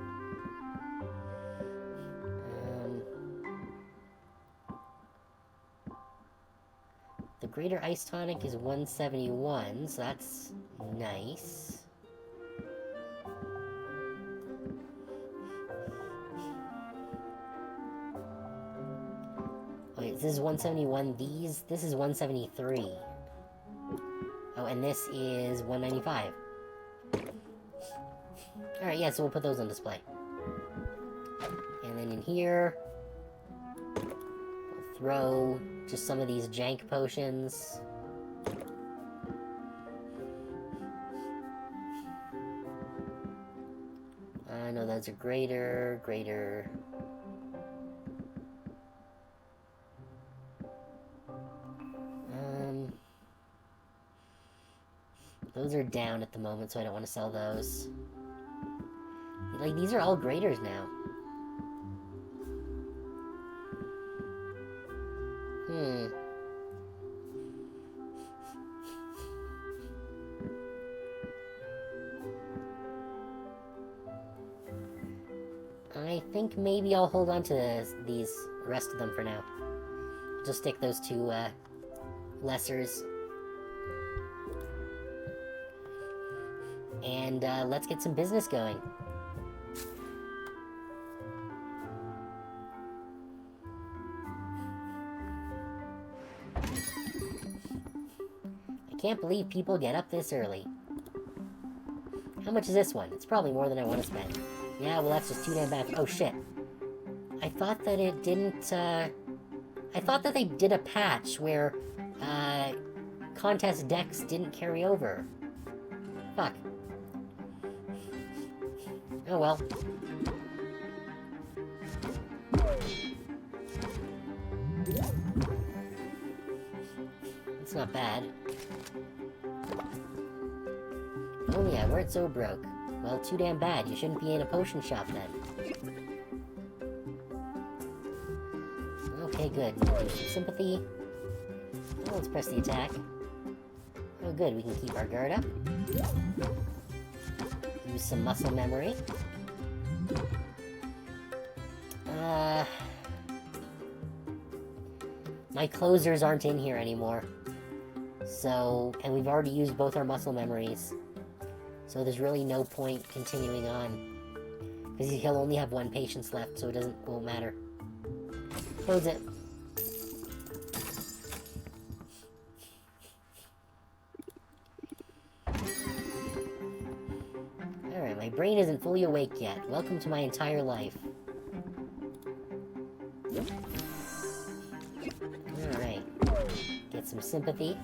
The Greater Ice Tonic is 171, so that's nice. Wait, this is 171, this is 173. Oh, and this is 195. Alright, yeah, so we'll put those on display. And then in here, we'll throw just some of these jank potions. I know those are greater. Those are down at the moment, so I don't want to sell those. Like, these are all graders now. I think maybe I'll hold on to these rest of them for now. Just stick those 2 lessers. And let's get some business going. I can't believe people get up this early. How much is this one? It's probably more than I want to spend. Yeah, well that's just too damn bad. Oh shit. I thought that it didn't, I thought that they did a patch where, contest decks didn't carry over. Fuck. Oh well. It's not bad. Oh yeah, we're so broke. Well, too damn bad. You shouldn't be in a potion shop then. Okay, good. Do some sympathy. Oh, let's press the attack. Oh good, we can keep our guard up. Use some muscle memory. My closers aren't in here anymore. So, and we've already used both our muscle memories. So there's really no point continuing on. Because he'll only have one patience left, so it won't matter. Close it. Alright, my brain isn't fully awake yet. Welcome to my entire life. Alright. Get some sympathy.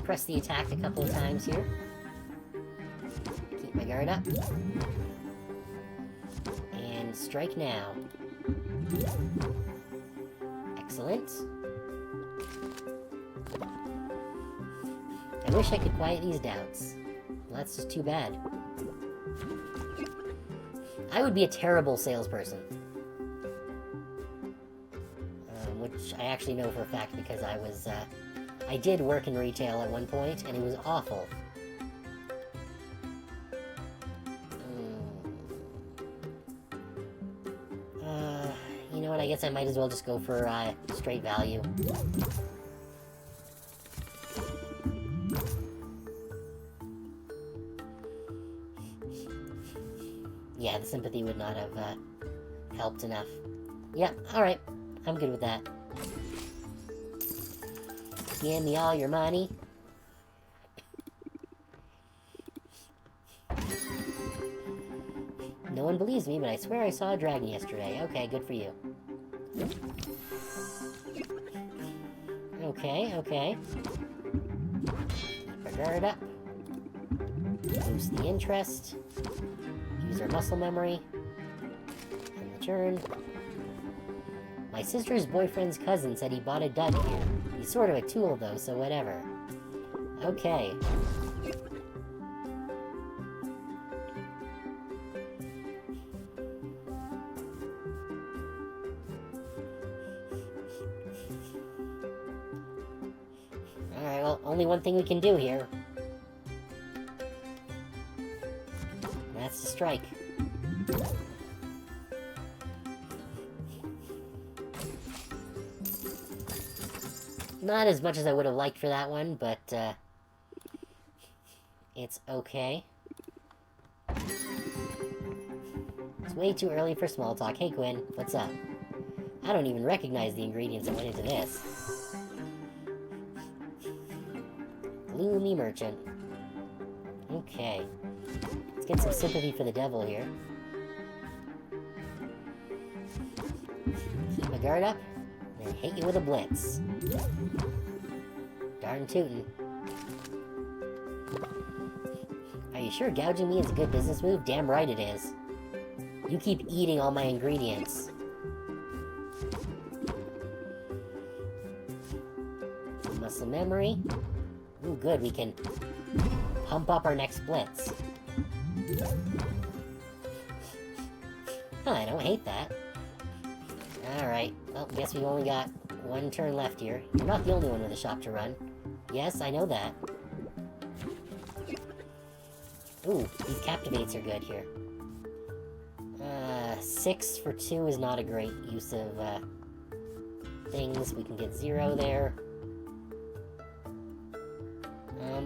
Press the attack a couple of times here. Keep my guard up. And strike now. Excellent. I wish I could quiet these doubts. Well, that's just too bad. I would be a terrible salesperson. Which I actually know for a fact because I did work in retail at one point, and it was awful. You know what, I guess I might as well just go for straight value. Yeah, the sympathy would not have helped enough. Yeah, alright. I'm good with that. Give me all your money. No one believes me, but I swear I saw a dragon yesterday. Okay, good for you. Okay, okay. Keep our guard up. Boost the interest. Use our muscle memory. And the turn. My sister's boyfriend's cousin said he bought a dud here. He's sort of a tool, though, so whatever. Okay. Alright, well, only one thing we can do here. That's to strike. Not as much as I would have liked for that one, but, it's okay. It's way too early for small talk. Hey, Quinn, what's up? I don't even recognize the ingredients that went into this. Gloomy merchant. Okay. Let's get some sympathy for the devil here. Keep my guard up. And hit you with a blitz. Darn tootin'. Are you sure gouging me is a good business move? Damn right it is. You keep eating all my ingredients. Some muscle memory. Ooh, good, we can pump up our next blitz. Huh, I don't hate that. Alright, well, guess we've only got one turn left here. You're not the only one with a shop to run. Yes, I know that. Ooh, these captivates are good here. 6 for 2 is not a great use of, things. We can get 0 there.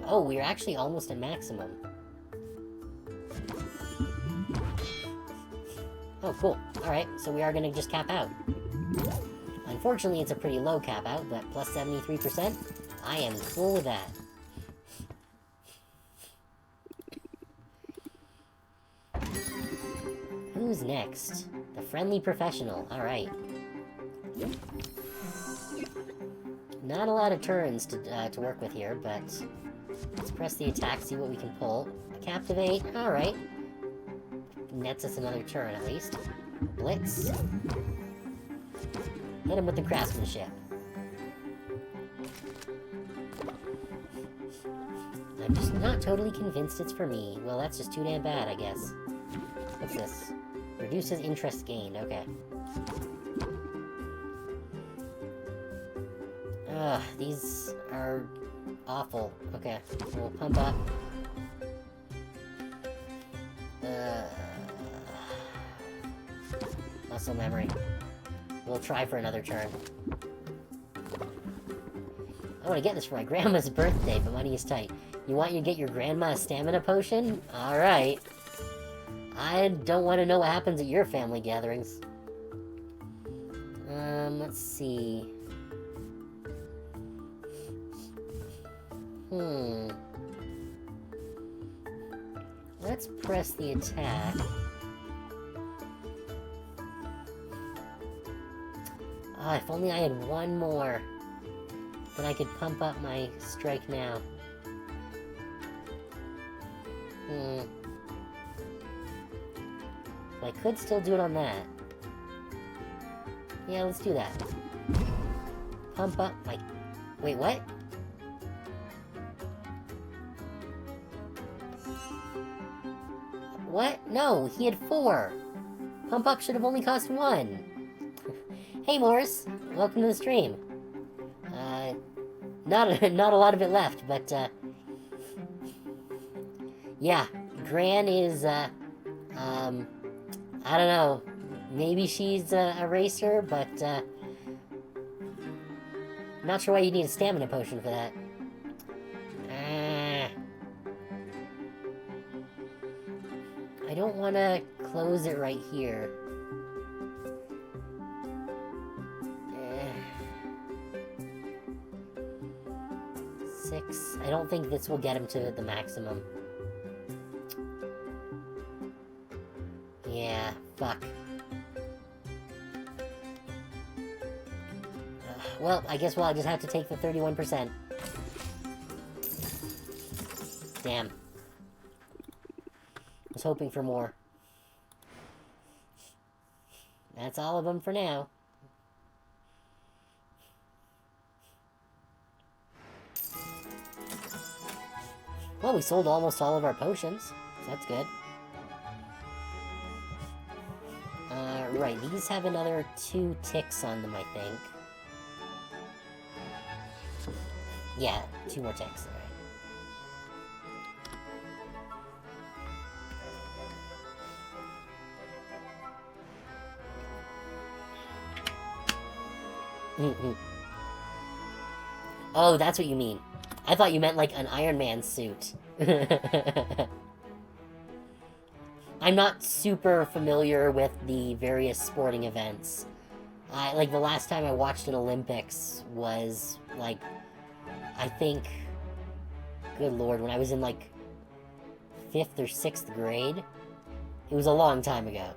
Oh, we're actually almost at maximum. Oh, cool. Alright, so we are gonna just cap out. Unfortunately, it's a pretty low cap out, but plus 73%, I am cool with that. Who's next? The friendly professional. Alright. Not a lot of turns to work with here, but let's press the attack, see what we can pull. Captivate. Alright. Nets us another turn, at least. Blitz. Hit him with the craftsmanship. I'm just not totally convinced it's for me. Well, that's just too damn bad, I guess. What's this? Reduces interest gained. Okay. Ugh, these are awful. Okay, we'll pump up. Muscle memory. We'll try for another turn. I want to get this for my grandma's birthday, but money is tight. You want you to get your grandma a stamina potion? Alright. I don't want to know what happens at your family gatherings. Let's see. Let's press the attack. Oh, if only I had one more. Then I could pump up my strike now. I could still do it on that. Yeah, let's do that. Pump up my... Wait, what? What? No, he had 4. Pump up should have only cost 1. Hey, Morris. Welcome to the stream. Not a lot of it left, but, yeah, Gran is, I don't know, maybe she's a racer, but, not sure why you need a stamina potion for that. I don't want to close it right here. 6. I don't think this will get him to the maximum. Yeah, fuck. Well, I guess I just have to take the 31%. Damn. Was hoping for more. That's all of them for now. Well, we sold almost all of our potions, so that's good. Right, these have another 2 ticks on them, I think. Yeah, 2 more ticks, alright. Oh, that's what you mean. I thought you meant like an Iron Man suit. I'm not super familiar with the various sporting events. Like, the last time I watched an Olympics was, like, I think, good lord, when I was in, like, 5th or 6th grade. It was a long time ago.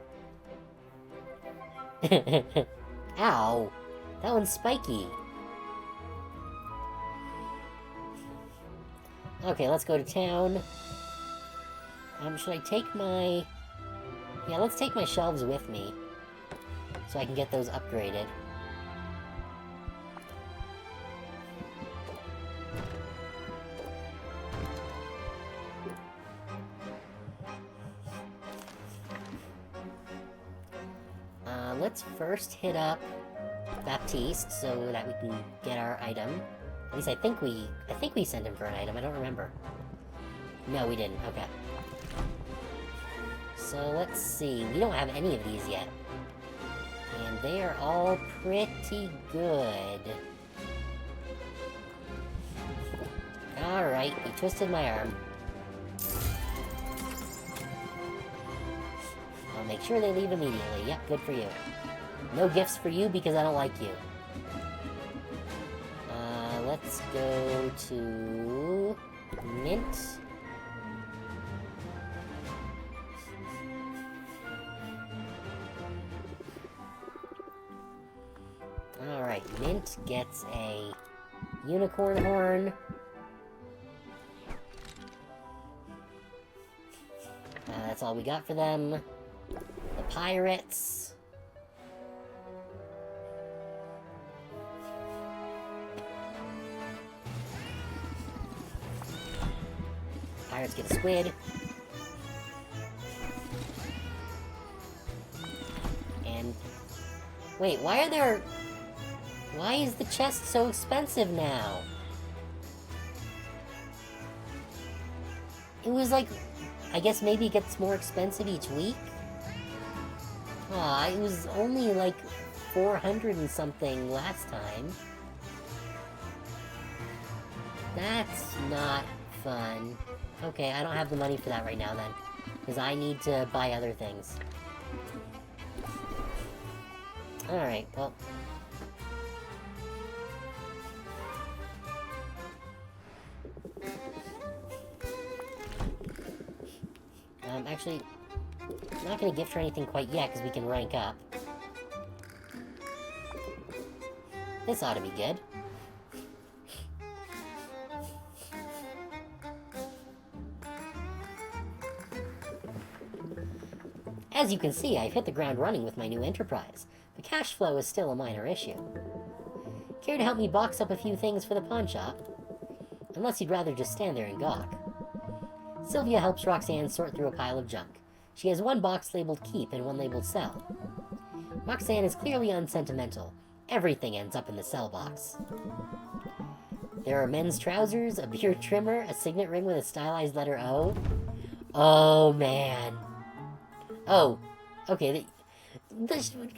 Ow! That one's spiky. Okay, let's go to town. Should I take my... Yeah, let's take my shelves with me. So I can get those upgraded. Let's first hit up Baptiste so that we can get our item. At least I think we sent him for an item, I don't remember. No, we didn't, okay. So let's see, we don't have any of these yet. And they are all pretty good. Alright, he twisted my arm. I'll make sure they leave immediately. Yep, good for you. No gifts for you because I don't like you. Let's go to... Mint. Alright, Mint gets a unicorn horn. That's all we got for them. The pirates. Pirates get a squid. And... Wait, why are there... Why is the chest so expensive now? It was like... I guess maybe it gets more expensive each week? Aw, it was only like 400 and something last time. That's not fun. Okay, I don't have the money for that right now then. Because I need to buy other things. Alright, well... actually, I'm not gonna gift her anything quite yet, because we can rank up. This ought to be good. As you can see, I've hit the ground running with my new enterprise. The cash flow is still a minor issue. Care to help me box up a few things for the pawn shop? Unless you'd rather just stand there and gawk. Sylvia helps Roxanne sort through a pile of junk. She has one box labeled Keep and one labeled Sell. Roxanne is clearly unsentimental. Everything ends up in the Sell box. There are men's trousers, a beard trimmer, a signet ring with a stylized letter O. Oh, man. Oh, okay,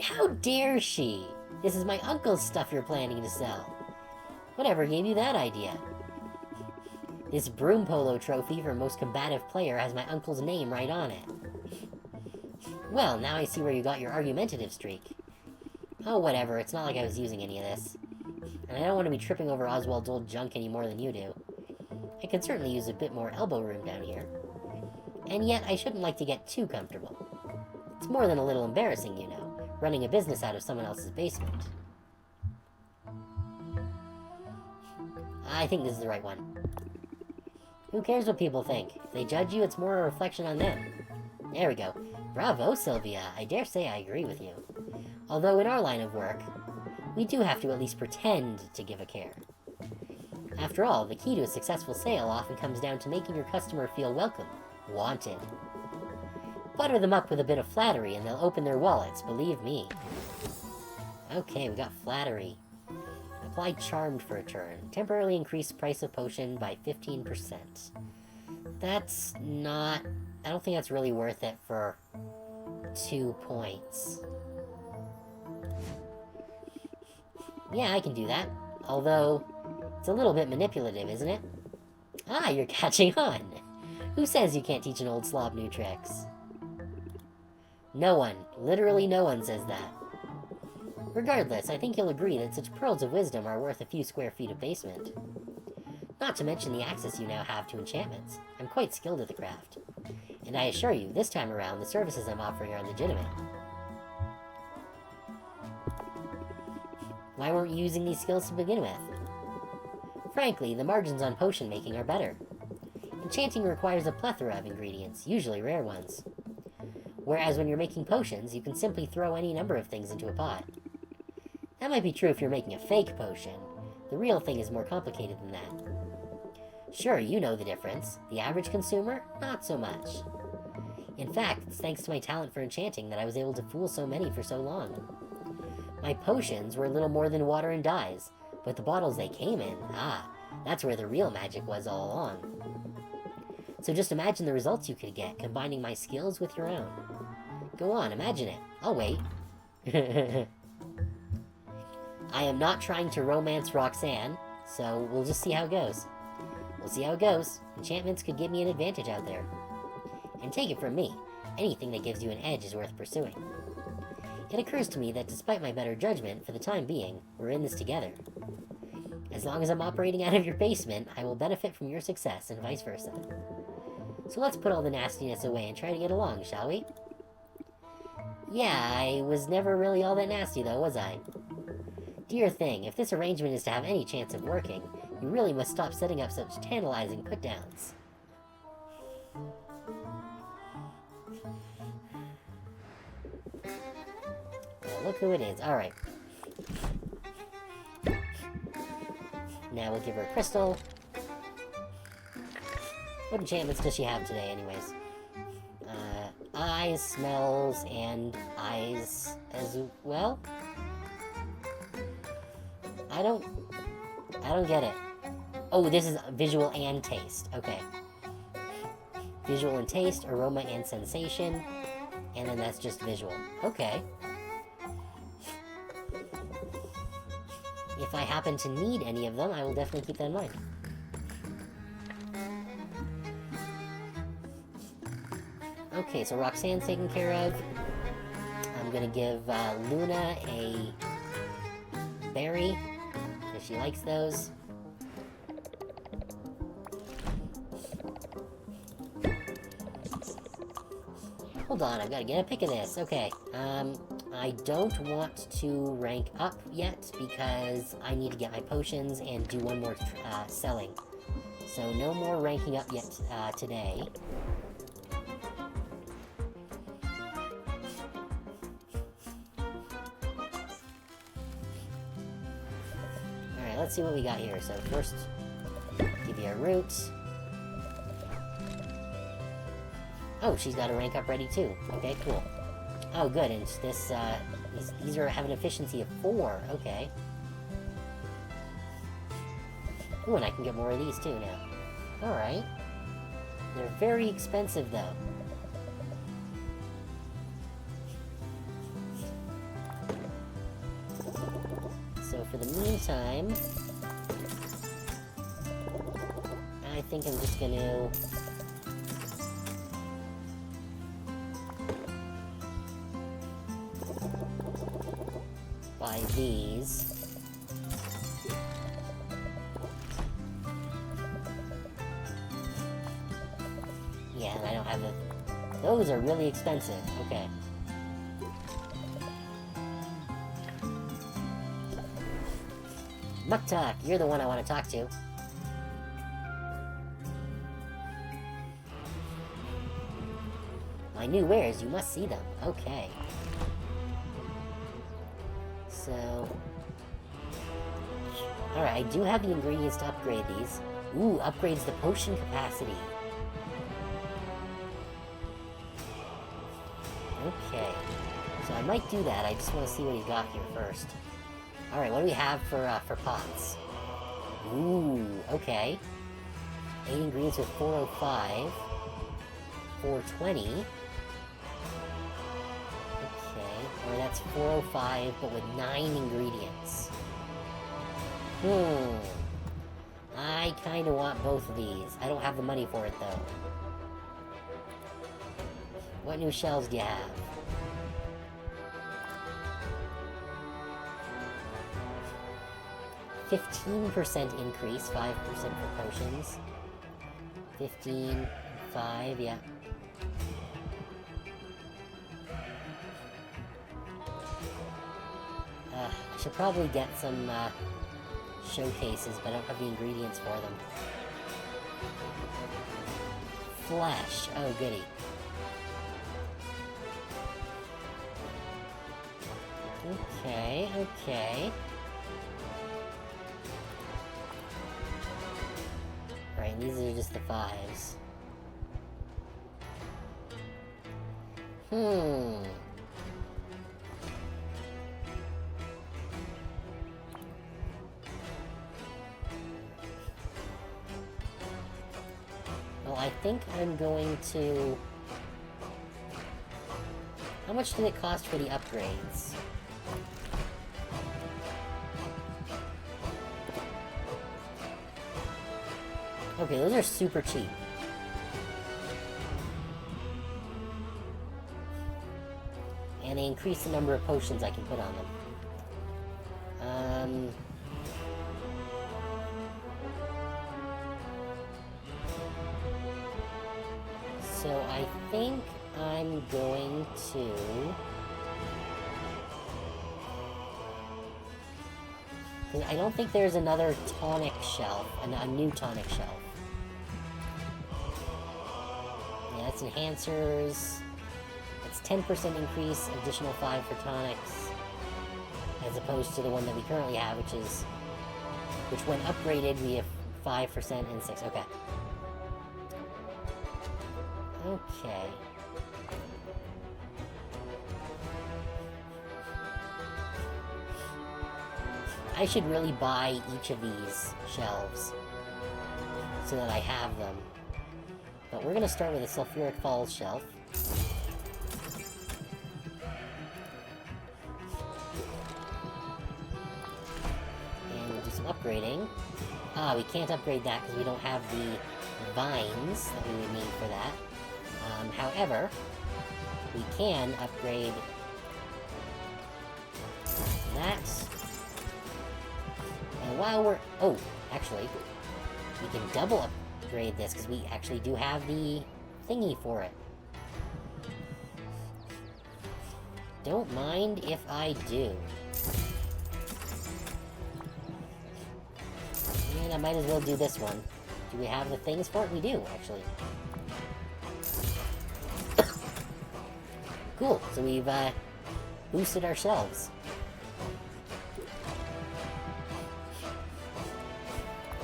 how dare she? This is my uncle's stuff you're planning to sell. Whatever gave you that idea? This broom polo trophy for most combative player has my uncle's name right on it. Well, now I see where you got your argumentative streak. Oh, whatever, it's not like I was using any of this. And I don't want to be tripping over Oswald's old junk any more than you do. I could certainly use a bit more elbow room down here. And yet, I shouldn't like to get too comfortable. It's more than a little embarrassing, you know, running a business out of someone else's basement. I think this is the right one. Who cares what people think? If they judge you, it's more a reflection on them. There we go. Bravo, Sylvia. I dare say I agree with you. Although in our line of work, we do have to at least pretend to give a care. After all, the key to a successful sale often comes down to making your customer feel welcome, wanted. Butter them up with a bit of flattery and they'll open their wallets, believe me. Okay, we got flattery. Apply Charmed for a turn. Temporarily increase price of potion by 15%. That's not... I don't think that's really worth it for 2 points. Yeah, I can do that. Although, it's a little bit manipulative, isn't it? Ah, you're catching on! Who says you can't teach an old slob new tricks? No one. Literally no one says that. Regardless, I think you'll agree that such pearls of wisdom are worth a few square feet of basement. Not to mention the access you now have to enchantments. I'm quite skilled at the craft. And I assure you, this time around, the services I'm offering are legitimate. Why weren't you using these skills to begin with? Frankly, the margins on potion making are better. Enchanting requires a plethora of ingredients, usually rare ones. Whereas when you're making potions, you can simply throw any number of things into a pot. That might be true if you're making a fake potion. The real thing is more complicated than that. Sure, you know the difference. The average consumer? Not so much. In fact, it's thanks to my talent for enchanting that I was able to fool so many for so long. My potions were little more than water and dyes, but the bottles they came in, that's where the real magic was all along. So just imagine the results you could get, combining my skills with your own. Go on, imagine it. I'll wait. I am not trying to romance Roxanne, so we'll just see how it goes. We'll see how it goes. Enchantments could give me an advantage out there. And take it from me, anything that gives you an edge is worth pursuing. It occurs to me that despite my better judgment, for the time being, we're in this together. As long as I'm operating out of your basement, I will benefit from your success, and vice versa. So let's put all the nastiness away and try to get along, shall we? Yeah, I was never really all that nasty though, was I? Dear thing, if this arrangement is to have any chance of working, you really must stop setting up such tantalizing put-downs. Well, look who it is. Alright. Now we'll give her a crystal. What enchantments does she have today, anyways? Eyes, smells, and eyes as well? I don't get it. Oh, this is visual and taste. Okay. Visual and taste, aroma and sensation, and then that's just visual. Okay. if I happen to need any of them, I will definitely keep that in mind. Okay, so Roxanne's taken care of. I'm gonna give Luna a berry, if she likes those. Hold on, I've got to get a pick of this. Okay, I don't want to rank up yet because I need to get my potions and do one more selling. So no more ranking up yet today. Alright, let's see what we got here. So first, give you a root. Oh, she's got a rank up ready too. Okay, cool. Oh, good, and this, these have an efficiency of 4. Okay. Ooh, and I can get more of these too now. Alright. They're very expensive, though. So for the meantime, I think I'm just gonna... buy these. Yeah, and I don't have the... Those are really expensive. Okay. Muktak, you're the one I want to talk to. My new wares, you must see them. Okay. So... Alright, I do have the ingredients to upgrade these. Ooh, upgrades the potion capacity. Okay. So I might do that, I just want to see what he's got here first. Alright, what do we have for pots? Ooh, okay. 8 ingredients with 405. 420. Or that's 405, but with 9 ingredients. I kinda want both of these. I don't have the money for it, though. What new shells do you have? %15 increase, 5% for potions. 15, 5, yeah. I should probably get some showcases, but I don't have the ingredients for them. Flesh. Oh, goody. Okay, okay. Right, these are just the 5s. Well, I think I'm going to... How much did it cost for the upgrades? Okay, those are super cheap. And they increase the number of potions I can put on them. So I think I'm going to... I don't think there's another tonic shelf, a new tonic shelf. Yeah, that's enhancers. It's 10% increase, additional 5 for tonics, as opposed to the one that we currently have, which when upgraded, we have 5% and 6. Okay. Okay. I should really buy each of these shelves so that I have them. But we're going to start with a Sulfuric Falls shelf. upgrading. We can't upgrade that because we don't have the vines that we would need for that. However, we can upgrade that. And while we're... Oh, actually, we can double upgrade this because we actually do have the thingy for it. Don't mind if I do. And I might as well do this one. Do we have the things for it? We do, actually. Cool, so we've boosted ourselves.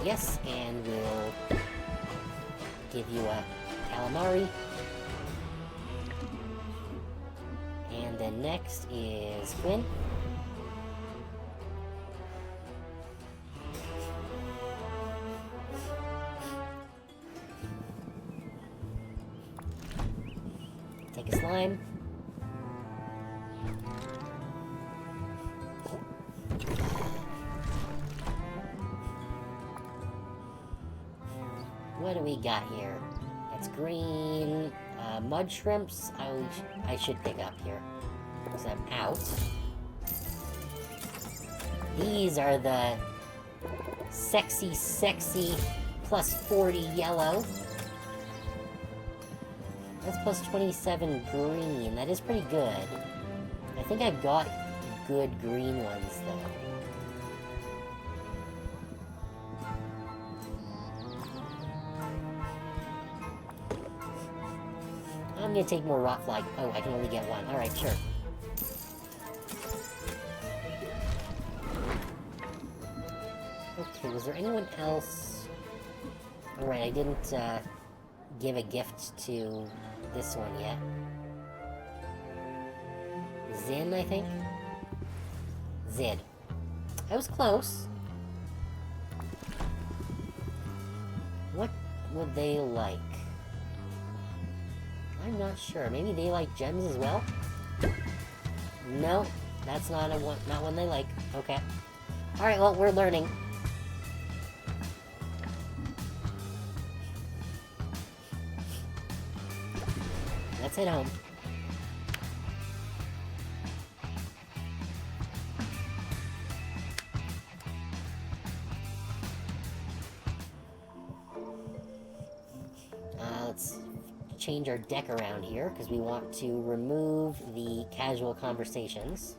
Yes, and we'll give you a calamari. And then next is Quinn. Take a slime. What do we got here? It's green. Mud shrimps, I should pick up here. Because I'm out. These are the sexy plus 40 yellow. That's plus 27 green. That is pretty good. I think I've got good green ones, though. I'm gonna take more rot flag. Oh, I can only get one. Alright, sure. Okay, was there anyone else? Alright, I didn't, give a gift to this one yet. Zin, I think? Zid. I was close. What would they like? I'm not sure. Maybe they like gems as well? No, that's not one they like. Okay. Alright, well, we're learning. Let's head home. Let's change our deck around here, because we want to remove the casual conversations.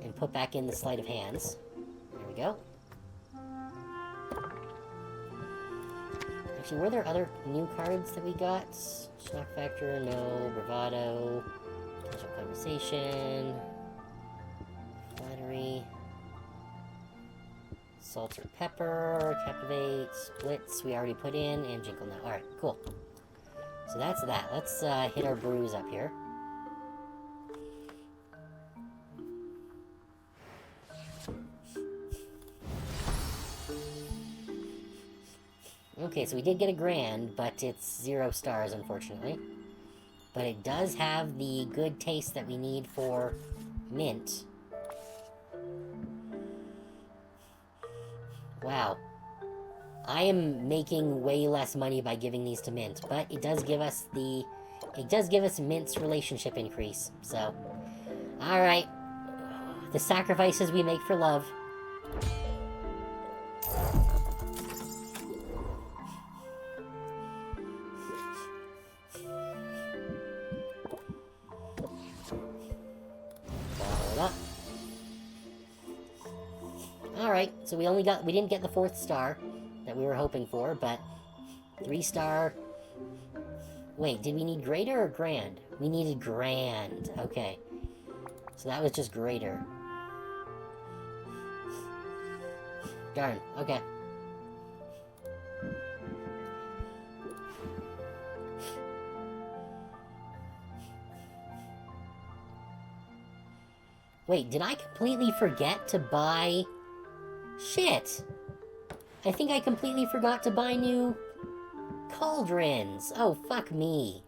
And put back in the sleight of hands. There we go. Actually, were there other new cards that we got? Shock Factor, no. Bravado. Casual Conversation. Flattery. Salt or Pepper. Captivate. Splits we already put in. And Jinkle now. Alright, cool. So that's that. Let's hit our brews up here. Okay, so we did get a grand, but it's 0 stars, unfortunately. But it does have the good taste that we need for mint. Wow. I am making way less money by giving these to mint, but it does give us mint's relationship increase, so. Alright. The sacrifices we make for love. Alright, so we didn't get the 4th star that we were hoping for, but 3 star... Wait, did we need greater or grand? We needed grand, okay. So that was just greater. Darn, okay. Wait, did I completely forget to buy... Shit! I think I completely forgot to buy new cauldrons. Oh, fuck me.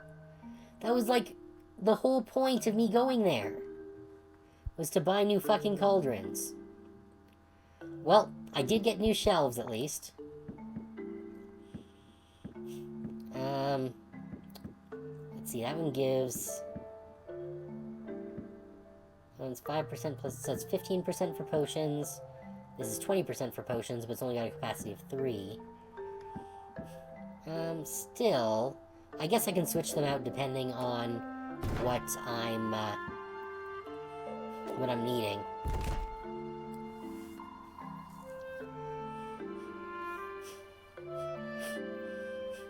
That was like the whole point of me going there. was to buy new fucking cauldrons. Well, I did get new shelves, at least. Let's see, that one gives... That one's 5% plus, so it's 15% for potions. This is 20% for potions, but it's only got a capacity of 3. Still... I guess I can switch them out depending on what I'm needing.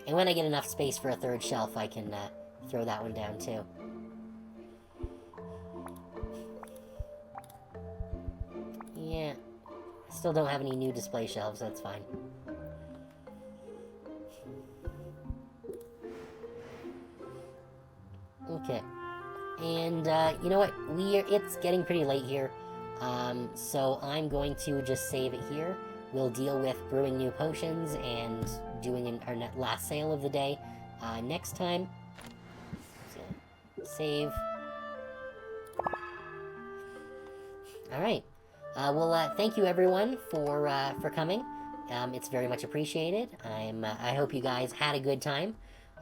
And when I get enough space for a third shelf, I can throw that one down too. Yeah. I still don't have any new display shelves, that's fine. Okay. And, you know what? It's getting pretty late here. So I'm going to just save it here. We'll deal with brewing new potions and doing our last sale of the day next time. So, save. Alright. Well, thank you everyone for coming. It's very much appreciated. I hope you guys had a good time.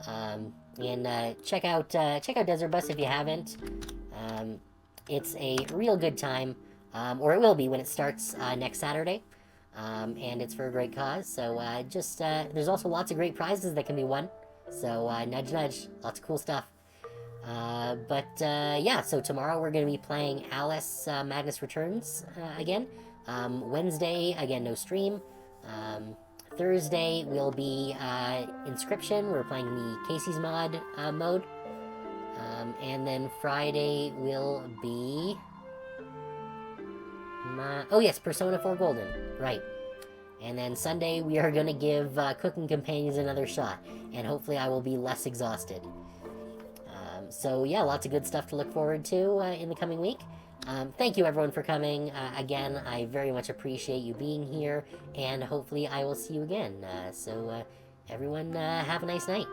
And check out Desert Bus if you haven't. It's a real good time, or it will be when it starts next Saturday. And it's for a great cause. So there's also lots of great prizes that can be won. So nudge nudge, lots of cool stuff. Yeah, so tomorrow we're going to be playing Alice Madness Returns again. Wednesday, again, no stream. Thursday will be Inscription. We're playing the Casey's Mod mode. And then Friday will be... oh yes, Persona 4 Golden. Right. And then Sunday we are going to give Cooking Companions another shot. And hopefully I will be less exhausted. So yeah, lots of good stuff to look forward to in the coming week. Thank you everyone for coming. Again, I very much appreciate you being here, and hopefully I will see you again. Everyone, have a nice night.